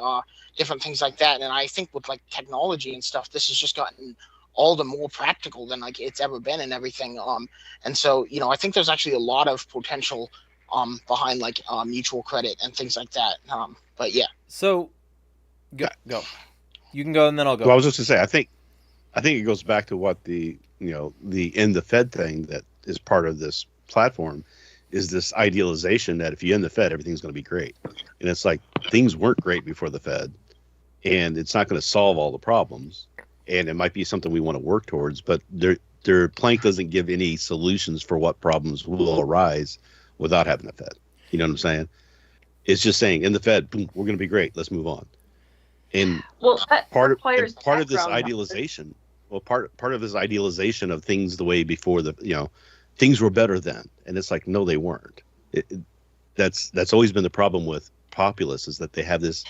different things like that. And I think with like technology and stuff, this has just gotten all the more practical than like it's ever been and everything. And so, I think there's actually a lot of potential behind like mutual credit and things like that. But yeah. So go. You can go and then I'll go. Well, I was just gonna say, I think it goes back to what the end the Fed thing that is part of this platform is this idealization that if you end the Fed, everything's going to be great. And it's like things weren't great before the Fed, and it's not going to solve all the problems. And it might be something we want to work towards, but their Planck doesn't give any solutions for what problems will arise without having the Fed. You know what I'm saying? It's just saying in the Fed, boom, we're going to be great. Let's move on. And part of this idealization, part of this idealization of things the way before things were better then, and it's like no, they weren't. That's always been the problem with populists, is that they have this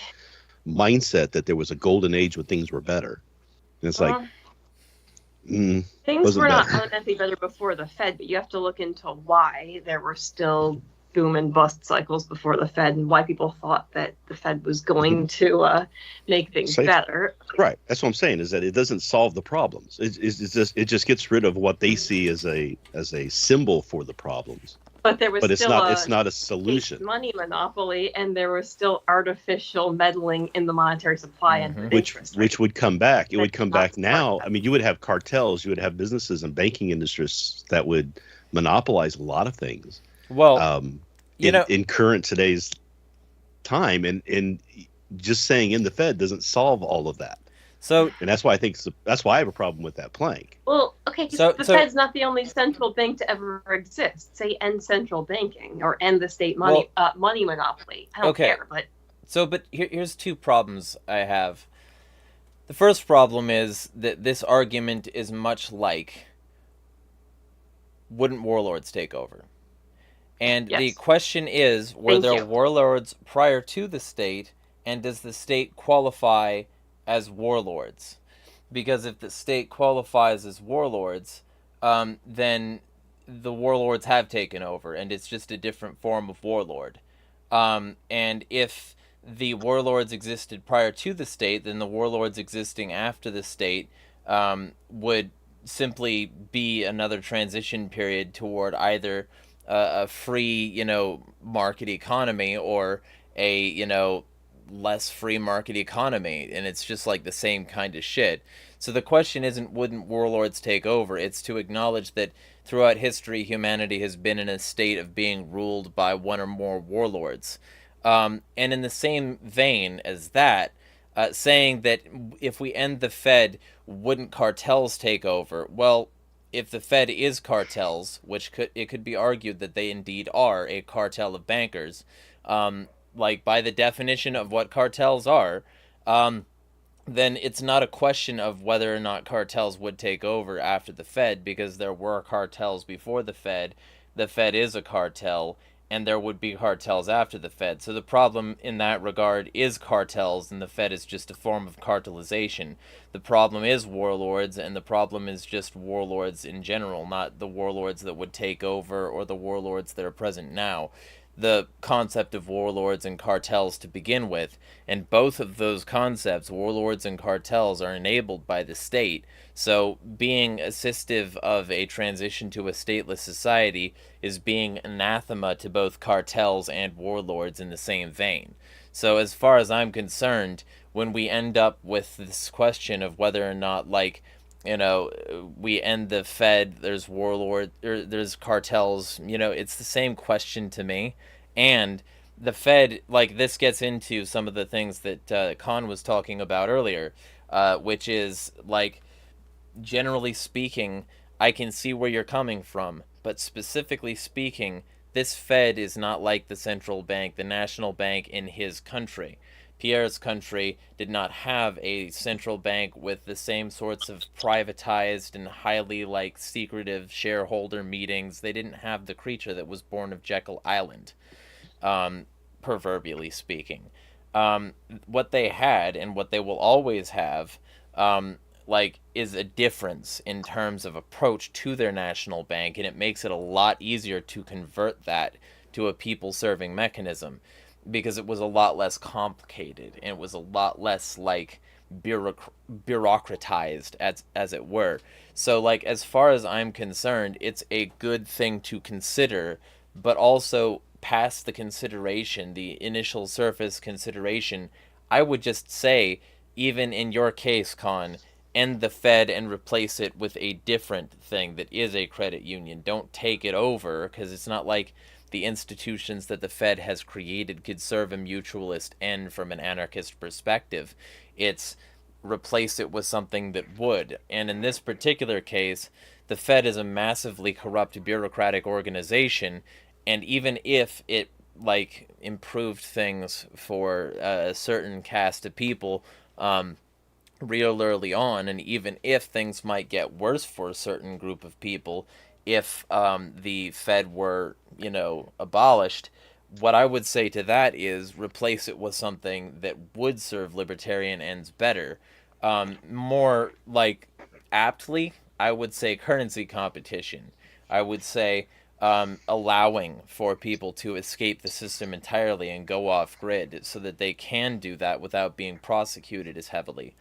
mindset that there was a golden age when things were better. And it's like things were not fundamentally better before the Fed, but you have to look into why there were still boom and bust cycles before the Fed, and why people thought that the Fed was going to make things better. Right. That's what I'm saying, is that it doesn't solve the problems. It just gets rid of what they see as a symbol for the problems. But there was it's not a solution. Money monopoly, and there was still artificial meddling in the monetary supply and which would come back. It would come back now. I mean, you would have cartels, you would have businesses and banking industries that would monopolize a lot of things. Well, in current today's time, and just saying in the Fed doesn't solve all of that. So, and that's why I have a problem with that Planck. Well, okay, the Fed's not the only central bank to ever exist. Say end central banking or end the state money monopoly. I don't care, but here's two problems I have. The first problem is that this argument is much like, wouldn't warlords take over? And the question is, were there warlords prior to the state, and does the state qualify as warlords? Because if the state qualifies as warlords, then the warlords have taken over, and it's just a different form of warlord. And if the warlords existed prior to the state, then the warlords existing after the state would simply be another transition period toward either a free, market economy or a, less free market economy, and it's just like the same kind of shit. So the question isn't wouldn't warlords take over, it's to acknowledge that throughout history humanity has been in a state of being ruled by one or more warlords. And in the same vein as that, saying that if we end the Fed, wouldn't cartels take over? Well, if the Fed is cartels, which it could be argued that they indeed are a cartel of bankers, like by the definition of what cartels are, then it's not a question of whether or not cartels would take over after the Fed, because there were cartels before the Fed. The Fed is a cartel, and there would be cartels after the Fed. So the problem in that regard is cartels, and the Fed is just a form of cartelization. The problem is warlords, and the problem is just warlords in general, not the warlords that would take over or the warlords that are present now. The concept of warlords and cartels to begin with, and both of those concepts, warlords and cartels, are enabled by the state. So being assistive of a transition to a stateless society is being anathema to both cartels and warlords in the same vein. So as far as I'm concerned, when we end up with this question of whether or not, like, we end the Fed, there's there's cartels, it's the same question to me. And the Fed, like, this gets into some of the things that Khan was talking about earlier, which is, like, generally speaking, I can see where you're coming from, but specifically speaking, this Fed is not like the central bank, the national bank in his country. Pierre's country did not have a central bank with the same sorts of privatized and highly, like, secretive shareholder meetings. They didn't have the creature that was born of Jekyll Island, proverbially speaking. What they had, and what they will always have, is a difference in terms of approach to their national bank, and it makes it a lot easier to convert that to a people-serving mechanism, because it was a lot less complicated, and it was a lot less, like, bureaucratized, as it were. So, like, as far as I'm concerned, it's a good thing to consider, but also past the consideration, the initial surface consideration, I would just say, even in your case, Con, end the Fed and replace it with a different thing that is a credit union. Don't take it over, because it's not like the institutions that the Fed has created could serve a mutualist end from an anarchist perspective. It's replace it with something that would. And in this particular case, the Fed is a massively corrupt bureaucratic organization, and even if it, like, improved things for a certain cast of people real early on, and even if things might get worse for a certain group of people if the Fed were, abolished, what I would say to that is replace it with something that would serve libertarian ends better. More, like, aptly, I would say currency competition. I would say allowing for people to escape the system entirely and go off grid so that they can do that without being prosecuted as heavily.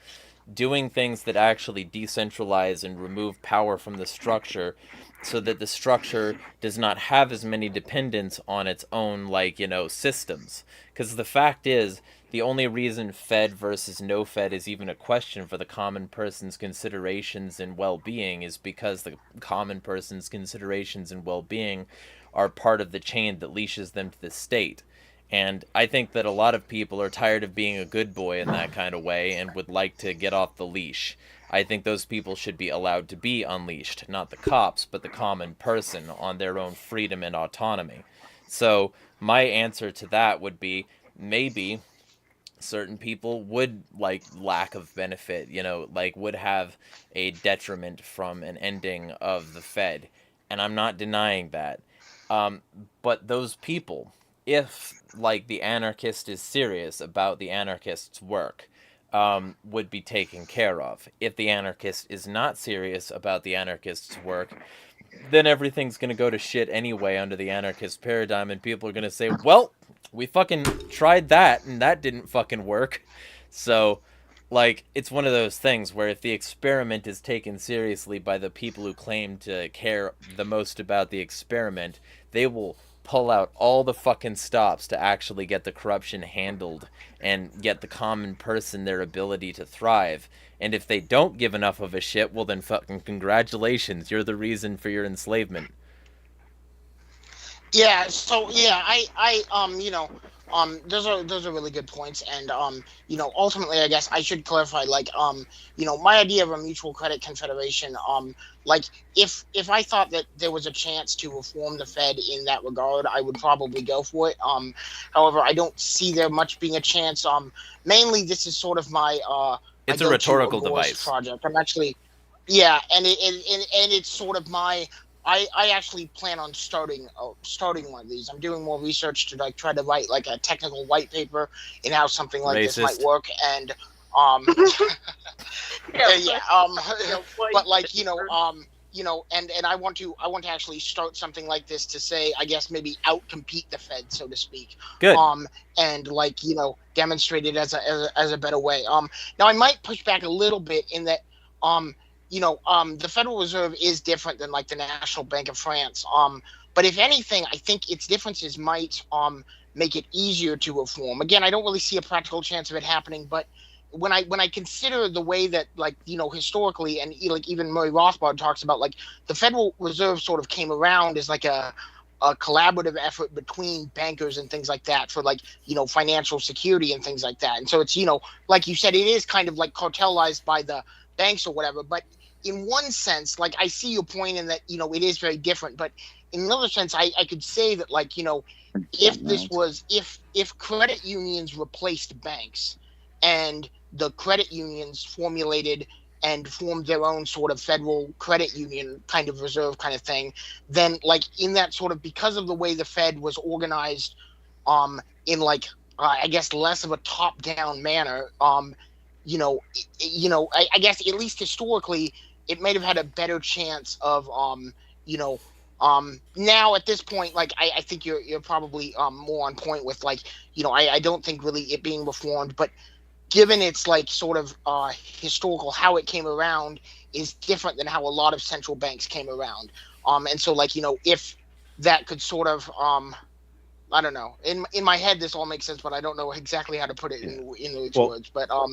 Doing things that actually decentralize and remove power from the structure so that the structure does not have as many dependents on its own, systems. Because the fact is, the only reason Fed versus no Fed is even a question for the common person's considerations and well-being is because the common person's considerations and well-being are part of the chain that leashes them to the state. And I think that a lot of people are tired of being a good boy in that kind of way and would like to get off the leash. I think those people should be allowed to be unleashed, not the cops, but the common person on their own freedom and autonomy. So my answer to that would be maybe certain people would, lack of benefit, would have a detriment from an ending of the Fed. And I'm not denying that. But those people, if, the anarchist is serious about the anarchist's work, would be taken care of. If the anarchist is not serious about the anarchist's work, then everything's going to go to shit anyway under the anarchist paradigm, and people are going to say, well, we fucking tried that, and that didn't fucking work. So, it's one of those things where if the experiment is taken seriously by the people who claim to care the most about the experiment, they will pull out all the fucking stops to actually get the corruption handled and get the common person their ability to thrive. And if they don't give enough of a shit, well then fucking congratulations, you're the reason for your enslavement. Yeah, so yeah, those are really good points, and ultimately, I guess I should clarify, my idea of a mutual credit confederation, if I thought that there was a chance to reform the Fed in that regard, I would probably go for it. However, I don't see there much being a chance. Mainly, this is sort of my it's a rhetorical device project. I'm actually, yeah, and it's sort of my I actually plan on starting one of these. I'm doing more research to like try to write like a technical white paper in how something like this might work, and but like and I want to actually start something like this to say, I guess maybe outcompete the Fed, so to speak. Good. And like demonstrate it as a better way. Now I might push back a little bit in that the Federal Reserve is different than like the National Bank of France. But if anything, I think its differences might make it easier to reform. Again, I don't really see a practical chance of it happening, but when I consider the way that historically, and like even Murray Rothbard talks about, like the Federal Reserve sort of came around as like a collaborative effort between bankers and things like that for like financial security and things like that. And so it's like you said, it is kind of like cartelized by the banks or whatever. But in one sense, like I see your point in that it is very different. But in another sense, I could say that like if credit unions replaced banks and the credit unions formulated and formed their own sort of federal credit union kind of reserve kind of thing, then like in that sort of, because of the way the Fed was organized in like I guess less of a top-down manner, I guess at least historically it might have had a better chance of now at this point, like I think you're probably more on point with like I don't think really it being reformed, but given its like sort of historical how it came around is different than how a lot of central banks came around. And so like if that could sort of I don't know, in my head this all makes sense, but I don't know exactly how to put it in those words. But a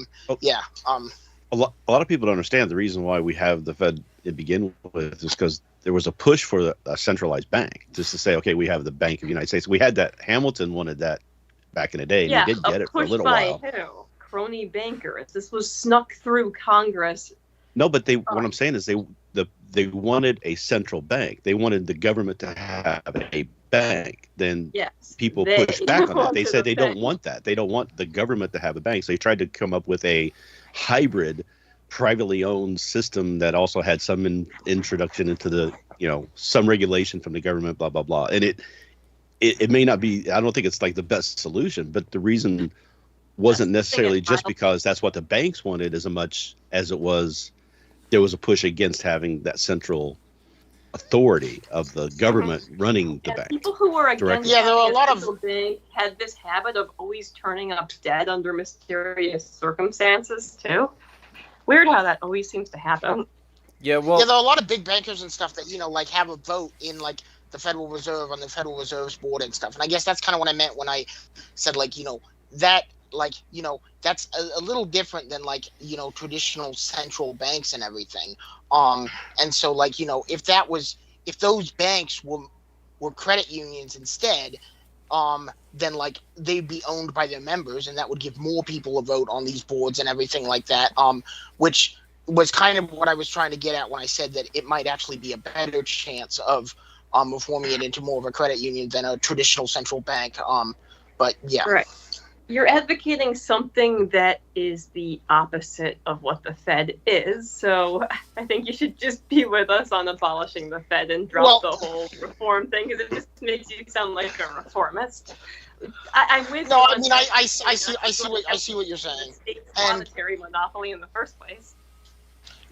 lot of people don't understand the reason why we have the Fed to begin with is because there was a push for a centralized bank, just to say, okay, we have the Bank of the United States. We had that. Hamilton wanted that back in the day. And we did get it for a little while. Who? Crony bankers. This was snuck through Congress. No, but what I'm saying is they wanted a central bank. They wanted the government to have a bank. Then people pushed back on that. They said they don't want that. They don't want the government to have a bank. So they tried to come up with a hybrid, privately owned system that also had some introduction into the some regulation from the government, blah blah blah. And it may not be. I don't think it's like the best solution, but the reason wasn't necessarily just because that's what the banks wanted as much as it was there was a push against having that central authority of the government running the bank. People who were against there were a lot of bank had this habit of always turning up dead under mysterious circumstances too. Weird how that always seems to happen. Yeah, there are a lot of big bankers and stuff that like have a vote in like the Federal Reserve on the Federal Reserve's board and stuff. And I guess that's kind of what I meant when I said like that. Like that's a little different than like traditional central banks and everything. And so like if those banks were credit unions instead, then like they'd be owned by their members, and that would give more people a vote on these boards and everything like that. Which was kind of what I was trying to get at when I said that it might actually be a better chance of reforming it into more of a credit union than a traditional central bank. But yeah. Right. You're advocating something that is the opposite of what the Fed is, so I think you should just be with us on abolishing the Fed and drop the whole reform thing, because it just makes you sound like a reformist. I'm with no, I mean I see what you're saying. State's monetary monopoly in the first place.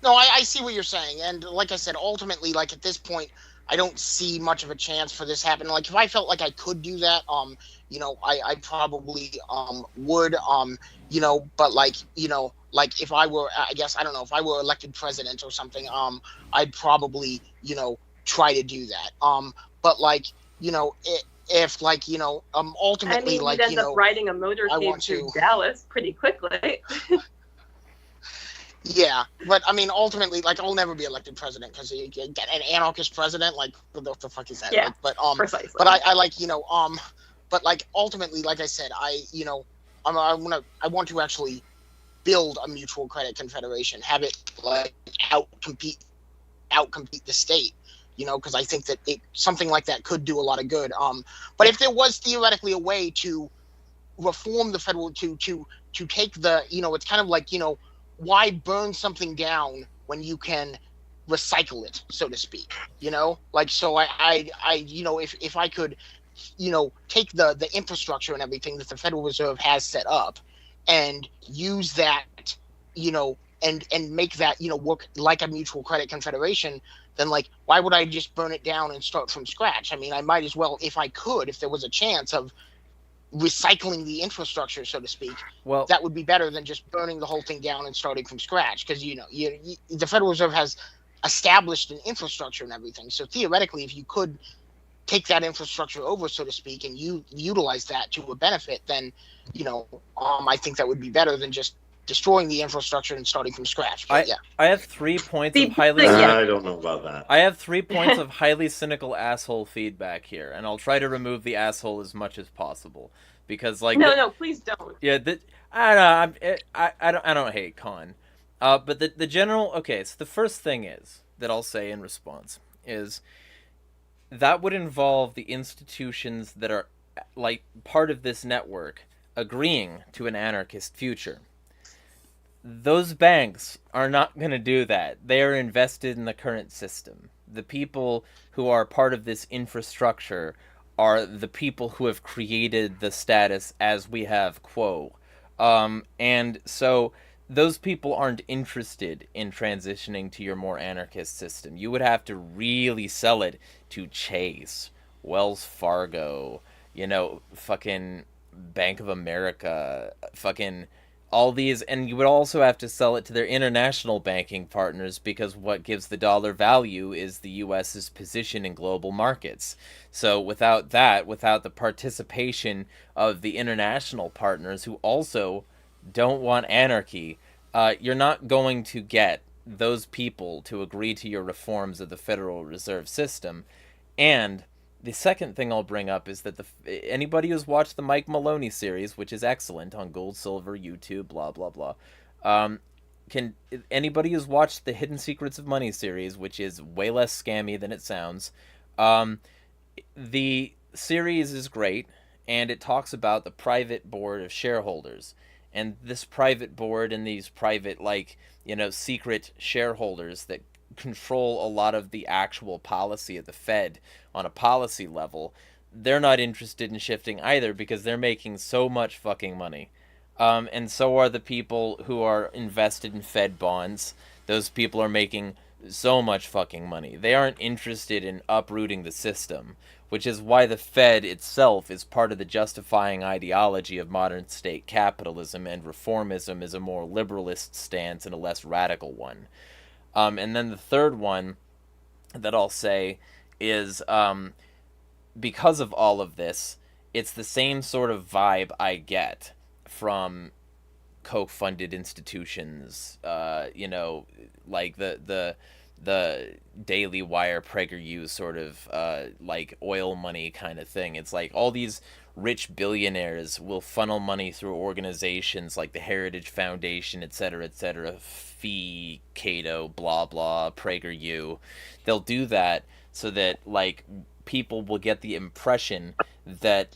No, I see what you're saying, and like I said, ultimately, like at this point, I don't see much of a chance for this happening. Like if I felt like I could do that, I probably would, but like if I were, I guess, I don't know, if I were elected president or something, I'd probably, try to do that. But like, if like, ultimately, you'd like, end up riding a motorcade through Dallas pretty quickly. Yeah, but I mean, ultimately, like, I'll never be elected president because you get an anarchist president. Like, what the fuck is that? Yeah, like, but precisely. But I like, but like, ultimately, like I said, I want to actually build a mutual credit confederation, have it like outcompete the state, because I think that something like that could do a lot of good. But if there was theoretically a way to reform the federal to take the, it's kind of like, why burn something down when you can recycle it, so to speak. Like, so I if I could, take the infrastructure and everything that the Federal Reserve has set up and use that, and make that, work like a mutual credit confederation, then, like, why would I just burn it down and start from scratch? I mean, I might as well, if there was a chance of recycling the infrastructure, so to speak, well, that would be better than just burning the whole thing down and starting from scratch. Because the Federal Reserve has established an infrastructure and everything. So theoretically, if you could take that infrastructure over, so to speak, and you utilize that to a benefit, then I think that would be better than just destroying the infrastructure and starting from scratch. But, I have 3 points of highly. I don't know about that. I have 3 points of highly cynical asshole feedback here, and I'll try to remove the asshole as much as possible because, like, no, please don't. Yeah, I don't hate Con, but the general. Okay, so the first thing is that I'll say in response is that would involve the institutions that are like part of this network agreeing to an anarchist future. Those banks are not going to do that. They are invested in the current system. The people who are part of this infrastructure are the people who have created the status as we have quo. And so those people aren't interested in transitioning to your more anarchist system. You would have to really sell it to Chase, Wells Fargo, fucking Bank of America, fucking all these, and you would also have to sell it to their international banking partners because what gives the dollar value is the US's position in global markets. So without the participation of the international partners who also don't want anarchy, you're not going to get those people to agree to your reforms of the Federal Reserve System. And the second thing I'll bring up is that anybody who's watched the Mike Maloney series, which is excellent on Gold, Silver, YouTube, blah, blah, blah, anybody who's watched the Hidden Secrets of Money series, which is way less scammy than it sounds, the series is great, and it talks about the private board of shareholders. And this private board and these private, secret shareholders that control a lot of the actual policy of the Fed on a policy level, they're not interested in shifting either because they're making so much fucking money. And so are the people who are invested in Fed bonds. Those people are making so much fucking money. They aren't interested in uprooting the system, which is why the Fed itself is part of the justifying ideology of modern state capitalism, and reformism is a more liberalist stance and a less radical one. And then the third one that I'll say is, because of all of this, it's the same sort of vibe I get from Koch-funded institutions, like the Daily Wire, PragerU sort of, like oil money kind of thing. It's like all these rich billionaires will funnel money through organizations like the Heritage Foundation, etc., Fee, Cato, blah, blah, PragerU. They'll do that so that, people will get the impression that,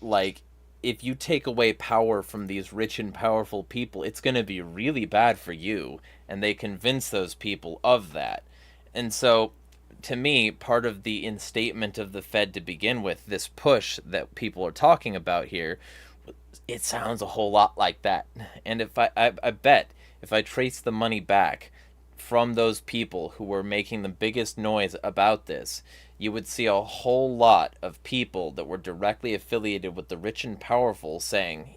if you take away power from these rich and powerful people, it's going to be really bad for you. And they convince those people of that. And so, to me, part of the instatement of the Fed to begin with, this push that people are talking about here, it sounds a whole lot like that. And if I bet if I trace the money back from those people who were making the biggest noise about this, you would see a whole lot of people that were directly affiliated with the rich and powerful saying,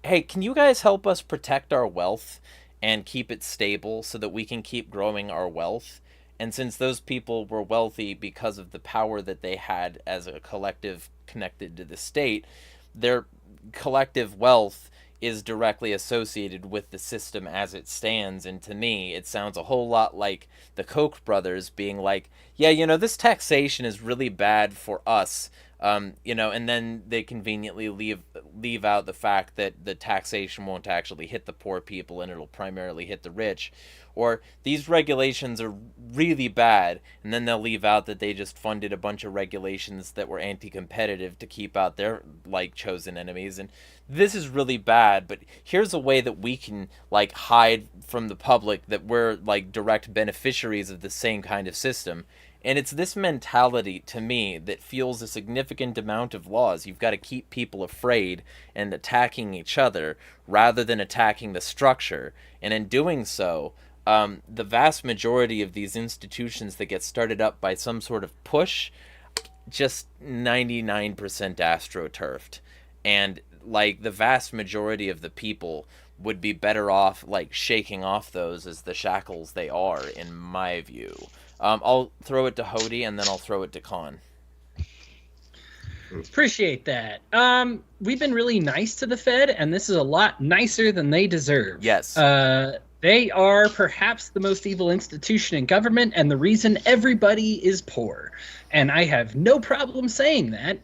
hey, can you guys help us protect our wealth and keep it stable so that we can keep growing our wealth? And since those people were wealthy because of the power that they had as a collective connected to the state, their collective wealth is directly associated with the system as it stands. And to me, it sounds a whole lot like the Koch brothers being like, yeah, this taxation is really bad for us, and then they conveniently leave out the fact that the taxation won't actually hit the poor people and it'll primarily hit the rich. Or these regulations are really bad, and then they'll leave out that they just funded a bunch of regulations that were anti-competitive to keep out their, like, chosen enemies. And this is really bad, but here's a way that we can, like, hide from the public that we're, like, direct beneficiaries of the same kind of system. And it's this mentality, to me, that fuels a significant amount of laws. You've got to keep people afraid and attacking each other rather than attacking the structure. And in doing so, the vast majority of these institutions that get started up by some sort of push, just 99% astroturfed. And, like, the vast majority of the people would be better off, like, shaking off those as the shackles they are, in my view. I'll throw it to Hody, and then I'll throw it to Con. Appreciate that. We've been really nice to the Fed, and this is a lot nicer than they deserve. Yes. They are perhaps the most evil institution in government, and the reason everybody is poor. And I have no problem saying that,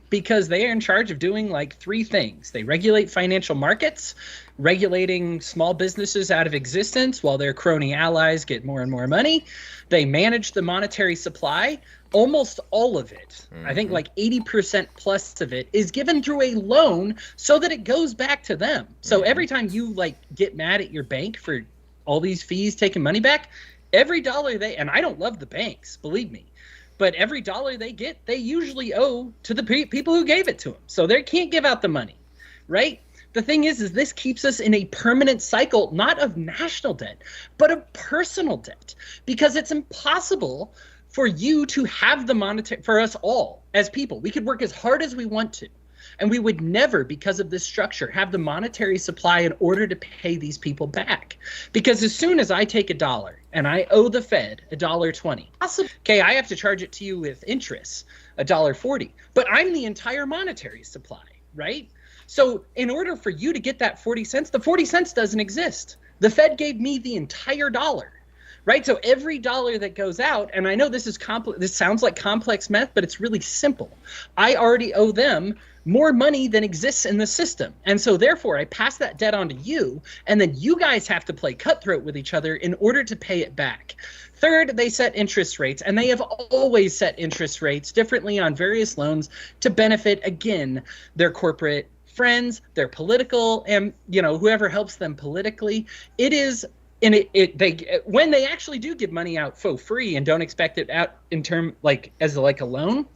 because they are in charge of doing, like, 3 things. They regulate financial markets, regulating small businesses out of existence while their crony allies get more and more money. They manage the monetary supply. Almost all of it, I think like 80% plus of it, is given through a loan so that it goes back to them. So every time you, like, get mad at your bank for all these fees taking money back, every dollar they, and I don't love the banks, believe me, but every dollar they get, they usually owe to the people who gave it to them. So they can't give out the money, right? The thing is this keeps us in a permanent cycle, not of national debt, but of personal debt, because it's impossible for you to have the monetary, for us all as people. We could work as hard as we want to, and we would never, because of this structure, have the monetary supply in order to pay these people back. Because as soon as I take $1 and I owe the Fed $1.20, okay, I have to charge it to you with interest, $1.40, but I'm the entire monetary supply, right? So in order for you to get that 40 cents, the 40 cents doesn't exist. The Fed gave me the entire dollar. Right, so every dollar that goes out, and I know this is this sounds like complex math, but it's really simple. I already owe them more money than exists in the system, and so therefore I pass that debt on to you, and then you guys have to play cutthroat with each other in order to pay it back. Third, they set interest rates, and they have always set interest rates differently on various loans to benefit, again, their corporate friends, their political, and, you know, whoever helps them politically. It is. And when they actually do give money out for free and don't expect it out in term, like, as like a loan,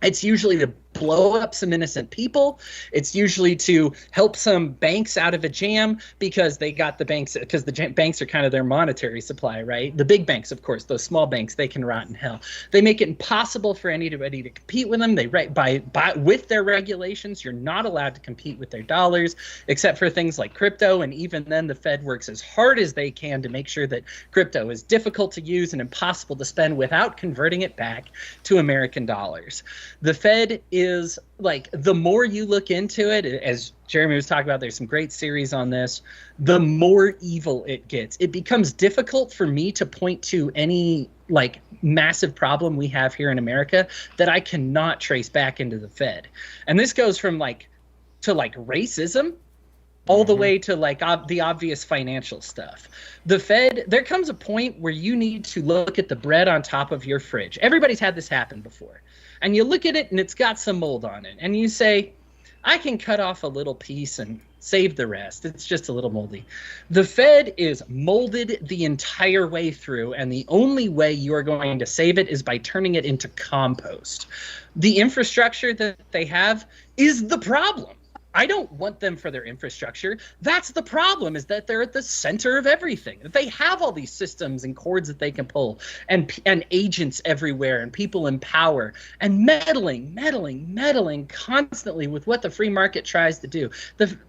it's usually to blow up some innocent people. It's usually to help some banks out of a jam because they got the banks, because the banks are kind of their monetary supply, right? The big banks, of course, those small banks, they can rot in hell. They make it impossible for anybody to compete with them. They with their regulations, you're not allowed to compete with their dollars, except for things like crypto. And even then, the Fed works as hard as they can to make sure that crypto is difficult to use and impossible to spend without converting it back to American dollars. The Fed is, like, the more you look into it, as Jeremy was talking about, there's some great series on this, the more evil it gets. It becomes difficult for me to point to any, like, massive problem we have here in America that I cannot trace back into the Fed. And this goes from, like, to, like, racism all the way to, like, the obvious financial stuff. The Fed, there comes a point where you need to look at the bread on top of your fridge. Everybody's had this happen before. And you look at it and it's got some mold on it. And you say, I can cut off a little piece and save the rest. It's just a little moldy. The Fed is molded the entire way through, and the only way you are going to save it is by turning it into compost. The infrastructure that they have is the problem. I don't want them for their infrastructure. That's the problem, is that they're at the center of everything. They have all these systems and cords that they can pull, and agents everywhere, and people in power, and meddling constantly with what the free market tries to do.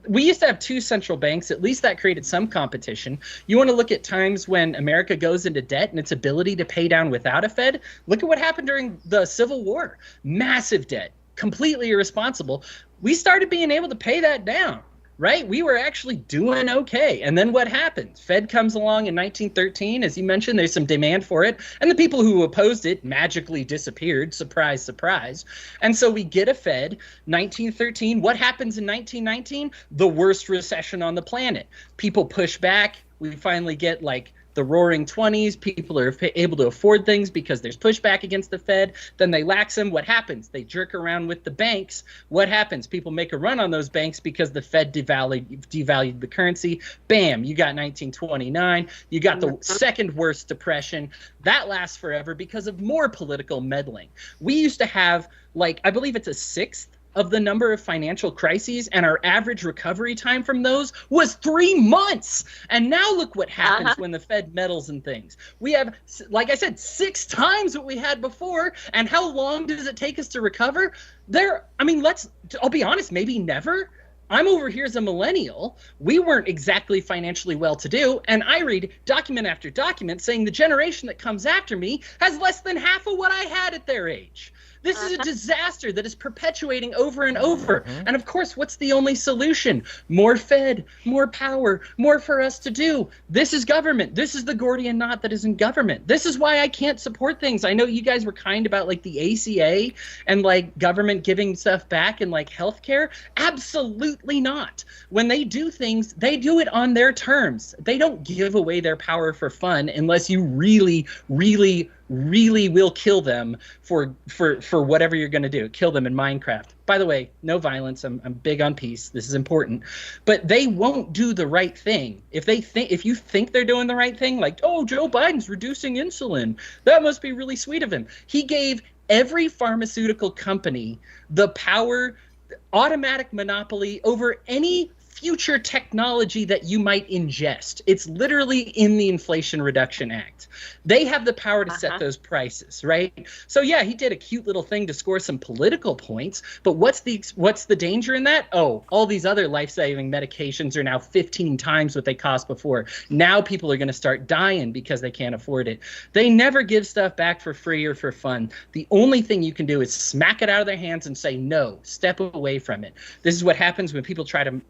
We used to have 2 central banks. At least that created some competition. You want to look at times when America goes into debt and its ability to pay down without a Fed? Look at what happened during the Civil War. Massive debt. Completely irresponsible. We started being able to pay that down. right? We were actually doing okay. And then what happened? Fed comes along in 1913, as you mentioned, there's some demand for it. And the people who opposed it magically disappeared. Surprise, surprise. And so we get a Fed, 1913. What happens in 1919? The worst recession on the planet. People push back. We finally get like the roaring 20s. People are able to afford things because there's pushback against the Fed. Then they lax them. What happens? They jerk around with the banks. What happens? People make a run on those banks because the Fed devalued the currency. Bam, you got 1929. You got the second worst depression. That lasts forever because of more political meddling. We used to have, like, I believe it's a sixth of the number of financial crises, and our average recovery time from those was 3 months. And now look what happens when the Fed meddles in things. We have, like I said, 6 times what we had before. And how long does it take us to recover? I'll be honest, maybe never. I'm over here as a millennial. We weren't exactly financially well-to-do, and I read document after document saying the generation that comes after me has less than half of what I had at their age. This is a disaster that is perpetuating over and over. And of course, what's the only solution? More Fed, more power, more for us to do. This is government. This is the Gordian knot that is in government. This is why I can't support things. I know you guys were kind about like the ACA and like government giving stuff back and like healthcare. Absolutely not. When they do things, they do it on their terms. They don't give away their power for fun unless you really, really, really will kill them for whatever you're going to do. Kill them in Minecraft. By the way, no violence. I'm big on peace. This is important. But they won't do the right thing. If you think they're doing the right thing, like, oh, Joe Biden's reducing insulin, that must be really sweet of him. He gave every pharmaceutical company the power, automatic monopoly over any future technology that you might ingest. It's literally in the Inflation Reduction Act. They have the power to set those prices, right? So yeah, he did a cute little thing to score some political points, but what's the danger in that? Oh, all these other life-saving medications are now 15 times what they cost before. Now people are going to start dying because they can't afford it. They never give stuff back for free or for fun. The only thing you can do is smack it out of their hands and say no, step away from it. This is what happens when people try to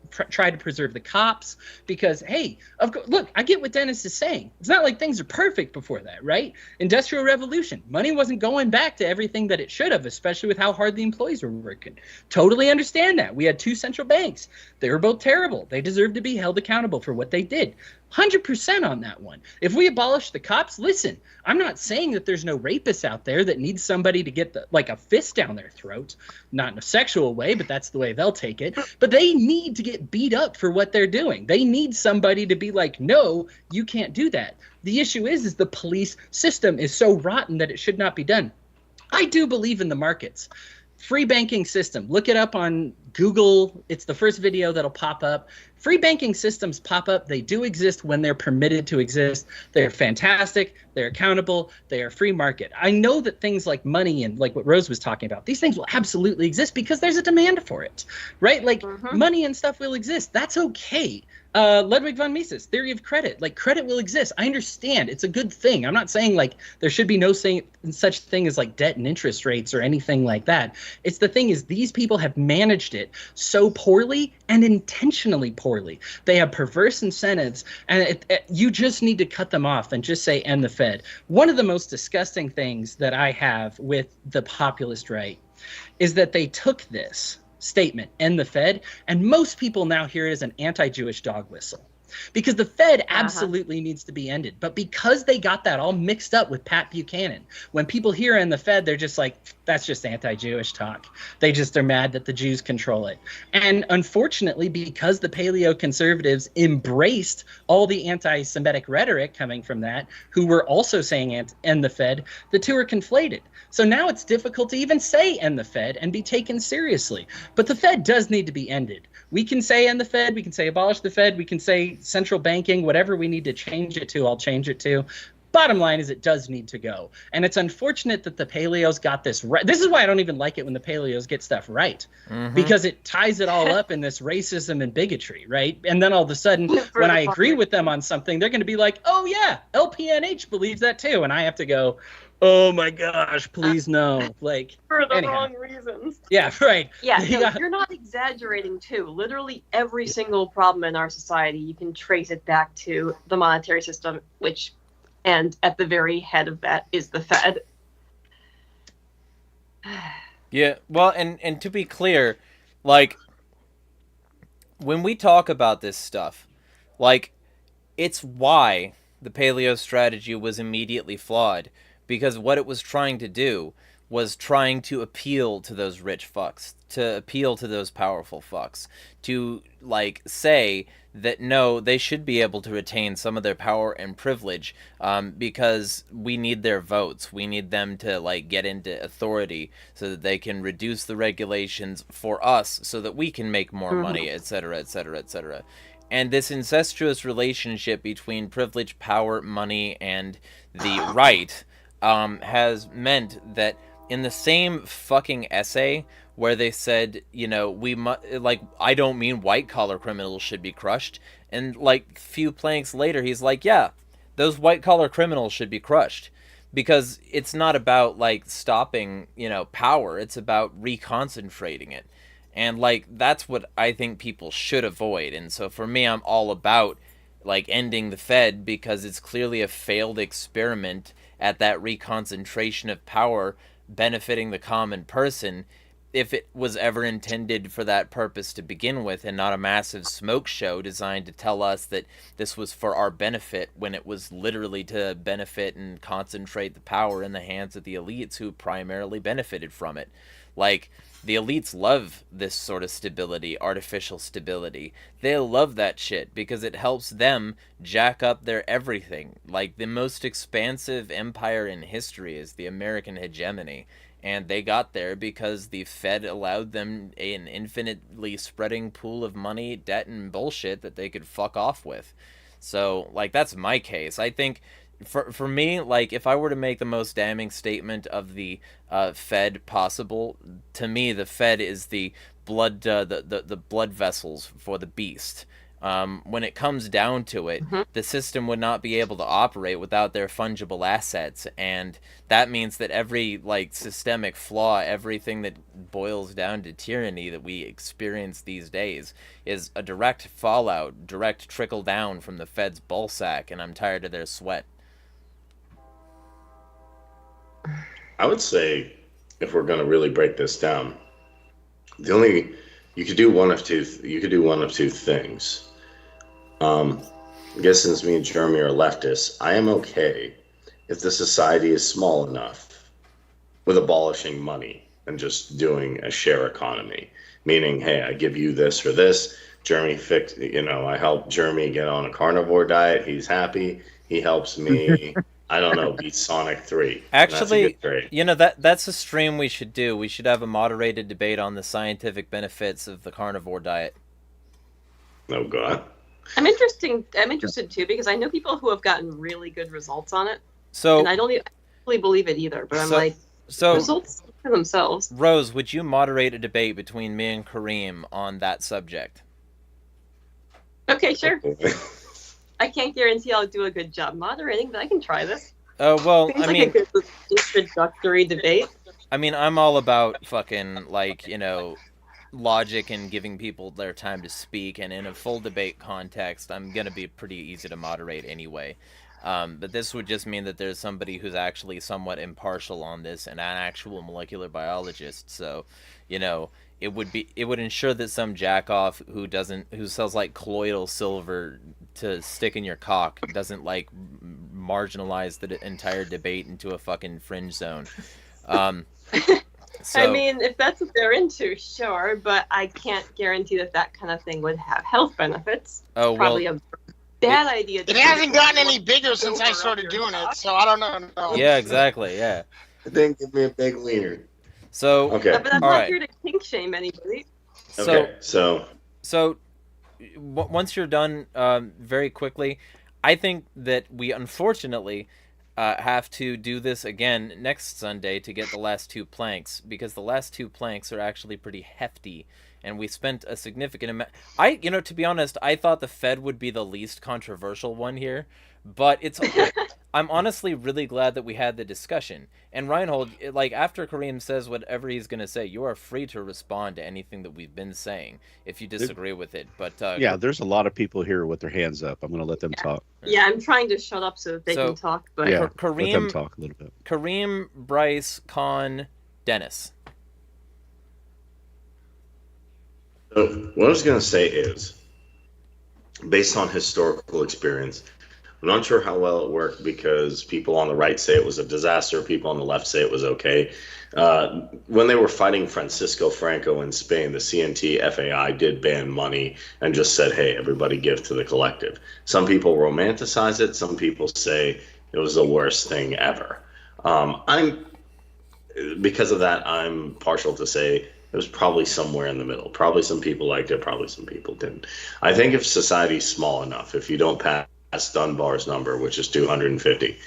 preserve the cops, because hey, look, I get what Dennis is saying. It's not like things are perfect before that, right? Industrial Revolution, money wasn't going back to everything that it should have, especially with how hard the employees were working. Totally understand that. We had 2 central banks. They were both terrible. They deserve to be held accountable for what they did. 100% on that one. If we abolish the cops, listen, I'm not saying that there's no rapists out there that need somebody to get like a fist down their throat, not in a sexual way, but that's the way they'll take it. But they need to get beat up for what they're doing. They need somebody to be like, no, you can't do that. The issue is the police system is so rotten that it should not be done. I do believe in the markets. Free banking system. Look it up on Google. It's the first video that'll pop up. Free banking systems pop up. They do exist when they're permitted to exist. They're fantastic. They're accountable. They are free market. I know that things like money and like what Rose was talking about, these things will absolutely exist because there's a demand for it, right? Like money and stuff will exist. That's okay. Ludwig von Mises, theory of credit. Like credit will exist. I understand. It's a good thing. I'm not saying like there should be no such thing as like debt and interest rates or anything like that. It's the thing is these people have managed it so poorly and intentionally poorly. They have perverse incentives, and you just need to cut them off and just say end the Fed. One of the most disgusting things that I have with the populist right is that they took this statement, end the Fed, and most people now hear it as an anti-Jewish dog whistle. Because the Fed absolutely needs to be ended. But because they got that all mixed up with Pat Buchanan, when people hear end the Fed, they're just like, that's just anti-Jewish talk. They're mad that the Jews control it. And unfortunately, because the paleo conservatives embraced all the anti-Semitic rhetoric coming from that, who were also saying end the Fed, the two are conflated. So now it's difficult to even say end the Fed and be taken seriously. But the Fed does need to be ended. We can say end the Fed, we can say abolish the Fed, we can say central banking, whatever we need to change it to, I'll change it to. Bottom line is it does need to go. And it's unfortunate that the paleos got this right. This is why I don't even like it when the paleos get stuff right, because it ties it all up in this racism and bigotry, right? And then all of a sudden, when I agree with them on something, they're going to be like, oh yeah, LPNH believes that too. And I have to go, oh my gosh, please no. Like, for the anyhow. wrong reasons. Yeah, right. Yeah, no, you're not exaggerating too. Literally every single problem in our society, you can trace it back to the monetary system, and at the very head of that is the Fed. Yeah, well, and to be clear, like, when we talk about this stuff, like, it's why the Paleo strategy was immediately flawed, because what it was trying to do was trying to appeal to those rich fucks, to appeal to those powerful fucks, to, like, say that no, they should be able to retain some of their power and privilege, because we need their votes. We need them to, like, get into authority so that they can reduce the regulations for us so that we can make more money, etc., etc., etc. And this incestuous relationship between privilege, power, money, and the right has meant that in the same fucking essay where they said, you know, I don't mean white-collar criminals should be crushed, and, like, few planks later, he's like, yeah, those white-collar criminals should be crushed. Because it's not about, like, stopping, you know, power, it's about reconcentrating it. And, like, that's what I think people should avoid. And so for me, I'm all about, like, ending the Fed because it's clearly a failed experiment at that reconcentration of power benefiting the common person, if it was ever intended for that purpose to begin with, and not a massive smoke show designed to tell us that this was for our benefit when it was literally to benefit and concentrate the power in the hands of the elites who primarily benefited from it. Like, the elites love this sort of stability, artificial stability. They love that shit because it helps them jack up their everything. Like, the most expansive empire in history is the American hegemony. And they got there because the Fed allowed them an infinitely spreading pool of money, debt, and bullshit that they could fuck off with. So, like, that's my case. I think, for me, like, if I were to make the most damning statement of the Fed possible, to me, the Fed is the blood, the blood vessels for the beast. When it comes down to it, the system would not be able to operate without their fungible assets, and that means that every, like, systemic flaw, everything that boils down to tyranny that we experience these days is a direct fallout, direct trickle down from the Fed's ballsack, and I'm tired of their sweat. I would say, if we're going to really break this down, you could do one of two things. I guess since me and Jeremy are leftists, I am okay if the society is small enough with abolishing money and just doing a share economy. Meaning, hey, I give you this for this. Jeremy I help Jeremy get on a carnivore diet. He's happy. He helps me, I don't know, beat Sonic 3. Actually, you know, that's a stream we should do. We should have a moderated debate on the scientific benefits of the carnivore diet. Oh, God. I'm interested too, because I know people who have gotten really good results on it. So, and I don't really believe it either, but I'm results for themselves. Rose, would you moderate a debate between me and Kareem on that subject? Okay, sure. I can't guarantee I'll do a good job moderating, but I can try this. Well, Seems like a good introductory debate. I mean, I'm all about fucking, like, you know, logic and giving people their time to speak, and in a full debate context, I'm gonna be pretty easy to moderate anyway. But this would just mean that there's somebody who's actually somewhat impartial on this and an actual molecular biologist. So, you know, it would ensure that some jackoff who sells, like, colloidal silver to stick in your cock doesn't, like, marginalize the entire debate into a fucking fringe zone. So, I mean, if that's what they're into, sure, but I can't guarantee that kind of thing would have health benefits. Oh, probably a bad idea. It hasn't gotten any bigger since I started doing it, so I don't know. No. Yeah, exactly, yeah. I think give me a big wiener. So, okay. But I'm not here to kink shame anybody. So once you're done, very quickly, I think that we unfortunately have to do this again next Sunday to get the last two planks, because the last two planks are actually pretty hefty, and we spent a significant amount. To be honest, I thought the Fed would be the least controversial one here, but it's I'm honestly really glad that we had the discussion. And Reinhold, like, after Kareem says whatever he's going to say, you are free to respond to anything that we've been saying if you disagree with it. But yeah, there's a lot of people here with their hands up. I'm going to let them talk. Yeah, I'm trying to shut up so that they can talk. But yeah, Kareem, let them talk a little bit. Kareem, Bryce, Con, Dennis. So what I was going to say is, based on historical experience, I'm not sure how well it worked because people on the right say it was a disaster. People on the left say it was okay. When they were fighting Francisco Franco in Spain, the CNT FAI did ban money and just said, hey, everybody give to the collective. Some people romanticize it. Some people say it was the worst thing ever. Because of that, I'm partial to say it was probably somewhere in the middle. Probably some people liked it. Probably some people didn't. I think if society's small enough, if you don't pass Dunbar's number, which is 250,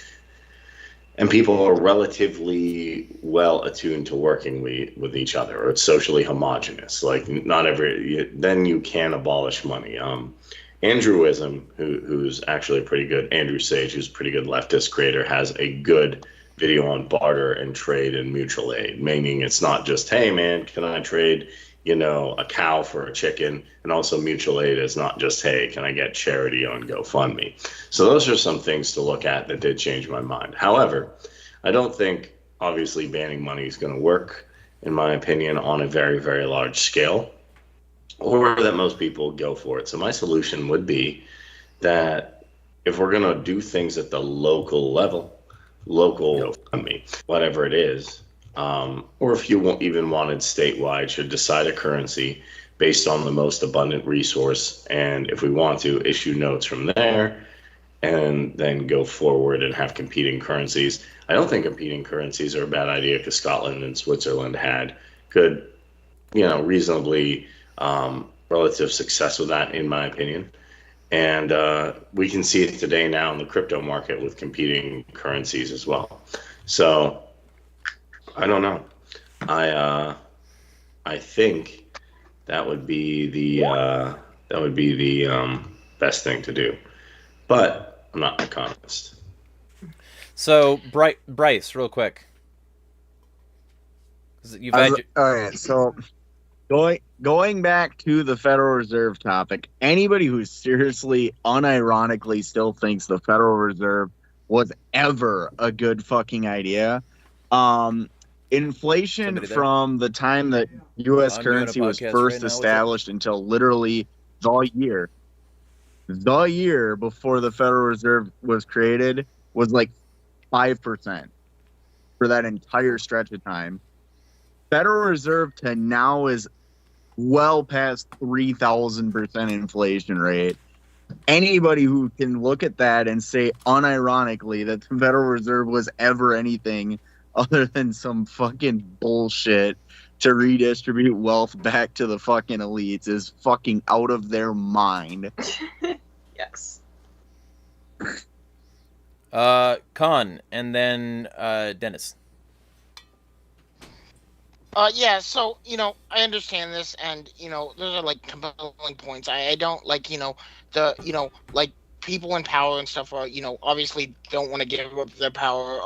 and people are relatively well attuned to working with each other, or it's socially homogenous, like not every, then you can abolish money. Andrewism, who's actually a pretty good, Andrew Sage, who's a pretty good leftist creator, has a good video on barter and trade and mutual aid, meaning it's not just, hey man, can I trade a cow for a chicken? And also mutual aid is not just, hey, can I get charity on GoFundMe? So those are some things to look at that did change my mind. However, I don't think obviously banning money is going to work, in my opinion, on a very, very large scale, or that most people go for it. So my solution would be that if we're going to do things at the local level, local GoFundMe, whatever it is, or if you even wanted statewide, should decide a currency based on the most abundant resource, and if we want to, issue notes from there and then go forward and have competing currencies. I don't think competing currencies are a bad idea because Scotland and Switzerland had good, reasonably relative success with that, in my opinion. And we can see it today now in the crypto market with competing currencies as well. So I don't know. I think that would be the best thing to do, but I'm not an economist. So Bryce, real quick. All right, so going back to the Federal Reserve topic, anybody who seriously, unironically still thinks the Federal Reserve was ever a good fucking idea, inflation from the time that U.S. currency was first established until literally the year before the Federal Reserve was created was like 5% for that entire stretch of time. Federal Reserve to now is well past 3,000% inflation rate. Anybody who can look at that and say unironically that the Federal Reserve was ever anything other than some fucking bullshit to redistribute wealth back to the fucking elites is fucking out of their mind. Yes. Con, and then Dennis. Yeah, so, I understand this, and, those are, like, compelling points. I don't, like, people in power and stuff are, obviously don't want to give up their power,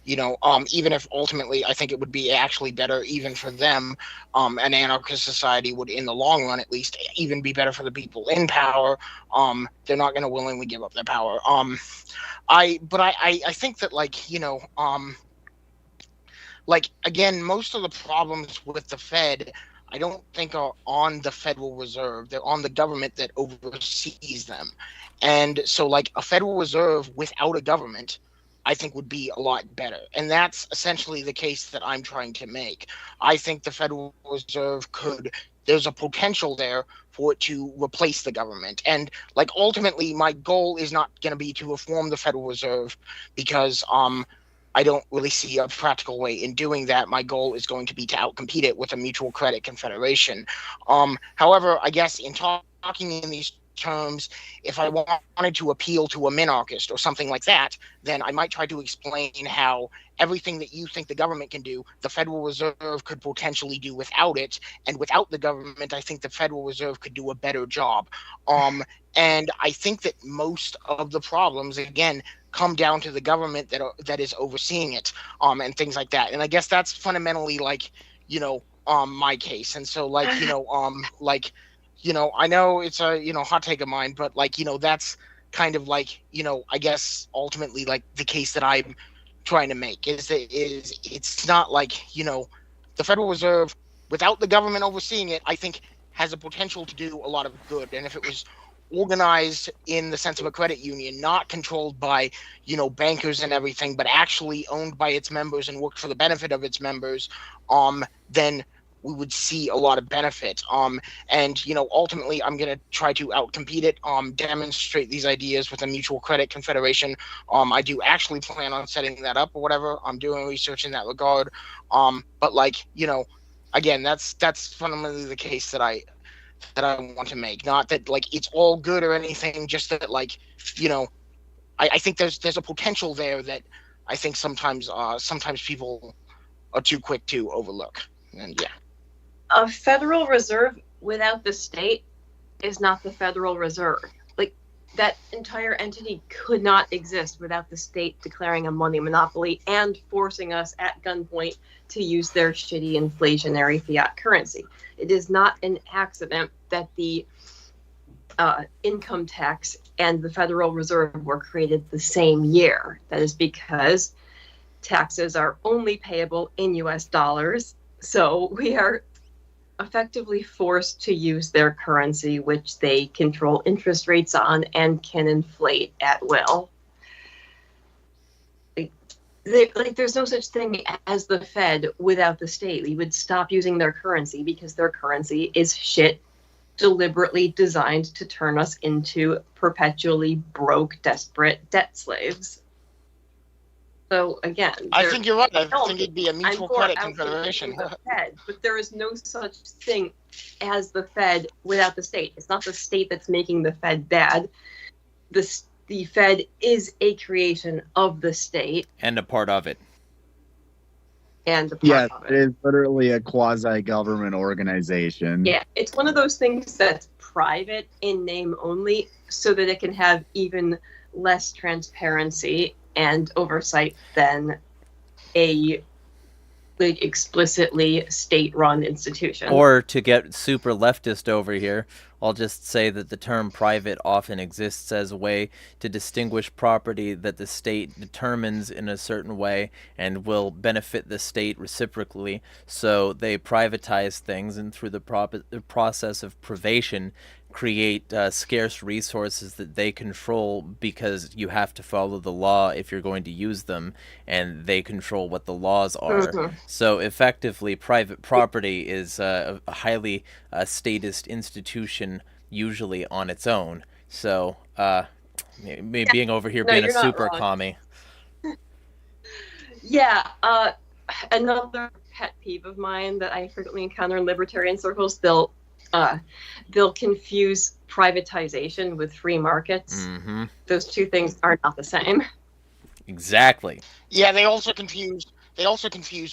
even if ultimately I think it would be actually better even for them, an anarchist society would, in the long run at least, even be better for the people in power. They're not going to willingly give up their power. I think that, again, most of the problems with the Fed, I don't think are on the Federal Reserve. They're on the government that oversees them. And so, a Federal Reserve without a government, I think would be a lot better. And that's essentially the case that I'm trying to make. I think the Federal Reserve there's a potential there for it to replace the government. And, ultimately, my goal is not going to be to reform the Federal Reserve because, I don't really see a practical way in doing that. My goal is going to be to outcompete it with a mutual credit confederation. However, I guess in talking in these terms, if I wanted to appeal to a minarchist or something like that, then I might try to explain how everything that you think the government can do, the Federal Reserve could potentially do without it. And without the government, I think the Federal Reserve could do a better job. And I think that most of the problems, again, come down to the government that is overseeing it, and things like that. And I guess that's fundamentally like, my case. And so like, I know it's a, hot take of mine, but like, that's kind of like, I guess ultimately like the case that I'm trying to make is it's not like, the Federal Reserve without the government overseeing it, I think has a potential to do a lot of good. And if it was organized in the sense of a credit union, not controlled by, bankers and everything, but actually owned by its members and worked for the benefit of its members, then we would see a lot of benefit. And ultimately I'm going to try to outcompete it, demonstrate these ideas with a mutual credit confederation. I do actually plan on setting that up or whatever. I'm doing research in that regard. But like, again, that's fundamentally the case that I want to make. Not that like it's all good or anything, just that like, I think there's a potential there that I think sometimes people are too quick to overlook. And yeah. A Federal Reserve without the state is not the Federal Reserve. Like, that entire entity could not exist without the state declaring a money monopoly and forcing us at gunpoint to use their shitty inflationary fiat currency. It is not an accident that the income tax and the Federal Reserve were created the same year. That is because taxes are only payable in US dollars. So we are effectively forced to use their currency, which they control interest rates on and can inflate at will. There's no such thing as the Fed without the state. We would stop using their currency because their currency is shit, deliberately designed to turn us into perpetually broke, desperate debt slaves. So again, I think you're right. I think it'd be a mutual credit confederation. The Fed, but there is no such thing as the Fed without the state. It's not the state that's making the Fed bad. The Fed is a creation of the state and a part of it. Of it. It is literally a quasi-government organization. Yeah, it's one of those things that's private in name only, so that it can have even less transparency and oversight than a explicitly state-run institution. Or to get super leftist over here, I'll just say that the term private often exists as a way to distinguish property that the state determines in a certain way and will benefit the state reciprocally. So they privatize things, and through the process of privation, create scarce resources that they control, because you have to follow the law if you're going to use them, and they control what the laws are. Mm-hmm. So effectively, private property is a highly statist institution, usually on its own. So being over here being a super commie. Yeah, another pet peeve of mine that I frequently encounter in libertarian circles, they'll confuse privatization with free markets. Mm-hmm. Those two things are not the same. Exactly. Yeah, they also confuse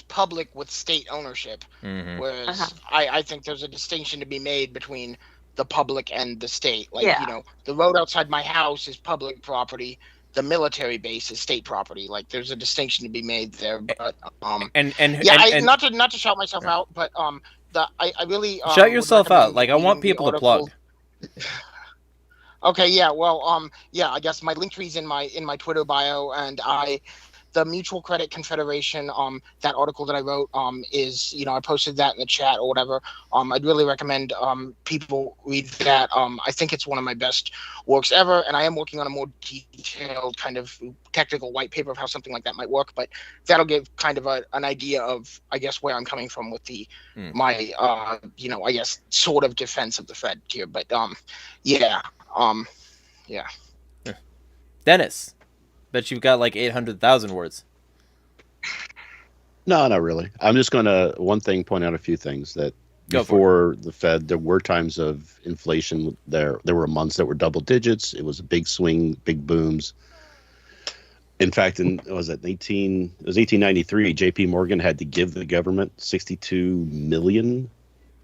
public with state ownership. Mm-hmm. Whereas I think there's a distinction to be made between the public and the state. Like, the road outside my house is public property. The military base is state property. Like, there's a distinction to be made there. But not to shout myself out, but I really shout yourself out. Like, I want people to plug. Okay, yeah, well, I guess my link tree's in my Twitter bio, and the Mutual Credit Confederation, that article that I wrote, is, I posted that in the chat or whatever. I'd really recommend people read that. I think it's one of my best works ever, and I am working on a more detailed kind of technical white paper of how something like that might work, but that'll give kind of an idea of, I guess, where I'm coming from with my, I guess, sort of defense of the Fed here. But, yeah. Dennis, bet you've got like 800,000 words. No, not really. I'm just going to, one thing, point out a few things that before the Fed, there were times of inflation. There were months that were double digits. It was a big swing, big booms. In fact, it was 1893. J.P. Morgan had to give the government $62 million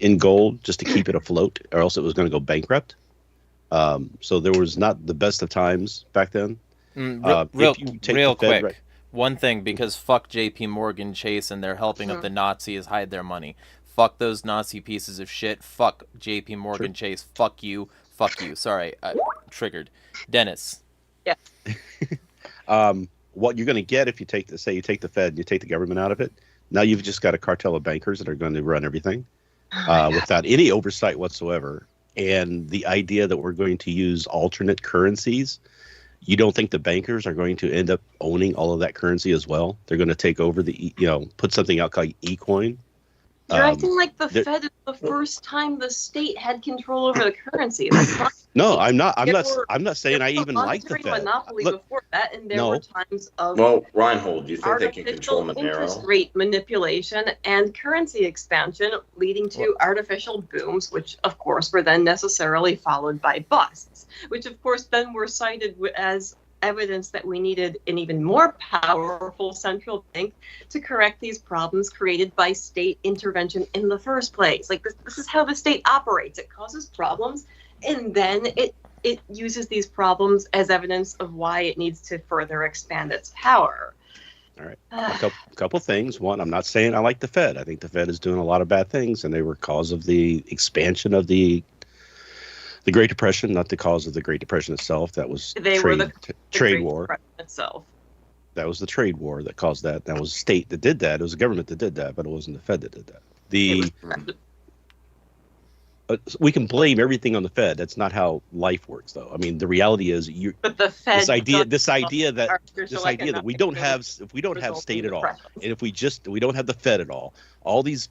in gold just to keep it afloat, or else it was going to go bankrupt. So there was not the best of times back then. Real quick. Right, one thing, because fuck J.P. Morgan Chase and they're helping up the Nazis hide their money. Fuck those Nazi pieces of shit. Fuck J.P. Morgan Chase. Fuck you. Fuck you. Sorry, triggered. Dennis. Yeah. What you're going to get if you take the Fed and you take the government out of it, now you've just got a cartel of bankers that are going to run everything without any oversight whatsoever. And the idea that we're going to use alternate currencies, you don't think the bankers are going to end up owning all of that currency as well? They're going to take over put something out called e-coin. You're acting like the Fed is the first time the state had control over the currency. No, I'm not. I'm not saying I even like the Fed. Monopoly before that, and there were times of Reinhold, do you think they can control Monero? Interest rate manipulation and currency expansion, leading to artificial booms, which of course were then necessarily followed by busts, which of course then were cited as evidence that we needed an even more powerful central bank to correct these problems created by state intervention in the first place. Like this is how the state operates. It causes problems, and then it uses these problems as evidence of why it needs to further expand its power. All right. A couple things. One, I'm not saying I like the Fed. I think the Fed is doing a lot of bad things, and they were cause of the expansion of the Great Depression, not the cause of the Great Depression itself. That was trade war itself. That was the trade war that caused that. That was the state that did that. It was the government that did that, but it wasn't the Fed that did that. We can blame everything on the Fed. That's not how life works, though. I mean, the reality is, this idea that we don't have, if we don't have state at all, and if we don't have the Fed at all these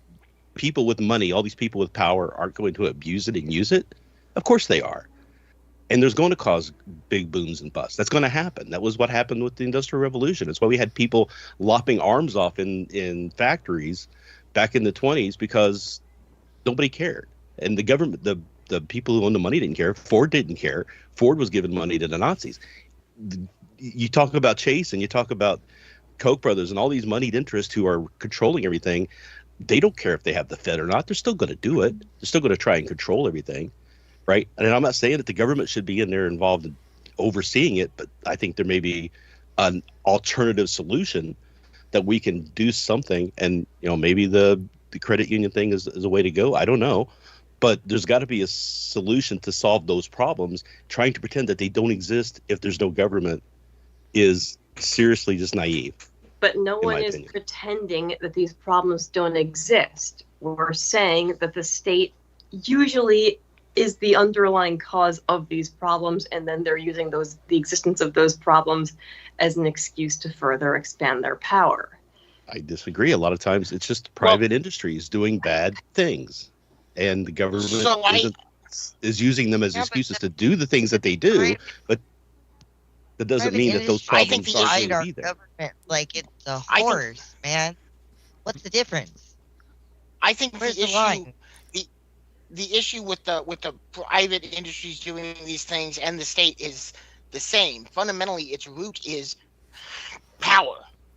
people with money, all these people with power aren't going to abuse it and use it. Of course they are. And there's going to cause big booms and busts. That's going to happen. That was what happened with the Industrial Revolution. It's why we had people lopping arms off in factories back in the 20s because nobody cared. And the government, the people who owned the money didn't care. Ford didn't care. Ford was giving money to the Nazis. You talk about Chase and you talk about Koch brothers and all these moneyed interests who are controlling everything. They don't care if they have the Fed or not. They're still going to do it. They're still going to try and control everything. Right. And I'm not saying that the government should be in there involved in overseeing it, but I think there may be an alternative solution that we can do something. And, maybe the credit union thing is a way to go. I don't know. But there's got to be a solution to solve those problems. Trying to pretend that they don't exist if there's no government is seriously just naive. But no one is pretending that these problems don't exist. We're saying that the state usually is the underlying cause of these problems, and then they're using the existence of those problems as an excuse to further expand their power. I disagree. A lot of times it's just private industries doing bad things, and the government is using them as excuses to do the things that they do, but that doesn't mean that those problems aren't going to be there. Government like it's a horse, man. What's the difference? I think the issue with the private industries doing these things and the state is the same. Fundamentally, its root is power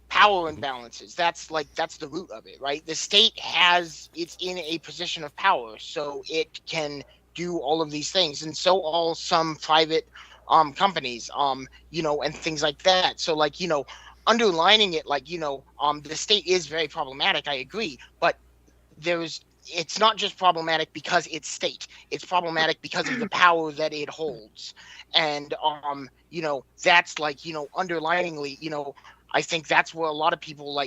imbalances. That's the root of it, right? The state it's in a position of power, so it can do all of these things, and so all some private companies, and things like that. So underlining it, the state is very problematic. I agree, but it's not just problematic because it's state. It's problematic because of the power that it holds. And, that's underliningly, I think that's where a lot of people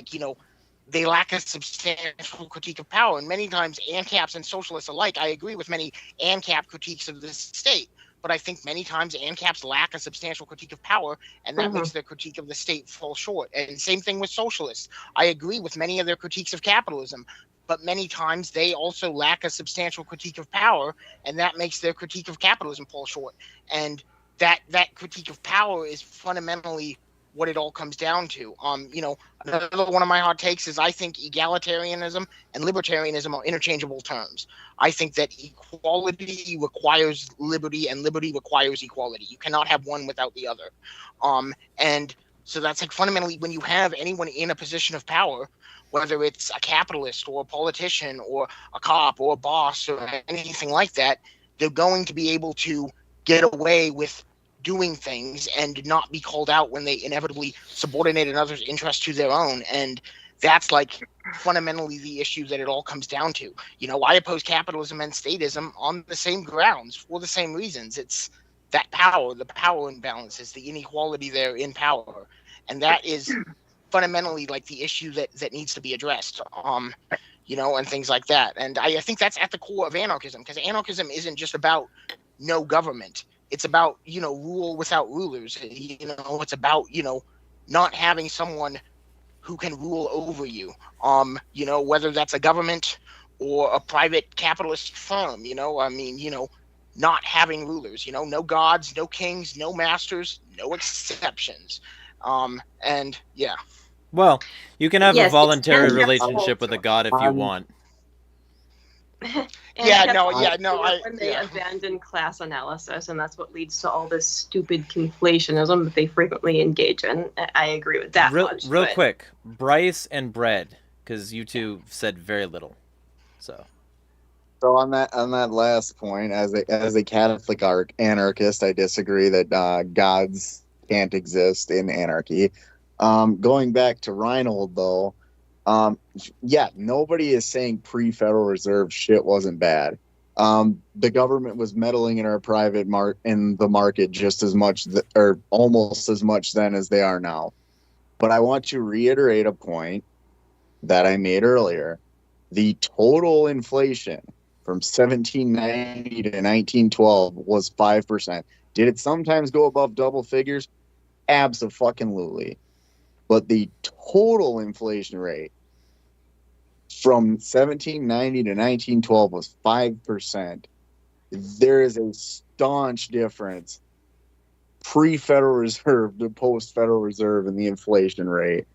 they lack a substantial critique of power. And many times ANCAPs and socialists alike, I agree with many ANCAP critiques of the state, but I think many times ANCAPs lack a substantial critique of power, and that makes their critique of the state fall short. And same thing with socialists. I agree with many of their critiques of capitalism, but many times they also lack a substantial critique of power, and that makes their critique of capitalism fall short. And that critique of power is fundamentally what it all comes down to. Another one of my hot takes is I think egalitarianism and libertarianism are interchangeable terms. I think that equality requires liberty and liberty requires equality. You cannot have one without the other. And so that's like fundamentally when you have anyone in a position of power, whether it's a capitalist or a politician or a cop or a boss or anything like that, they're going to be able to get away with doing things and not be called out when they inevitably subordinate another's interest to their own. And that's like fundamentally the issue that it all comes down to. I oppose capitalism and statism on the same grounds for the same reasons. It's that power, the power imbalances, the inequality there in power. And that is fundamentally like the issue that needs to be addressed, and things like that. And I think that's at the core of anarchism, because anarchism isn't just about no government. It's about, rule without rulers. It's about, not having someone who can rule over you, whether that's a government or a private capitalist firm, not having rulers, no gods, no kings, no masters, no exceptions. And yeah. Well, you can have a voluntary relationship with a god if you want. They abandon class analysis, and that's what leads to all this stupid conflationism that they frequently engage in. I agree with that. Real quick, Bryce and Bread, because you two said very little. So on that last point, as a Catholic anarchist, I disagree that gods can't exist in anarchy. Going back to Reinhold, though, nobody is saying pre-Federal Reserve shit wasn't bad. The government was meddling in our private in the market just as much, or almost as much then as they are now. But I want to reiterate a point that I made earlier. The total inflation from 1790 to 1912 was 5%. Did it sometimes go above double figures? Abso-fucking-lutely. But the total inflation rate from 1790 to 1912 was 5%. There is a staunch difference pre-Federal Reserve to post-Federal Reserve in the inflation rate.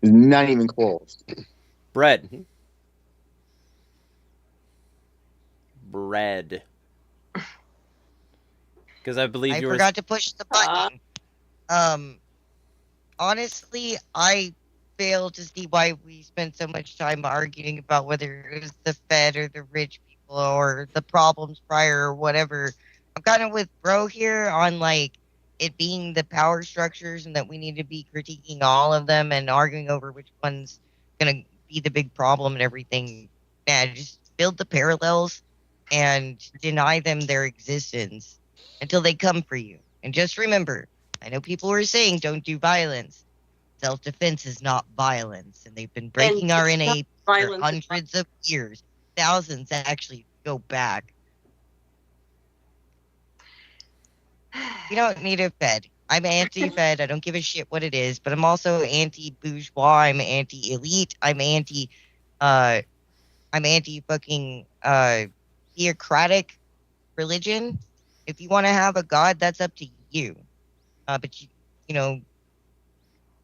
Not even close. Bread. Because I believe you forgot to push the button. Honestly, I fail to see why we spent so much time arguing about whether it was the Fed or the rich people or the problems prior or whatever. I'm kind of with Bro here on like it being the power structures and that we need to be critiquing all of them and arguing over which one's gonna be the big problem and everything. Yeah, just build the parallels and deny them their existence until they come for you. And just remember, I know people were saying don't do violence. Self-defense is not violence. And they've been breaking RNA for hundreds of years. Thousands actually go back. You don't need a Fed. I'm anti-Fed. I don't give a shit what it is. But I'm also anti-bourgeois. I'm anti-elite. I'm anti-fucking theocratic religion. If you want to have a god, that's up to you. But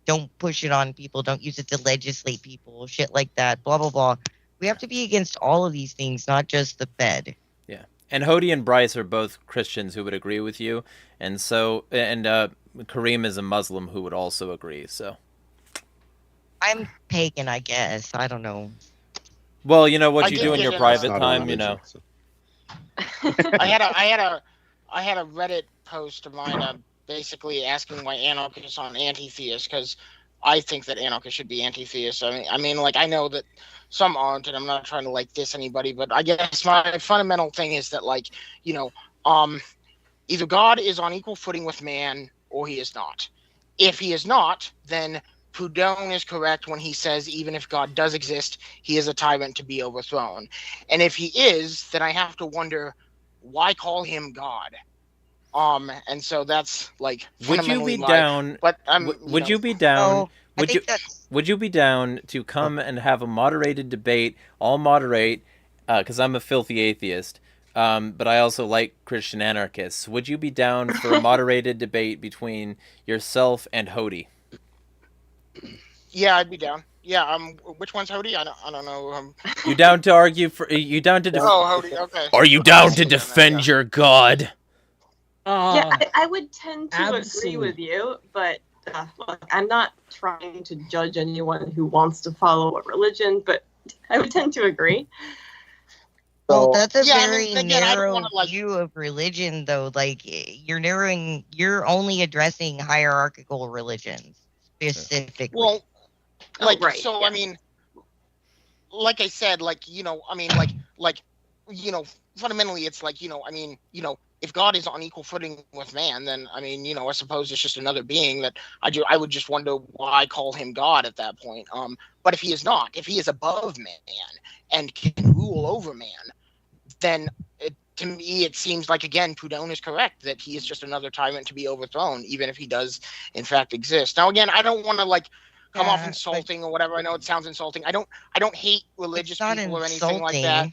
don't push it on people. Don't use it to legislate people. Shit like that. Blah, blah, blah. We have to be against all of these things, not just the Fed. Yeah. And Hody and Bryce are both Christians who would agree with you. And Kareem is a Muslim who would also agree. So I'm pagan, I guess. I don't know. Well, what you do in your private time, I had a Reddit post of mine basically asking why anarchists aren't anti-theists, because I think that anarchists should be anti-theists. I mean, I know that some aren't, and I'm not trying to diss anybody, but I guess my fundamental thing is that either God is on equal footing with man or he is not. If he is not, then Proudhon is correct when he says even if God does exist, he is a tyrant to be overthrown. And if he is, then I have to wonder, why call him God? And so that's would you be down? But would you be down? Would you be down to come and have a moderated debate? I'll moderate, because I'm a filthy atheist. but I also like Christian anarchists. Would you be down for a moderated debate between yourself and Hody? Yeah, I'd be down. Yeah, which one's Hody? I don't know. You down to argue for? You down to? Oh, Hody. Okay. Are you down to defend your god? Yeah, I would tend to agree with you, but look, I'm not trying to judge anyone who wants to follow a religion, but I would tend to agree. Well, that's a very narrow view of religion, though. Like, you're only addressing hierarchical religions specifically. Well, like, right, so, yeah. I mean, like I said, like, fundamentally, it's like, if God is on equal footing with man, then, I suppose it's just another being that I would just wonder why call him God at that point. But if he is not, if he is above man and can rule over man, then to me it seems like, again, Proudhon is correct, that he is just another tyrant to be overthrown, even if he does, in fact, exist. Now, again, I don't want to, come off insulting or whatever. I know it sounds insulting. I don't hate religious people or anything like that.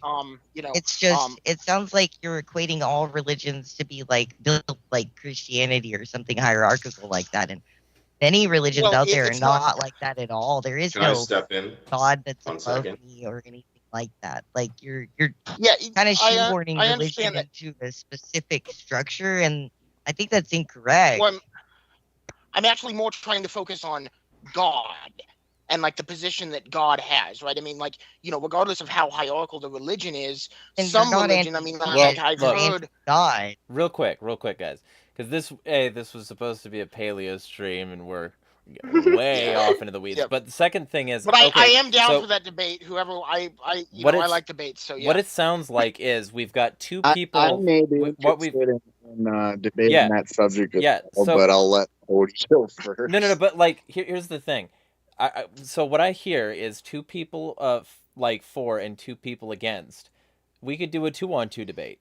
It's just it sounds like you're equating all religions to be built like Christianity or something hierarchical like that. And many religions out there are not like that at all. There is no God that's above me or anything like that. Like you're kind of shoehorning religion into a specific structure, and I think that's incorrect. Well, I'm actually more trying to focus on God and the position that God has, right? Regardless of how hierarchical the religion is, and some religion, I've heard God. Real quick, guys, because this was supposed to be a paleo stream, and we're way off into the weeds. Yeah. But the second thing is, but I am down for that debate. Whoever I like debates, so yeah. What it sounds like is we've got two people. I may be interested in debating that subject, but I'll let Hody go first. No. But here's the thing. So what I hear is two people for and two people against. We could do a 2-on-2 debate.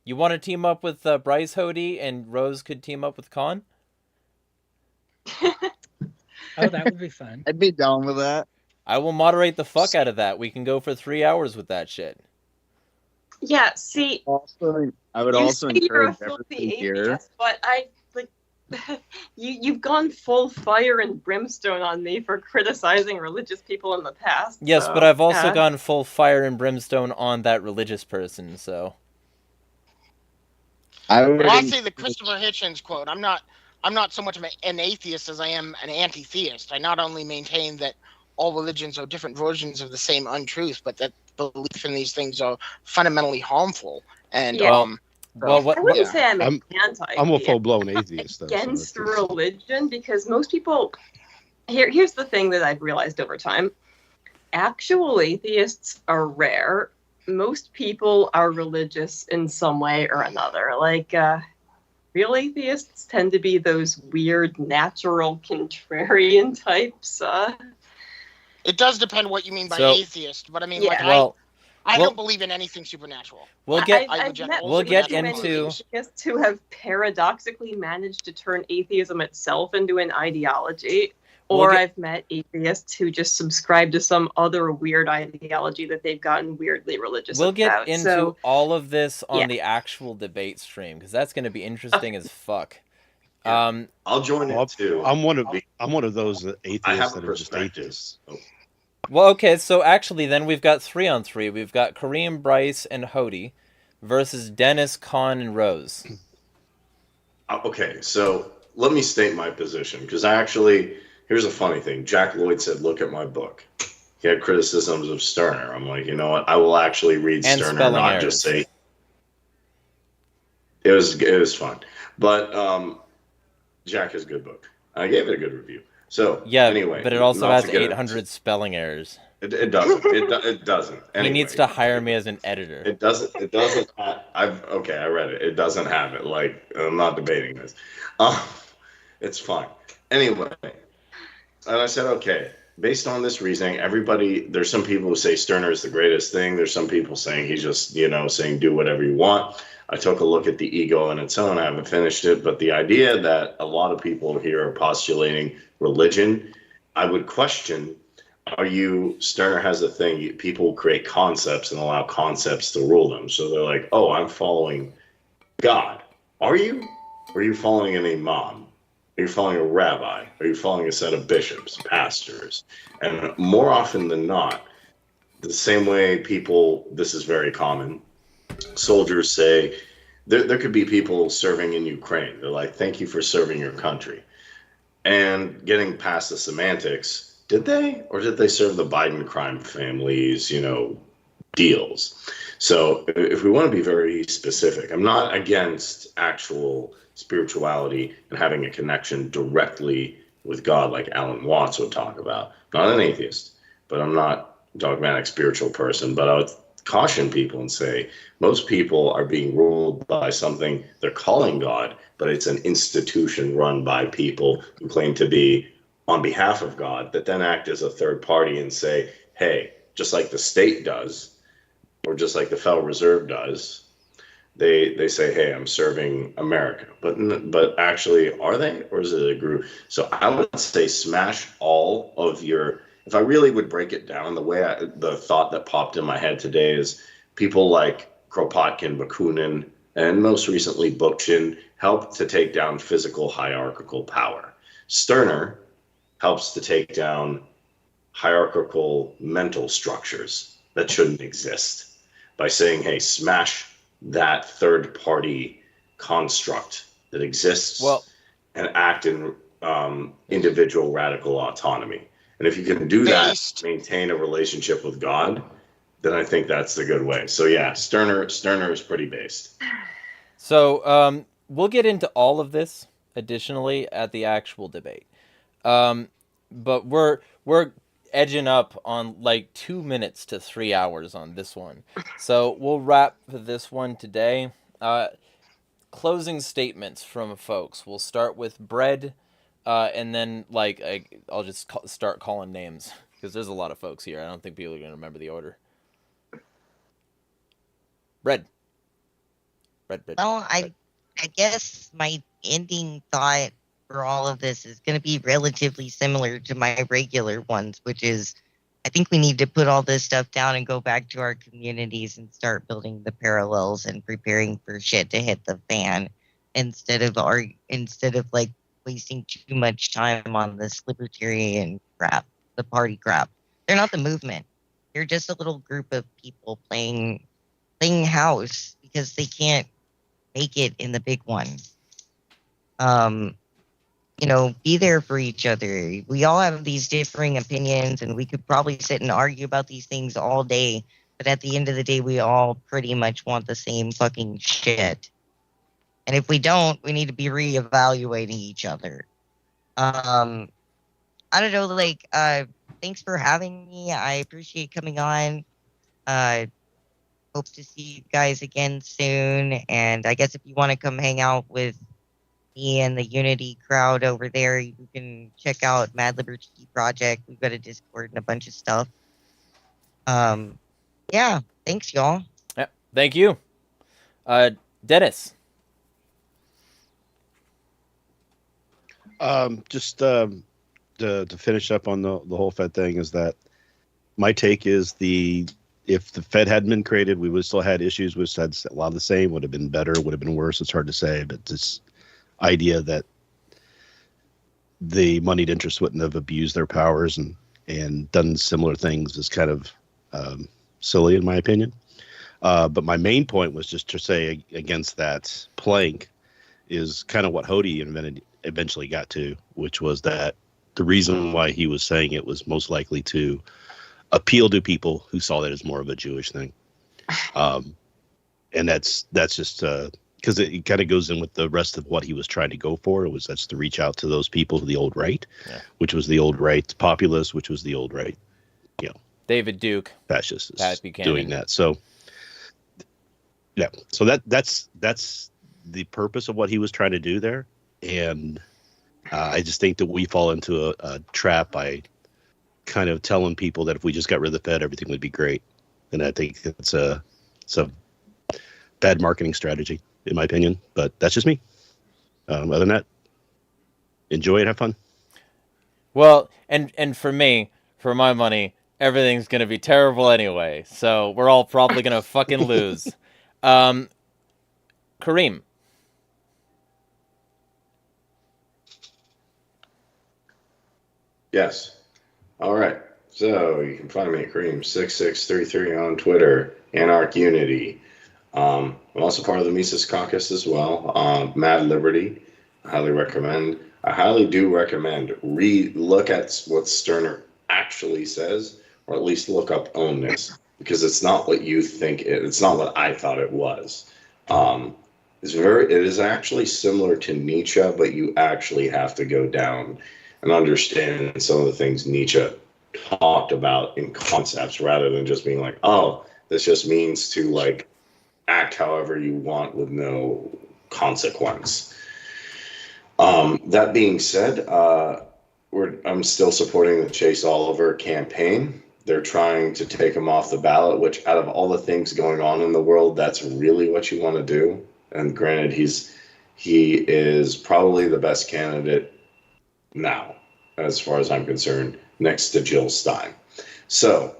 You want to team up with Bryce, Hody, and Rose could team up with Con? Oh, that would be fun. I'd be down with that. I will moderate the fuck out of that. We can go for 3 hours with that shit. Yeah, see. I would also encourage everybody here. But you've gone full fire and brimstone on me for criticizing religious people in the past. Yes, but I've also gone full fire and brimstone on that religious person. So. I say the Christopher Hitchens quote. I'm not so much of an atheist as I am an anti-theist. I not only maintain that all religions are different versions of the same untruth, but that belief in these things are fundamentally harmful. And I wouldn't say I'm anti-atheist. I'm a full-blown atheist. Against religion, because most people. Here's the thing that I've realized over time: actual atheists are rare. Most people are religious in some way or another. Real atheists tend to be those weird, natural, contrarian types. It does depend what you mean by atheist, but I don't believe in anything supernatural. We'll get into atheists who have paradoxically managed to turn atheism itself into an ideology. Or I've met atheists who just subscribe to some other weird ideology that they've gotten weirdly religious about. We'll get into all of this on the actual debate stream, because that's going to be interesting as fuck. I'll join it too. I'm one of those atheists that are just atheists. Well, okay, so actually then we've got 3-on-3. We've got Kareem, Bryce, and Hody versus Dennis, Con, and Rose. Okay, so let me state my position, because here's a funny thing. Jack Lloyd said, look at my book. He had criticisms of Stirner. I'm like, you know what? I will actually read and Stirner, not just say. It was fun. But Jack has a good book. I gave it a good review. So, anyway. But it also has 800 spelling errors. It doesn't. It doesn't. Anyway, he needs to hire me as an editor. It doesn't. I read it. It doesn't have it. I'm not debating this. It's fine. Anyway. And I said, okay, based on this reasoning, there's some people who say Stirner is the greatest thing. There's some people saying he's just, saying do whatever you want. I took a look at the ego on its own. I haven't finished it. But the idea that a lot of people here are postulating religion, I would question Sterner has a thing, people create concepts and allow concepts to rule them. So they're like, oh, I'm following God. Are you? Or are you following an imam? Are you following a rabbi? Are you following a set of bishops, pastors? And more often than not, the same way people, this is very common, soldiers say, there could be people serving in Ukraine. They're like, thank you for serving your country. And getting past the semantics, did they? Or did they serve the Biden crime families, deals? So if we want to be very specific, I'm not against actual spirituality and having a connection directly with God like Alan Watts would talk about. I'm not an atheist, but I'm not a dogmatic spiritual person. But I would caution people and say most people are being ruled by something they're calling God, but it's an institution run by people who claim to be on behalf of God, that then act as a third party and say, hey, just like the state does, or just like the Federal Reserve does, they say, hey, I'm serving America. But actually, are they? Or is it a group? So I would say smash all of your, if I really would break it down, the thought that popped in my head today is people like Kropotkin, Bakunin, and most recently Bookchin help to take down physical hierarchical power. Sterner helps to take down hierarchical mental structures that shouldn't exist by saying, hey, smash that third party construct that exists and act in individual radical autonomy. And if you can do that, maintain a relationship with God, then I think that's the good way. So yeah, Sterner is pretty based. So we'll get into all of this additionally at the actual debate. But we're edging up on like 2 minutes to 3 hours on this one. So we'll wrap this one today. Closing statements from folks. We'll start with Bread, and then I'll just start calling names because there's a lot of folks here. I don't think people are going to remember the order. Bread. Well, I guess my ending thought for all of this is going to be relatively similar to my regular ones, which is I think we need to put all this stuff down and go back to our communities and start building the parallels and preparing for shit to hit the fan instead of like wasting too much time on this libertarian crap, the party crap. They're not the movement. They're just a little group of people playing house because they can't make it in the big one. Be there for each other. We all have these differing opinions, and we could probably sit and argue about these things all day, but at the end of the day, we all pretty much want the same fucking shit. And if we don't, we need to be reevaluating each other. I don't know, thanks for having me. I appreciate coming on. Hope to see you guys again soon. And I guess if you want to come hang out with me and the Unity crowd over there, you can check out Mad Liberty Project. We've got a Discord and a bunch of stuff. Yeah, thanks, y'all. Yeah, thank you. Dennis. Just to finish up on the whole Fed thing is that my take is if the Fed hadn't been created, we would have still had issues, which had a lot of the same, would have been better, would have been worse. It's hard to say, but this idea that the moneyed interests wouldn't have abused their powers and done similar things is kind of silly in my opinion. But my main point was just to say against that plank is kind of what Hody eventually got to, which was that the reason why he was saying it was most likely to appeal to people who saw that as more of a Jewish thing. And that's just because it kind of goes in with the rest of what he was trying to go for. That's to reach out to those people to the old right, which was the old right populace, which was the old right, David Duke, fascists, Pat Buchanan doing that. So yeah, so that's the purpose of what he was trying to do there. And I just think that we fall into a trap by kind of telling people that if we just got rid of the Fed, everything would be great. And I think it's a bad marketing strategy, in my opinion. But that's just me. Other than that, enjoy it, have fun. Well, and for me, for my money, everything's gonna be terrible anyway. So we're all probably gonna fucking lose. Kareem. Yes. All right. So you can find me at Kareem6633 on Twitter, Anarch Unity. I'm also part of the Mises Caucus as well. Mad Liberty. I highly recommend. I highly do recommend look at what Stirner actually says, or at least look up ownness, because it's not what you think it's not what I thought it was. It is actually similar to Nietzsche, but you actually have to go down and understand some of the things Nietzsche talked about in concepts, rather than just being like, oh, this just means to like act however you want with no consequence. That being said, I'm still supporting the Chase Oliver campaign. They're trying to take him off the ballot, which out of all the things going on in the world, that's really what you want to do. And granted, he is probably the best candidate now, as far as I'm concerned, next to Jill Stein. So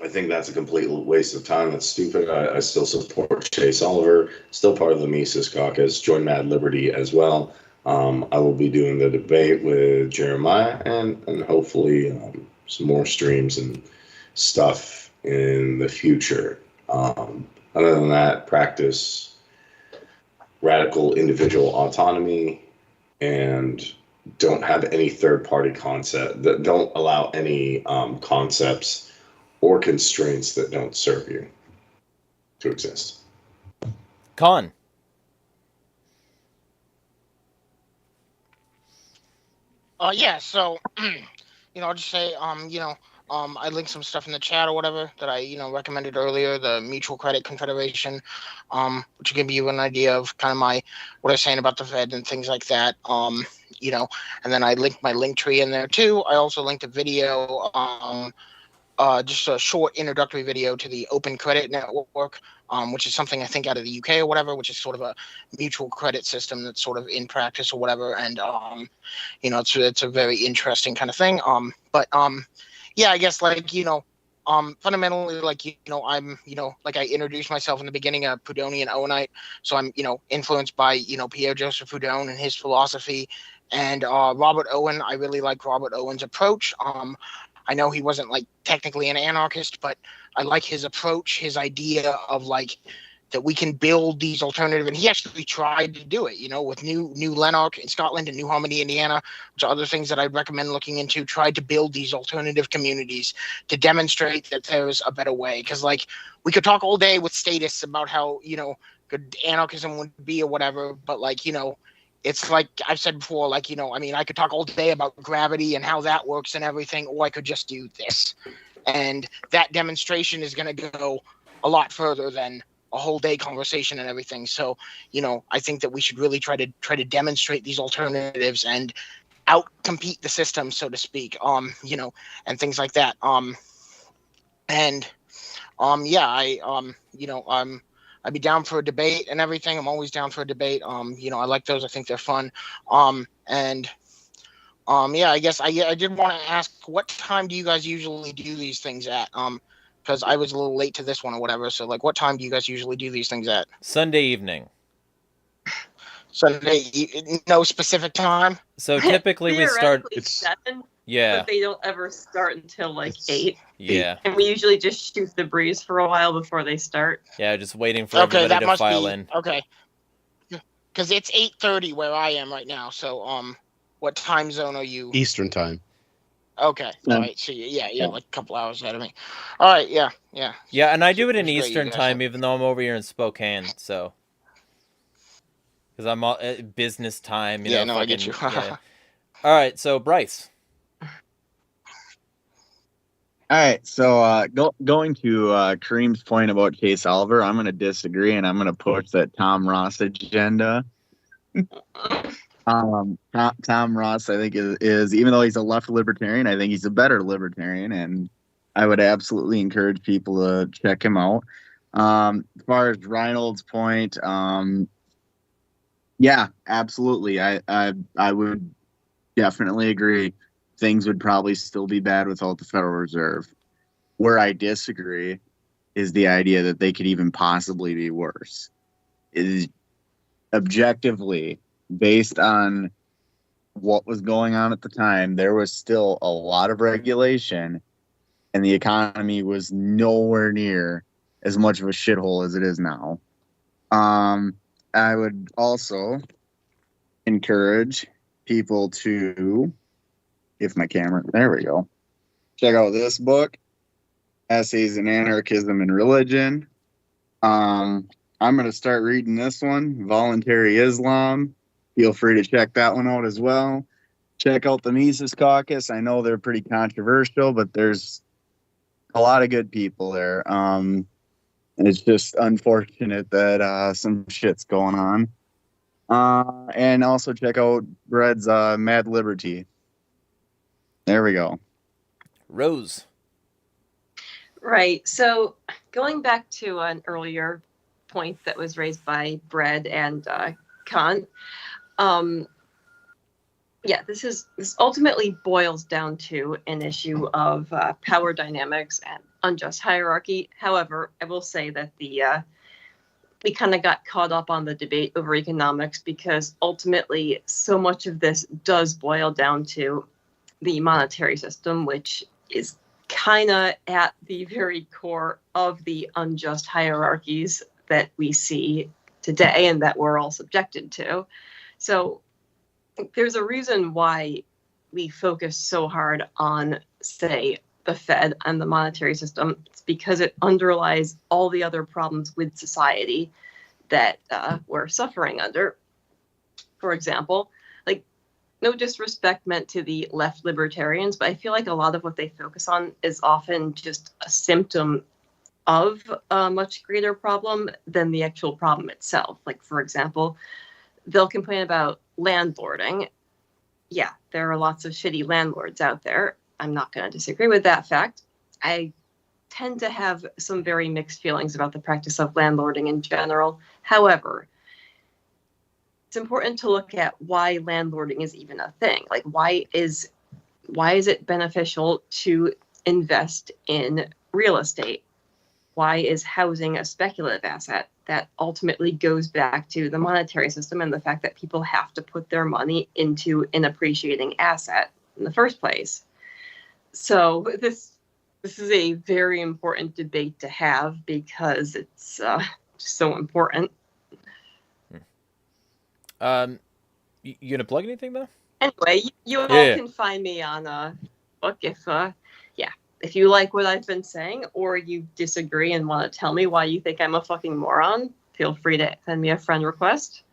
I think that's a complete waste of time. That's stupid. I still support Chase Oliver, still part of the Mises Caucus, join Mad Liberty as well. I will be doing the debate with Jeremiah and hopefully some more streams and stuff in the future. Other than that, practice radical individual autonomy and don't have any third-party concept that don't allow any concepts or constraints that don't serve you to exist. Con. Yeah, so I'll just say I linked some stuff in the chat or whatever that I recommended earlier, the Mutual Credit Confederation, which will give you an idea of kind of what I was saying about the Fed and things like that. And then I linked my link tree in there too. I also linked a video, just a short introductory video to the Open Credit Network, which is something I think out of the UK or whatever, which is sort of a mutual credit system that's sort of in practice or whatever. And, it's a very interesting kind of thing. Yeah, I guess fundamentally, I'm, like I introduced myself in the beginning, a Proudhonian Owenite. So I'm, influenced by, Pierre Joseph Proudhon and his philosophy. And Robert Owen, I really like Robert Owen's approach. I know he wasn't technically an anarchist, but I like his approach, his idea of that we can build these alternative, and he actually tried to do it, with New Lanark in Scotland and New Harmony, Indiana, which are other things that I'd recommend looking into, tried to build these alternative communities to demonstrate that there's a better way. Because we could talk all day with statists about how, good anarchism would be or whatever, but it's like I've said before, I could talk all day about gravity and how that works and everything, or I could just do this. And that demonstration is going to go a lot further than a whole day conversation and everything. So, I think that we should really try to demonstrate these alternatives and outcompete the system, so to speak, and things like that. I'd be down for a debate and everything. I'm always down for a debate. I like those. I think they're fun. I guess I did want to ask, what time do you guys usually do these things at? Because I was a little late to this one or whatever. So what time do you guys usually do these things at? Sunday evening. Sunday, no specific time? So typically we start... It's 7. Yeah. But they don't ever start until 8. Yeah. And we usually just shoot the breeze for a while before they start. Yeah, just waiting for everybody to file in. Okay. Because it's 8:30 where I am right now. So what time zone are you? Eastern time. Okay. All right. So yeah, like a couple hours ahead of me. All right. Yeah. Yeah, and I do it in Eastern time, even though I'm over here in Spokane. So, because I'm all business time. I get you. Yeah. All right. So Bryce. All right, so going to Kareem's point about Chase Oliver, I'm going to disagree, and I'm going to push that Tom Ross agenda. Tom Ross, I think, is even though he's a left libertarian, I think he's a better libertarian, and I would absolutely encourage people to check him out. As far as Reinald's point, yeah, absolutely, I would definitely agree. things would probably still be bad without the Federal Reserve. Where I disagree is the idea that they could even possibly be worse. It is objectively, based on what was going on at the time, there was still a lot of regulation, and the economy was nowhere near as much of a shithole as it is now. I would also encourage people to, if my camera, there we go, check out this book, Essays in Anarchism and Religion. I'm going to start reading this one, Voluntary Islam. Feel free to check that one out as well. Check out the Mises Caucus. I know they're pretty controversial, but there's a lot of good people there. It's just unfortunate that some shit's going on. And also check out Brett's Mad Liberty. There we go. Rose. Right. So going back to an earlier point that was raised by Brad and Khan, this ultimately boils down to an issue of power dynamics and unjust hierarchy. However, I will say that we kind of got caught up on the debate over economics because ultimately so much of this does boil down to the monetary system, which is kind of at the very core of the unjust hierarchies that we see today and that we're all subjected to. So there's a reason why we focus so hard on, say, the Fed and the monetary system. It's because it underlies all the other problems with society that we're suffering under. For example, like, no disrespect meant to the left libertarians, but I feel like a lot of what they focus on is often just a symptom of a much greater problem than the actual problem itself. Like, for example, they'll complain about landlording. Yeah, there are lots of shitty landlords out there. I'm not going to disagree with that fact. I tend to have some very mixed feelings about the practice of landlording in general. However, it's important to look at why landlording is even a thing. Like, why is it beneficial to invest in real estate? Why is housing a speculative asset? That ultimately goes back to the monetary system and the fact that people have to put their money into an appreciating asset in the first place. So this is a very important debate to have because it's so important. You gonna plug anything though? Anyway, you all can find me on a book if you like what I've been saying or you disagree and want to tell me why you think I'm a fucking moron, feel free to send me a friend request.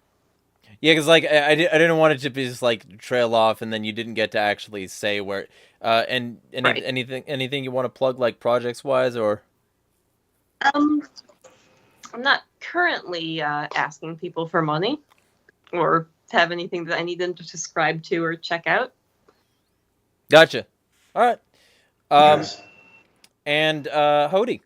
Yeah, because like I didn't want it to be just like trail off and then you didn't get to actually say where and right. anything you want to plug like projects wise or. I'm not currently asking people for money or have anything that I need them to subscribe to or check out. Gotcha. All right. Yes. And Hody.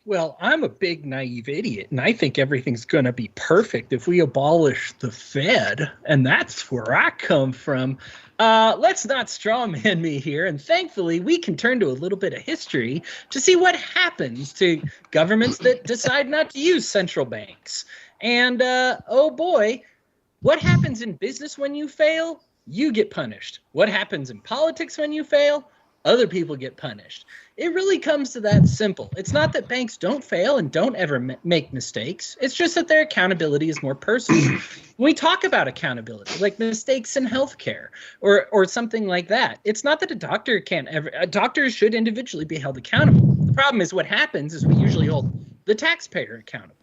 Well, I'm a big naive idiot, and I think everything's going to be perfect if we abolish the Fed, and that's where I come from. Let's not strawman me here, and thankfully we can turn to a little bit of history to see what happens to governments that decide not to use central banks. And, oh boy, what happens in business when you fail? You get punished. What happens in politics when you fail? Other people get punished. It really comes to that simple. It's not that banks don't fail and don't ever make mistakes. It's just that their accountability is more personal. When we talk about accountability, like mistakes in healthcare or something like that, it's not that a doctor should individually be held accountable. The problem is what happens is we usually hold the taxpayer accountable.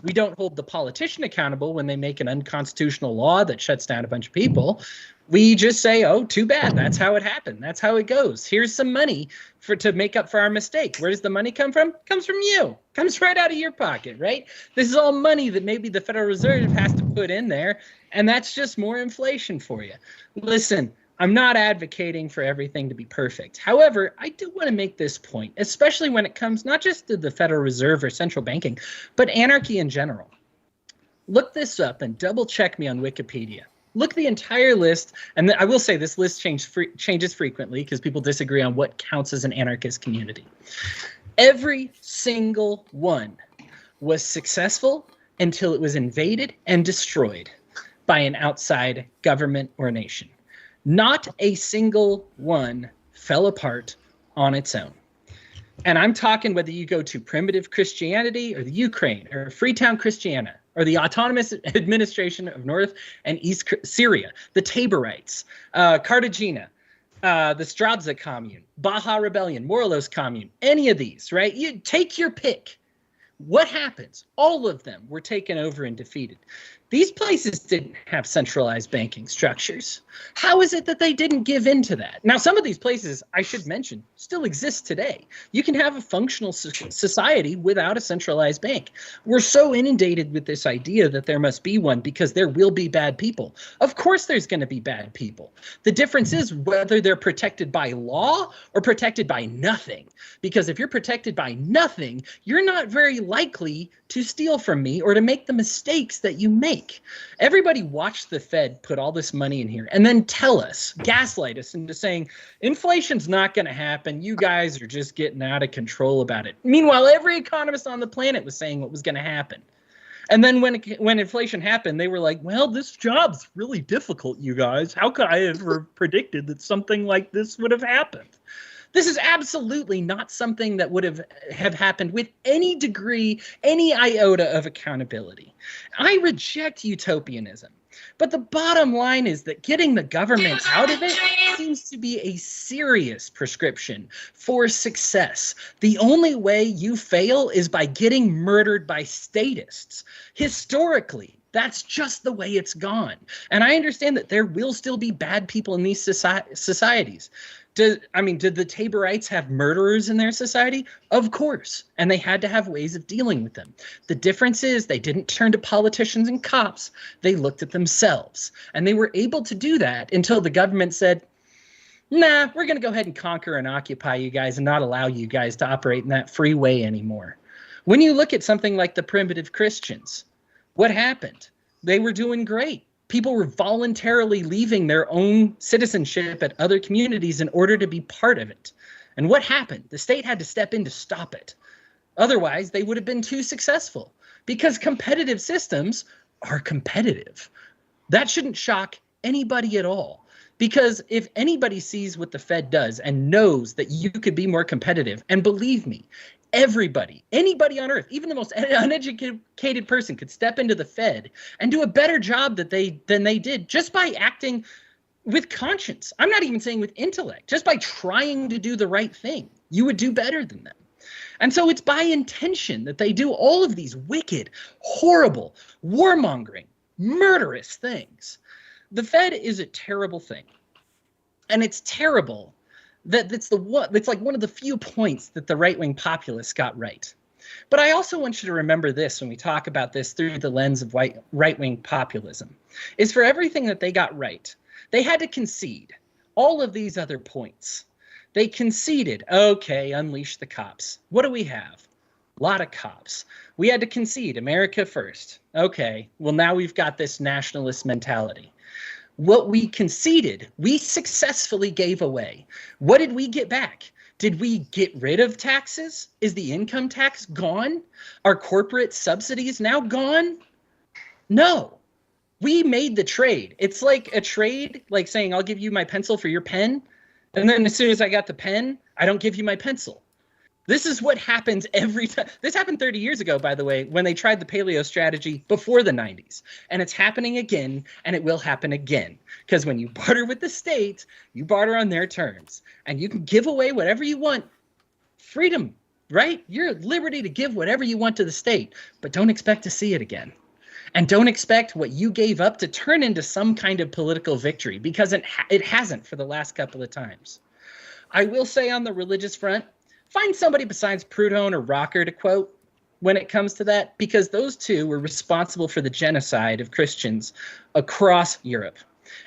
We don't hold the politician accountable when they make an unconstitutional law that shuts down a bunch of people. We just say, oh, too bad. That's how it happened. That's how it goes. Here's some money to make up for our mistake. Where does the money come from? Comes from you. Comes right out of your pocket, right? This is all money that maybe the Federal Reserve has to put in there, and that's just more inflation for you. Listen, I'm not advocating for everything to be perfect. However, I do want to make this point, especially when it comes not just to the Federal Reserve or central banking, but anarchy in general. Look this up and double check me on Wikipedia. Look the entire list, and I will say this list changes frequently because people disagree on what counts as an anarchist community. Every single one was successful until it was invaded and destroyed by an outside government or nation. Not a single one fell apart on its own. And I'm talking whether you go to primitive Christianity or the Ukraine or Freetown Christiana or the Autonomous Administration of North and East Syria, the Taborites, Cartagena, the Stradza Commune, Baja Rebellion, Morelos Commune, any of these, right? You take your pick. What happens? All of them were taken over and defeated. These places didn't have centralized banking structures. How is it that they didn't give in to that? Now, some of these places, I should mention, still exist today. You can have a functional society without a centralized bank. We're so inundated with this idea that there must be one because there will be bad people. Of course there's going to be bad people. The difference is whether they're protected by law or protected by nothing. Because if you're protected by nothing, you're not very likely to steal from me or to make the mistakes that you make. Everybody watch the Fed put all this money in here and then tell us, gaslight us into saying inflation's not going to happen. You guys are just getting out of control about it. Meanwhile, every economist on the planet was saying what was going to happen. And then when inflation happened, they were like, well, this job's really difficult, you guys. How could I have predicted that something like this would have happened? This is absolutely not something that would have happened with any degree, any iota of accountability. I reject utopianism. But the bottom line is that getting the government out of it seems to be a serious prescription for success. The only way you fail is by getting murdered by statists. Historically, that's just the way it's gone. And I understand that there will still be bad people in these societies. Did the Taborites have murderers in their society? Of course. And they had to have ways of dealing with them. The difference is they didn't turn to politicians and cops. They looked at themselves. And they were able to do that until the government said, nah, we're going to go ahead and conquer and occupy you guys and not allow you guys to operate in that free way anymore. When you look at something like the primitive Christians, what happened? They were doing great. People were voluntarily leaving their own citizenship at other communities in order to be part of it. And what happened? The state had to step in to stop it. Otherwise, they would have been too successful because competitive systems are competitive. That shouldn't shock anybody at all. Because if anybody sees what the Fed does and knows that you could be more competitive, and believe me, anybody on earth, even the most uneducated person could step into the Fed and do a better job than they did just by acting with conscience. I'm not even saying with intellect, just by trying to do the right thing. You would do better than them. And so it's by intention that they do all of these wicked, horrible, warmongering, murderous things. The Fed is a terrible thing. And it's terrible that's like one of the few points that the right-wing populists got right. But I also want you to remember this when we talk about this through the lens of right-wing populism, is for everything that they got right, they had to concede all of these other points. They conceded, okay, unleash the cops. What do we have? A lot of cops. We had to concede America first. Okay, well now we've got this nationalist mentality. What we conceded, we successfully gave away. What did we get back? Did we get rid of taxes? Is the income tax gone? Are corporate subsidies now gone? No. We made the trade. It's like a trade, like saying, I'll give you my pencil for your pen. And then as soon as I got the pen, I don't give you my pencil. This is what happens every time. This happened 30 years ago, by the way, when they tried the Paleo strategy before the 90s. And it's happening again, and it will happen again. Because when you barter with the state, you barter on their terms. And you can give away whatever you want. Freedom, right? You're at liberty to give whatever you want to the state. But don't expect to see it again. And don't expect what you gave up to turn into some kind of political victory. Because it hasn't for the last couple of times. I will say on the religious front, find somebody besides Proudhon or Rocker to quote when it comes to that, because those two were responsible for the genocide of Christians across Europe.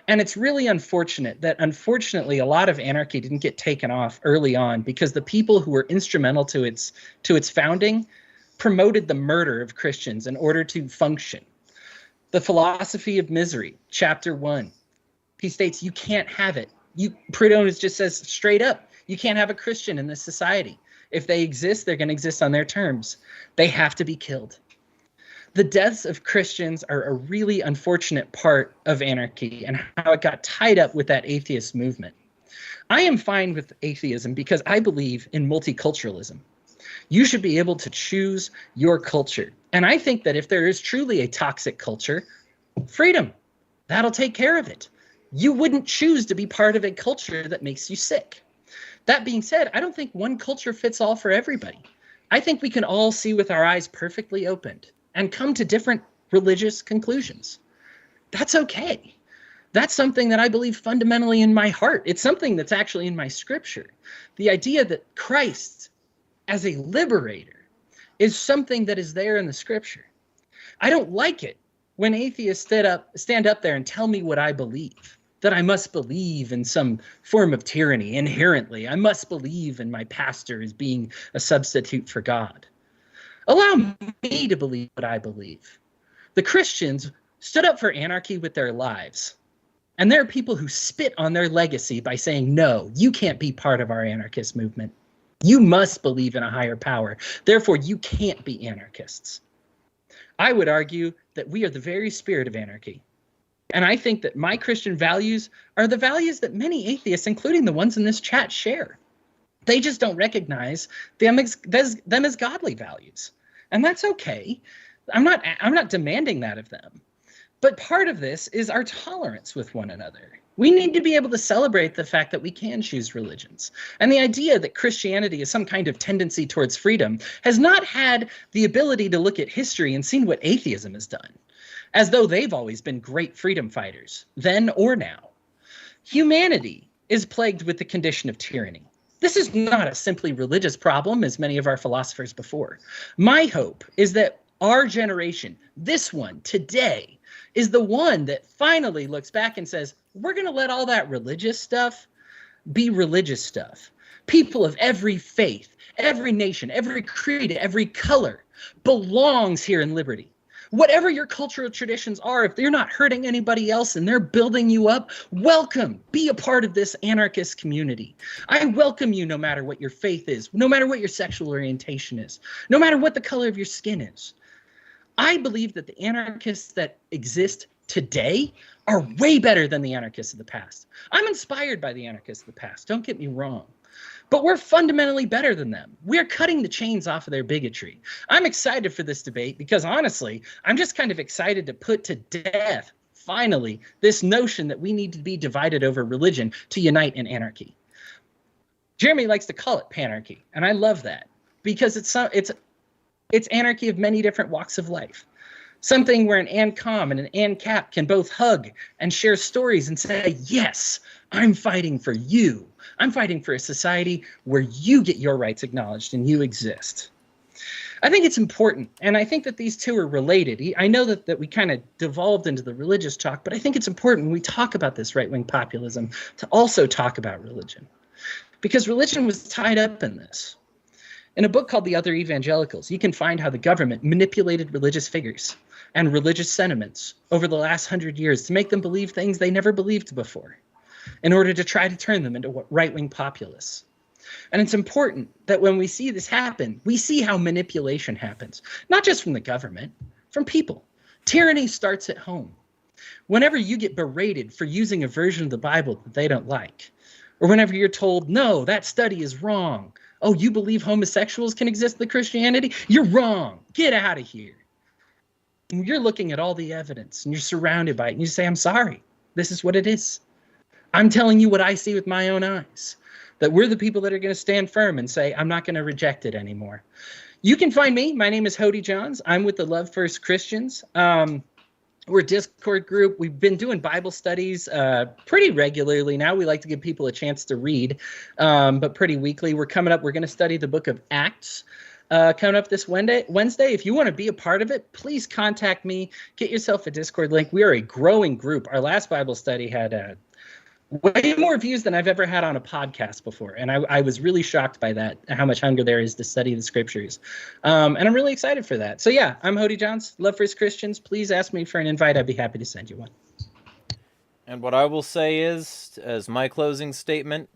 And it's really unfortunate that, unfortunately, a lot of anarchy didn't get taken off early on because the people who were instrumental to its founding promoted the murder of Christians in order to function. The Philosophy of Misery, chapter 1. He states you can't have it. Prudhoe just says straight up, you can't have a Christian in this society. If they exist, they're going to exist on their terms. They have to be killed. The deaths of Christians are a really unfortunate part of anarchy and how it got tied up with that atheist movement. I am fine with atheism because I believe in multiculturalism. You should be able to choose your culture. And I think that if there is truly a toxic culture, freedom, that'll take care of it. You wouldn't choose to be part of a culture that makes you sick. That being said, I don't think one culture fits all for everybody. I think we can all see with our eyes perfectly opened and come to different religious conclusions. That's okay. That's something that I believe fundamentally in my heart. It's something that's actually in my scripture. The idea that Christ as a liberator is something that is there in the scripture. I don't like it when atheists stand up there and tell me what I believe, that I must believe in some form of tyranny inherently. I must believe in my pastor as being a substitute for God. Allow me to believe what I believe. The Christians stood up for anarchy with their lives. And there are people who spit on their legacy by saying, no, you can't be part of our anarchist movement. You must believe in a higher power. Therefore, you can't be anarchists. I would argue that we are the very spirit of anarchy. And I think that my Christian values are the values that many atheists, including the ones in this chat, share. They just don't recognize them as godly values. And that's okay. I'm not demanding that of them. But part of this is our tolerance with one another. We need to be able to celebrate the fact that we can choose religions. And the idea that Christianity is some kind of tendency towards freedom has not had the ability to look at history and seen what atheism has done, as though they've always been great freedom fighters, then or now. Humanity is plagued with the condition of tyranny. This is not a simply religious problem, as many of our philosophers before. My hope is that our generation, this one, today, is the one that finally looks back and says, we're going to let all that religious stuff be religious stuff. People of every faith, every nation, every creed, every color belongs here in liberty. Whatever your cultural traditions are, if they're not hurting anybody else and they're building you up, welcome. Be a part of this anarchist community. I welcome you no matter what your faith is, no matter what your sexual orientation is, no matter what the color of your skin is. I believe that the anarchists that exist today are way better than the anarchists of the past. I'm inspired by the anarchists of the past, don't get me wrong. But we're fundamentally better than them. We're cutting the chains off of their bigotry. I'm excited for this debate because honestly, I'm just kind of excited to put to death, finally, this notion that we need to be divided over religion to unite in anarchy. Jeremy likes to call it panarchy, and I love that because it's anarchy of many different walks of life. Something where an ANCOM and an ANCAP can both hug and share stories and say, yes, I'm fighting for you. I'm fighting for a society where you get your rights acknowledged and you exist. I think it's important, and I think that these two are related. I know that we kind of devolved into the religious talk, but I think it's important when we talk about this right-wing populism to also talk about religion, because religion was tied up in this. In a book called The Other Evangelicals, you can find how the government manipulated religious figures and religious sentiments over the last 100 years to make them believe things they never believed before in order to try to turn them into right-wing populists. And it's important that when we see this happen, we see how manipulation happens, not just from the government, from people. Tyranny starts at home. Whenever you get berated for using a version of the Bible that they don't like, or whenever you're told, no, that study is wrong. Oh, you believe homosexuals can exist in Christianity? You're wrong. Get out of here. And you're looking at all the evidence and you're surrounded by it and you say, I'm sorry. This is what it is. I'm telling you what I see with my own eyes. That we're the people that are going to stand firm and say, I'm not going to reject it anymore. You can find me. My name is Hody Johns. I'm with the Love First Christians. We're a Discord group. We've been doing Bible studies pretty regularly now. We like to give people a chance to read, but pretty weekly. We're coming up. We're going to study the book of Acts coming up this Wednesday. If you want to be a part of it, please contact me. Get yourself a Discord link. We are a growing group. Our last Bible study had way more views than I've ever had on a podcast before. And I was really shocked by that, how much hunger there is to study the scriptures. And I'm really excited for that. So yeah, I'm Hody Johns, Love First Christians. Please ask me for an invite. I'd be happy to send you one. And what I will say is, as my closing statement,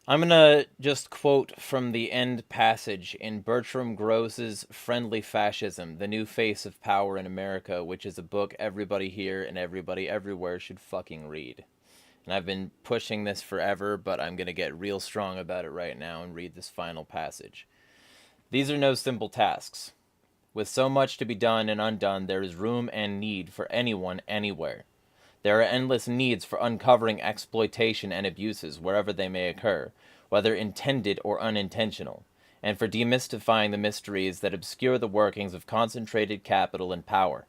I'm going to just quote from the end passage in Bertram Gross's Friendly Fascism, The New Face of Power in America, which is a book everybody here and everybody everywhere should fucking read. And I've been pushing this forever, but I'm going to get real strong about it right now and read this final passage. These are no simple tasks. With so much to be done and undone, there is room and need for anyone anywhere. There are endless needs for uncovering exploitation and abuses wherever they may occur, whether intended or unintentional, and for demystifying the mysteries that obscure the workings of concentrated capital and power.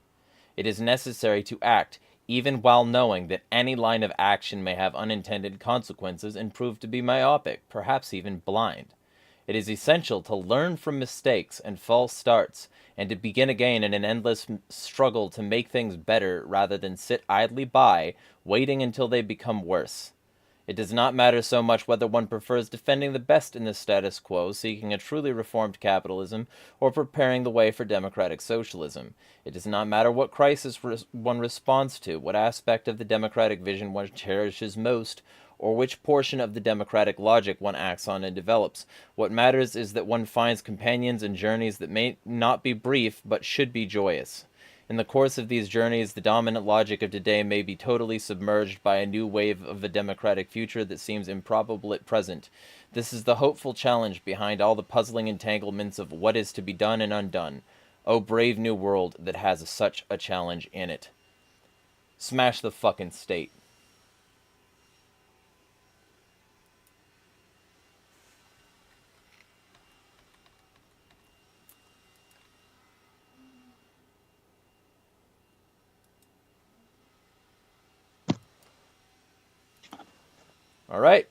It is necessary to act, even while knowing that any line of action may have unintended consequences and prove to be myopic, perhaps even blind. It is essential to learn from mistakes and false starts, and to begin again in an endless struggle to make things better rather than sit idly by, waiting until they become worse. It does not matter so much whether one prefers defending the best in the status quo, seeking a truly reformed capitalism, or preparing the way for democratic socialism. It does not matter what crisis one responds to, what aspect of the democratic vision one cherishes most, or which portion of the democratic logic one acts on and develops. What matters is that one finds companions in journeys that may not be brief, but should be joyous. In the course of these journeys, the dominant logic of today may be totally submerged by a new wave of a democratic future that seems improbable at present. This is the hopeful challenge behind all the puzzling entanglements of what is to be done and undone. O brave new world that has such a challenge in it. Smash the fucking state. All right.